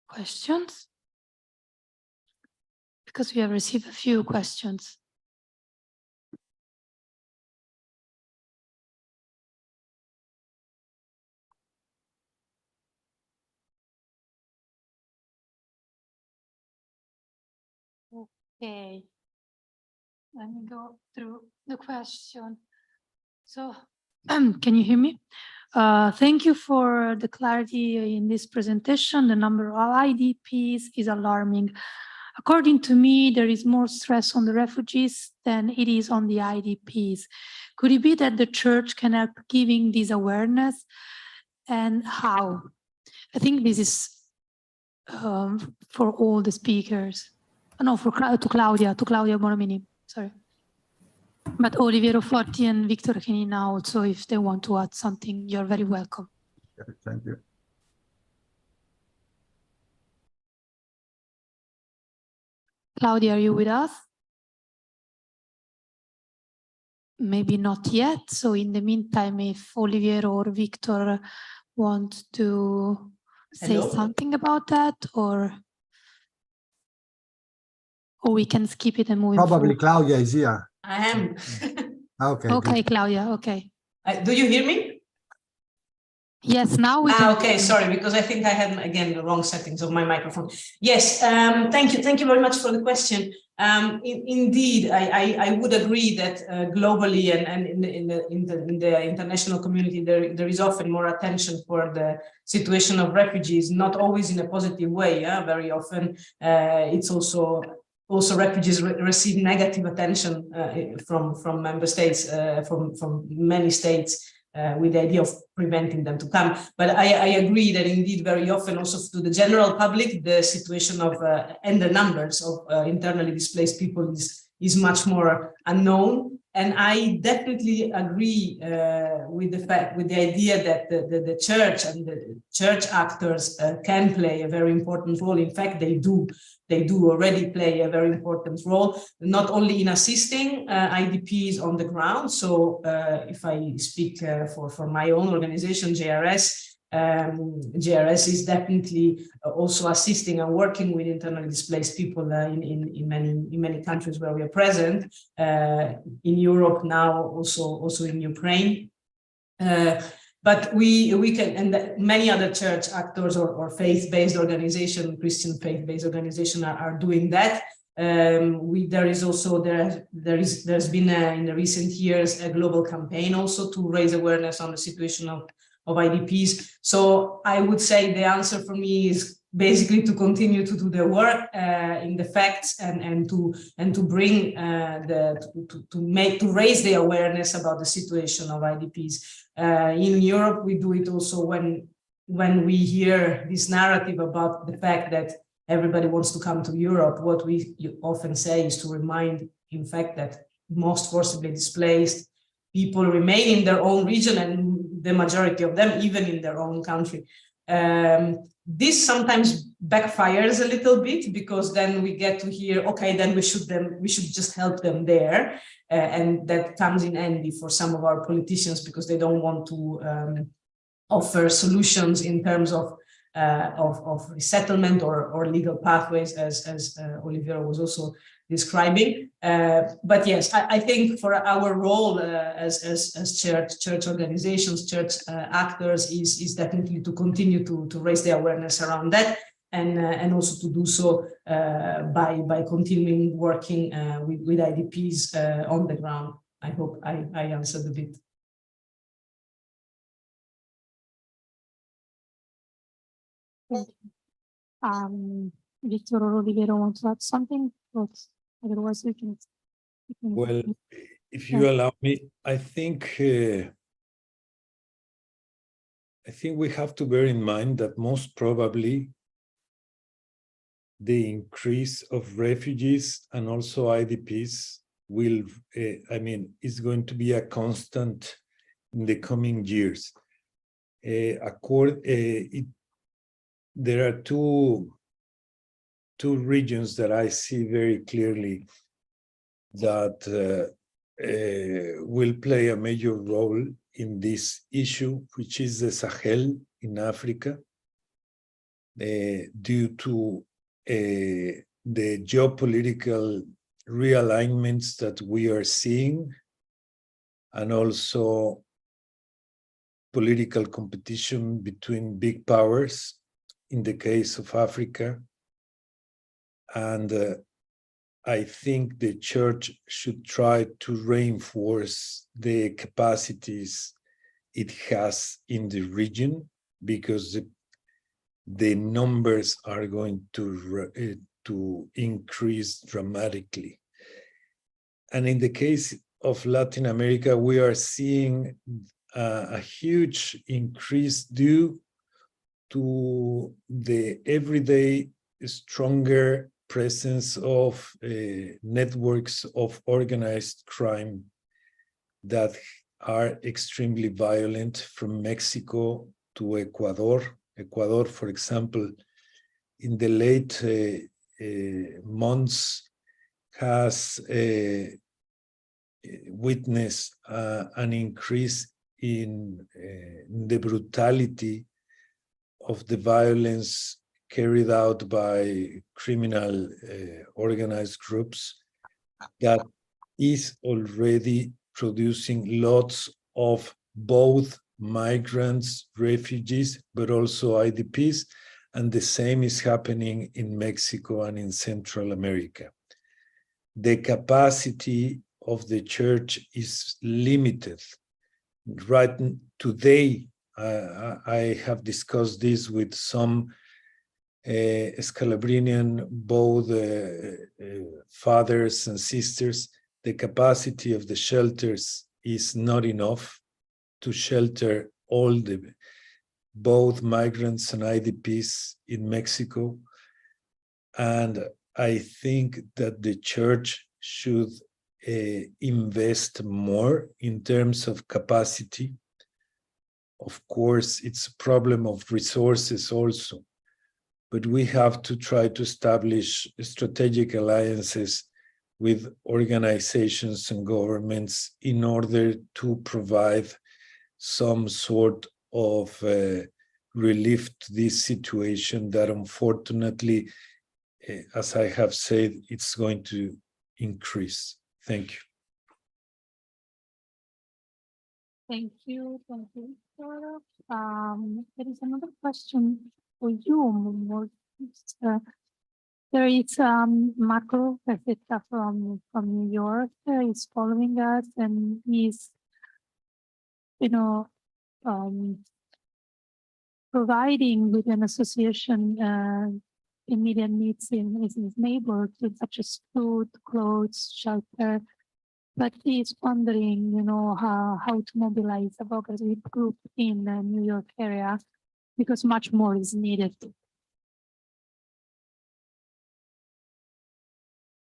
questions, because we have received a few questions. Okay, let me go through the question. So, can you hear me? Thank you for the clarity in this presentation. The number of IDPs is alarming. According to me, there is more stress on the refugees than it is on the IDPs. Could it be that the Church can help giving this awareness, and how? I think this is for all the speakers. No, to Claudia Bonomini, sorry. But Oliviero Forti and Victor Canina also, if they want to add something, you're very welcome. Thank you. Claudia, are you with us? Maybe not yet. So in the meantime, if Oliviero or Victor want to say something about that, or we can skip it and move Probably forward? Claudia is here. I am. Okay. Okay, good. Claudia, okay. Do you hear me? Yes, now we can. Okay, sorry, because I think I had, again, the wrong settings of my microphone. Yes, thank you. Thank you very much for the question. Indeed, I would agree that globally and in the international community, there is often more attention for the situation of refugees, not always in a positive way. Yeah? Very often it's also refugees receive negative attention from member states, from many states. With the idea of preventing them to come. But I agree that indeed very often also to the general public, the situation of and the numbers of internally displaced people is much more unknown. And I definitely agree with the idea that the church and the church actors can play a very important role. In fact, they do already play a very important role, not only in assisting IDPs on the ground. So if I speak for my own organization, JRS, JRS is definitely also assisting and working with internally displaced people in many countries where we are present, in Europe now, also in Ukraine. But we can, and many other church actors or faith-based organization, Christian faith-based organization are doing that. There's been in the recent years a global campaign also to raise awareness on the situation of IDPs. So I would say the answer for me is basically to continue to do the work in the facts and to bring to raise the awareness about the situation of IDPs. In Europe, we do it also when we hear this narrative about the fact that everybody wants to come to Europe. What we often say is to remind, in fact, that most forcibly displaced people remain in their own region, and the majority of them even in their own country. This sometimes backfires a little bit, because then we get to hear, okay, then we should just help them there, and that comes in handy for some of our politicians, because they don't want to offer solutions in terms of resettlement or legal pathways, as Oliviera was also describing. But yes, I think for our role as church organizations, church actors is definitely to continue to raise the awareness around that, and also to do so by continuing working with IDPs on the ground. I hope I answered a bit. Victor or Oliviera want to add something, but otherwise we can. Well, if you allow me, I think we have to bear in mind that most probably the increase of refugees and also IDPs will, is going to be a constant in the coming years. There are two regions that I see very clearly that will play a major role in this issue, which is the Sahel in Africa, due to the geopolitical realignments that we are seeing, and also political competition between big powers in the case of Africa. And I think the church should try to reinforce the capacities it has in the region, because the numbers are going to increase dramatically. And in the case of Latin America, we are seeing a huge increase due to the everyday stronger presence of networks of organized crime that are extremely violent, from Mexico to Ecuador. Ecuador, for example, in the late months has witnessed an increase in the brutality of the violence carried out by criminal organized groups that is already producing lots of both migrants, refugees, but also IDPs, and the same is happening in Mexico and in Central America. The capacity of the church is limited. Right today, I have discussed this with some Scalabrinian, both fathers and sisters. The capacity of the shelters is not enough to shelter all both migrants and IDPs in Mexico. And I think that the church should invest more in terms of capacity. Of course, it's a problem of resources also, but we have to try to establish strategic alliances with organizations and governments in order to provide some sort of relief to this situation that unfortunately, as I have said, it's going to increase. Thank you. Thank you. Thank you, Victoria. There is another question for you. There is Marco Perfetta from New York. He's following us, and he's, providing with an association immediate needs in his neighborhood, such as food, clothes, shelter. But he's wondering, how to mobilize a advocacy group in the New York area, because much more is needed.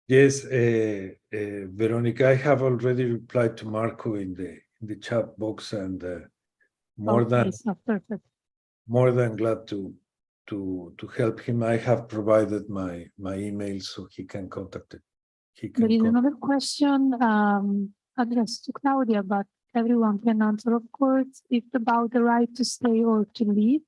Yes, Veronica, I have already replied to Marco in the chat box, and more than glad to help him. I have provided my email so he can contact it. There is another question addressed to Claudia, but everyone can answer, of course. It's about the right to stay or to leave.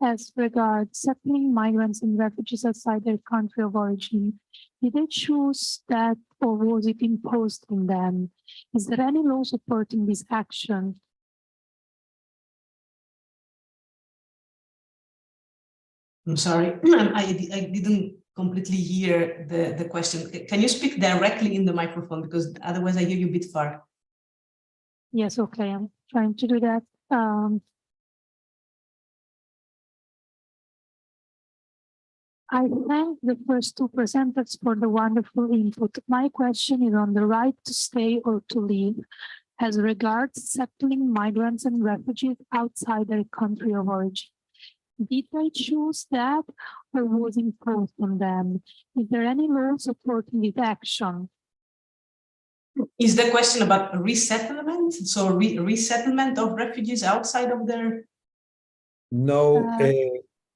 As regards settling migrants and refugees outside their country of origin, did they choose that, or was it imposed on them? Is there any law supporting this action? I'm sorry, I didn't completely hear the question. Can you speak directly in the microphone, because otherwise I hear you a bit far. Yes, okay, I'm trying to do that. I thank the first two presenters for the wonderful input. My question is on the right to stay or to leave as regards settling migrants and refugees outside their country of origin. Did they choose that, or was imposed on them? Is there any law supporting this action? Is the question about resettlement? So resettlement of refugees outside of their... No,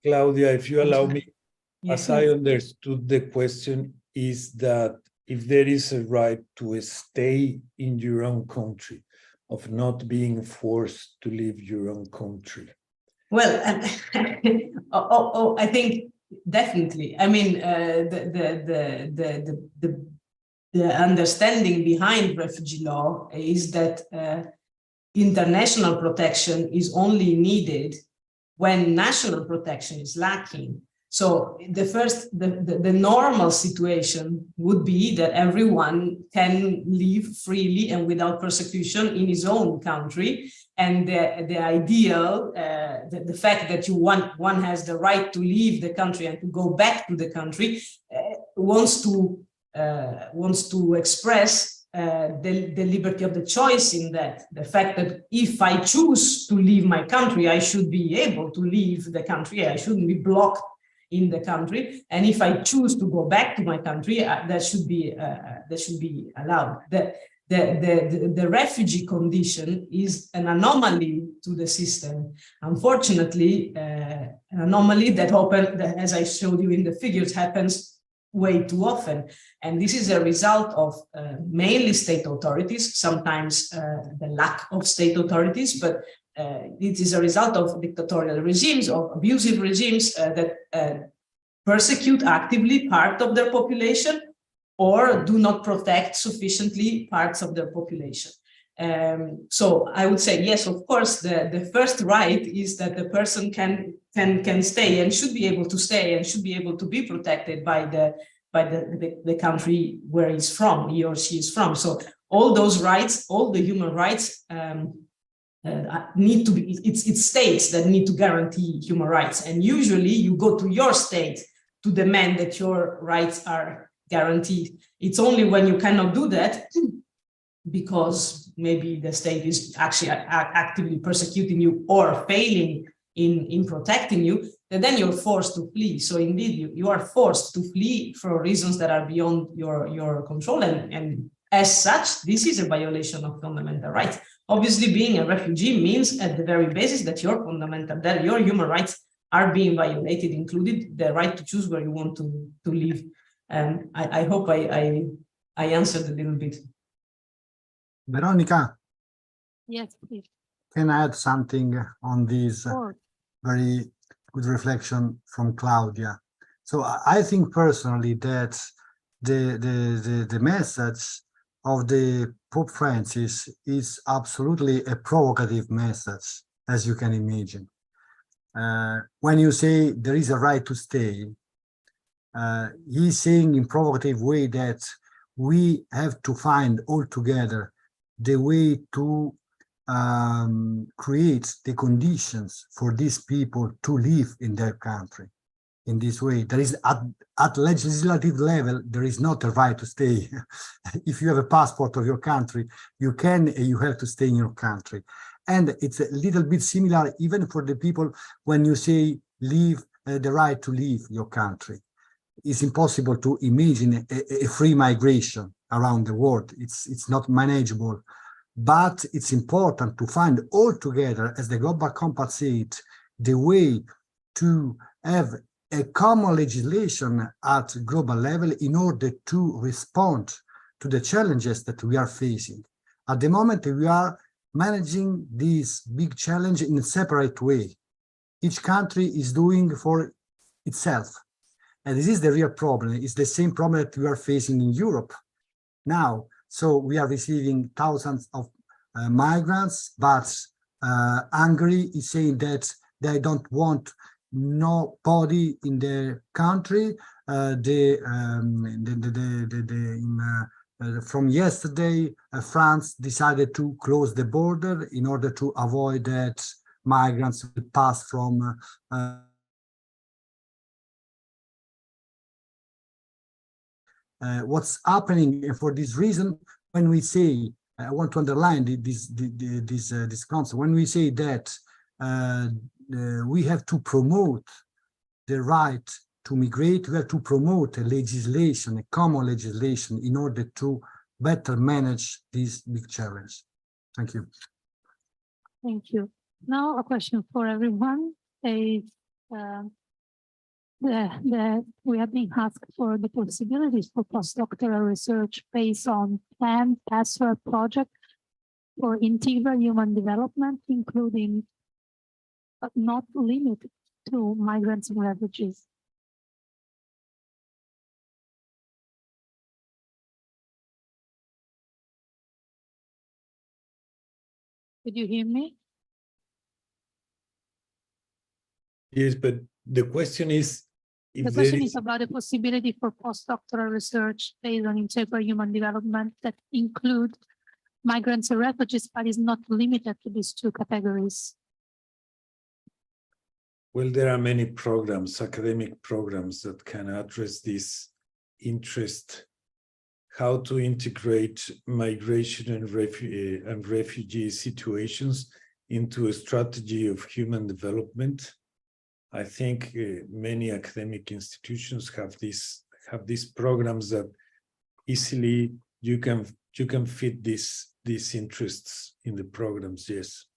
Claudia, if you allow me, yes, as I understood the question, is that if there is a right to stay in your own country, of not being forced to leave your own country. Well, I think definitely. I mean, the understanding behind refugee law is that international protection is only needed when national protection is lacking. So the normal situation would be that everyone can live freely and without persecution in his own country. And the ideal, the fact that one has the right to leave the country and to go back to the country, wants to express the liberty of the choice in that. The fact that if I choose to leave my country, I should be able to leave the country. I shouldn't be blocked in the country, and if I choose to go back to my country, that should be allowed. The refugee condition is an anomaly to the system. Unfortunately, an anomaly that as I showed you in the figures, happens way too often. And this is a result of mainly state authorities, sometimes the lack of state authorities, but it is a result of dictatorial regimes, of abusive regimes that persecute actively part of their population or do not protect sufficiently parts of their population. So I would say, yes, of course, the first right is that the person can stay and should be able to stay and should be able to be protected by the country where he's from, he or she is from. So all those rights, all the human rights need to be, it's states that need to guarantee human rights. And usually you go to your state to demand that your rights are guaranteed. It's only when you cannot do that because maybe the state is actually actively persecuting you or failing in protecting you, that then you're forced to flee. So indeed, you are forced to flee for reasons that are beyond your control. And as such, this is a violation of fundamental rights. Obviously, being a refugee means at the very basis that your human rights are being violated, included the right to choose where you want to live. And I hope I answered a little bit. Veronica, Yes, please. can I add something on this very good reflection from Claudia? So I think personally that the message of the Pope Francis is absolutely a provocative message, as you can imagine. When you say there is a right to stay, he's saying in provocative way that we have to find all together the way to create the conditions for these people to live in their country. In this way, there is at legislative level, there is not a right to stay. If you have a passport of your country, you have to stay in your country. And it's a little bit similar even for the people when you say leave the right to leave your country. It's impossible to imagine a free migration around the world. It's not manageable. But it's important to find all together, as the Global Compact said, the way to have a common legislation at global level in order to respond to the challenges that we are facing. At the moment, we are managing this big challenge in a separate way. Each country is doing for itself. And this is the real problem. It's the same problem that we are facing in Europe now. So we are receiving thousands of migrants, but Hungary is saying that they don't want nobody in their country. From yesterday, France decided to close the border in order to avoid that migrants will pass from what's happening. For this reason, when we say, I want to underline this concept, when we say that we have to promote the right to migrate, we have to promote a legislation, a common legislation, in order to better manage this big challenge. Thank you. Thank you. Now a question for everyone is, we have been asked for the possibilities for postdoctoral research based on planned Pastoral project for integral human development, including but not limited to migrants and refugees. Did you hear me? Yes, but the question is, if the question is about the possibility for postdoctoral research based on integral human development that include migrants and refugees, but is not limited to these two categories. Well, there are many programs, academic programs, that can address this interest, how to integrate migration and refugee situations into a strategy of human development. I think many academic institutions have these programs that easily you can fit these interests in the programs. Yes.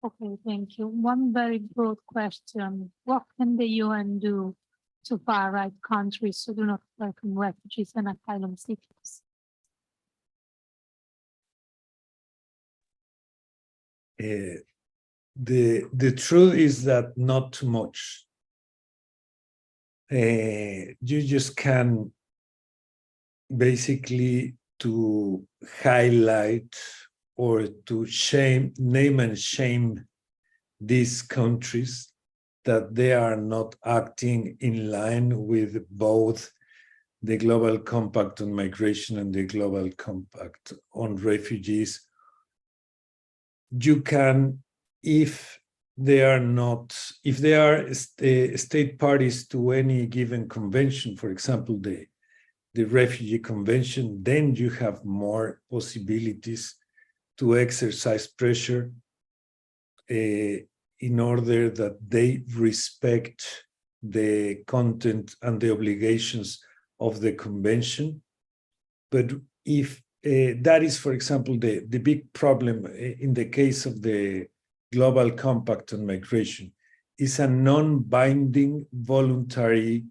Okay, thank you. One very broad question. What can the UN do to far-right countries who do not welcome refugees and asylum seekers? the truth is that not too much. You just can basically to highlight or to name and shame these countries that they are not acting in line with both the Global Compact on Migration and the Global Compact on Refugees. You can, if they are state parties to any given convention, for example, the Refugee Convention, then you have more possibilities to exercise pressure in order that they respect the content and the obligations of the convention. But if that is, for example, the big problem in the case of the Global Compact on Migration, is a non-binding voluntary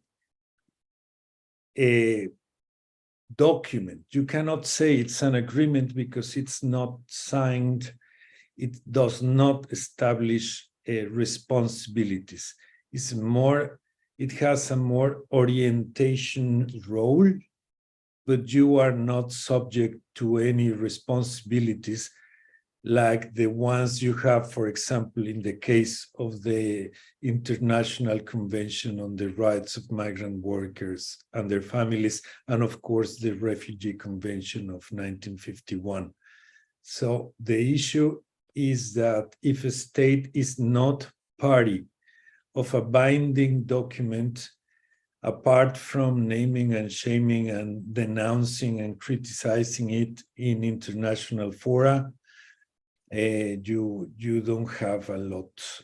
document. You cannot say it's an agreement because it's not signed. It does not establish responsibilities. It has a more orientation role, but you are not subject to any responsibilities like the ones you have, for example, in the case of the International Convention on the Rights of Migrant Workers and their families, and of course, the Refugee Convention of 1951. So the issue is that if a state is not party of a binding document, apart from naming and shaming and denouncing and criticizing it in international fora, you don't have a lot.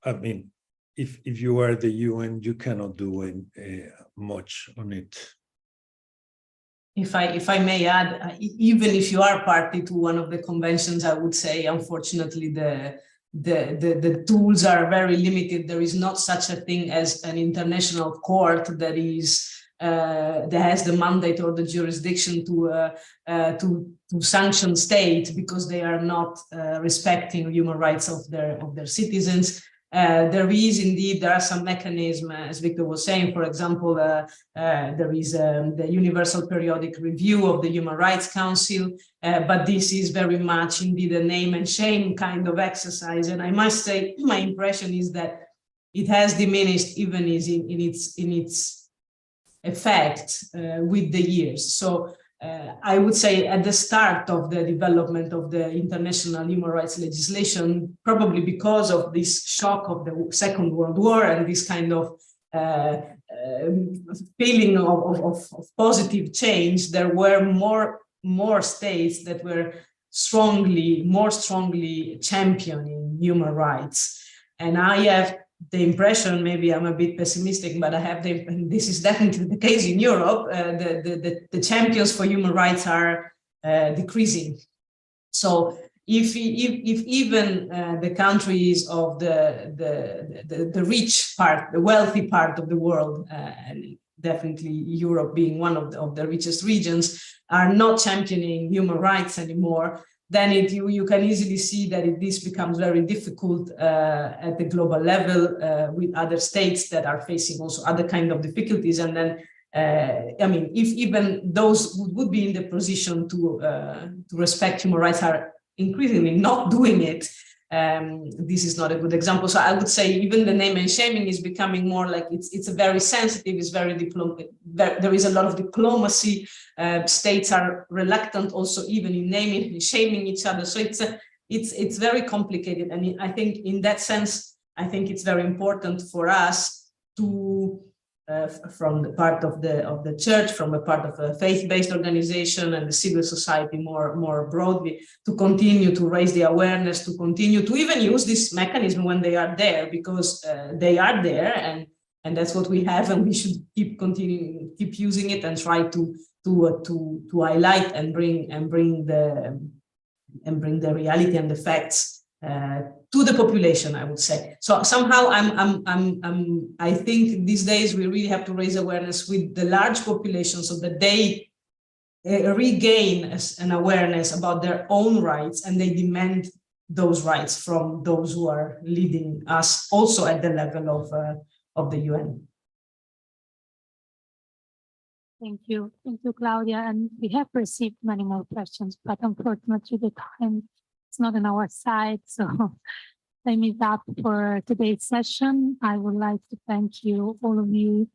I mean, if you are the UN, you cannot do much on it. If I may add, even if you are party to one of the conventions, I would say, unfortunately, the tools are very limited. There is not such a thing as an international court that has the mandate or the jurisdiction to sanction states because they are not respecting human rights of their citizens. There are some mechanisms, as Victor was saying. For example, there is the Universal Periodic Review of the Human Rights Council, but this is very much indeed a name and shame kind of exercise. And I must say, my impression is that it has diminished even in its effect with the years. So I would say at the start of the development of the international human rights legislation, probably because of this shock of the Second World War and this kind of feeling of positive change, there were more states that were more strongly championing human rights. And I have the impression, maybe I'm a bit pessimistic, but and this is definitely the case in Europe, the champions for human rights are decreasing. So if even the countries of the rich part, the wealthy part of the world, and definitely Europe being one of the richest regions, are not championing human rights anymore, then you can easily see that this becomes very difficult at the global level with other states that are facing also other kind of difficulties. And then, I mean, if even those would be in the position to respect human rights are increasingly not doing it, this is not a good example. So I would say even the name and shaming is becoming more like it's a very sensitive, it's very diplomatic. There is a lot of diplomacy. States are reluctant also even in naming and shaming each other. So it's very complicated. And I think in that sense, I think it's very important for us to from the part of the church, from a part of a faith-based organization and the civil society more broadly, to continue to raise the awareness, to continue to even use this mechanism when they are there, because they are there, and that's what we have, and we should keep using it and try to highlight and bring the reality and the facts to the population, I would say. So somehow I think these days we really have to raise awareness with the large population so that they regain an awareness about their own rights and they demand those rights from those who are leading us also at the level of the UN. Thank you, Claudia. And we have received many more questions, but unfortunately the time is not on our side. So time is up for today's session. I would like to thank you, all of you,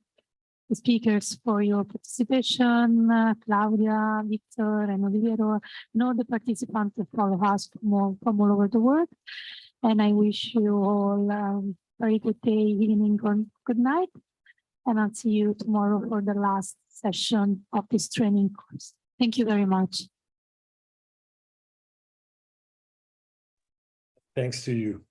the speakers, for your participation, Claudia, Victor, and Oliviero, and all the participants that follow us from all over the world. And I wish you all a very good day, evening, or good night. And I'll see you tomorrow for the last session of this training course. Thank you very much. Thanks to you.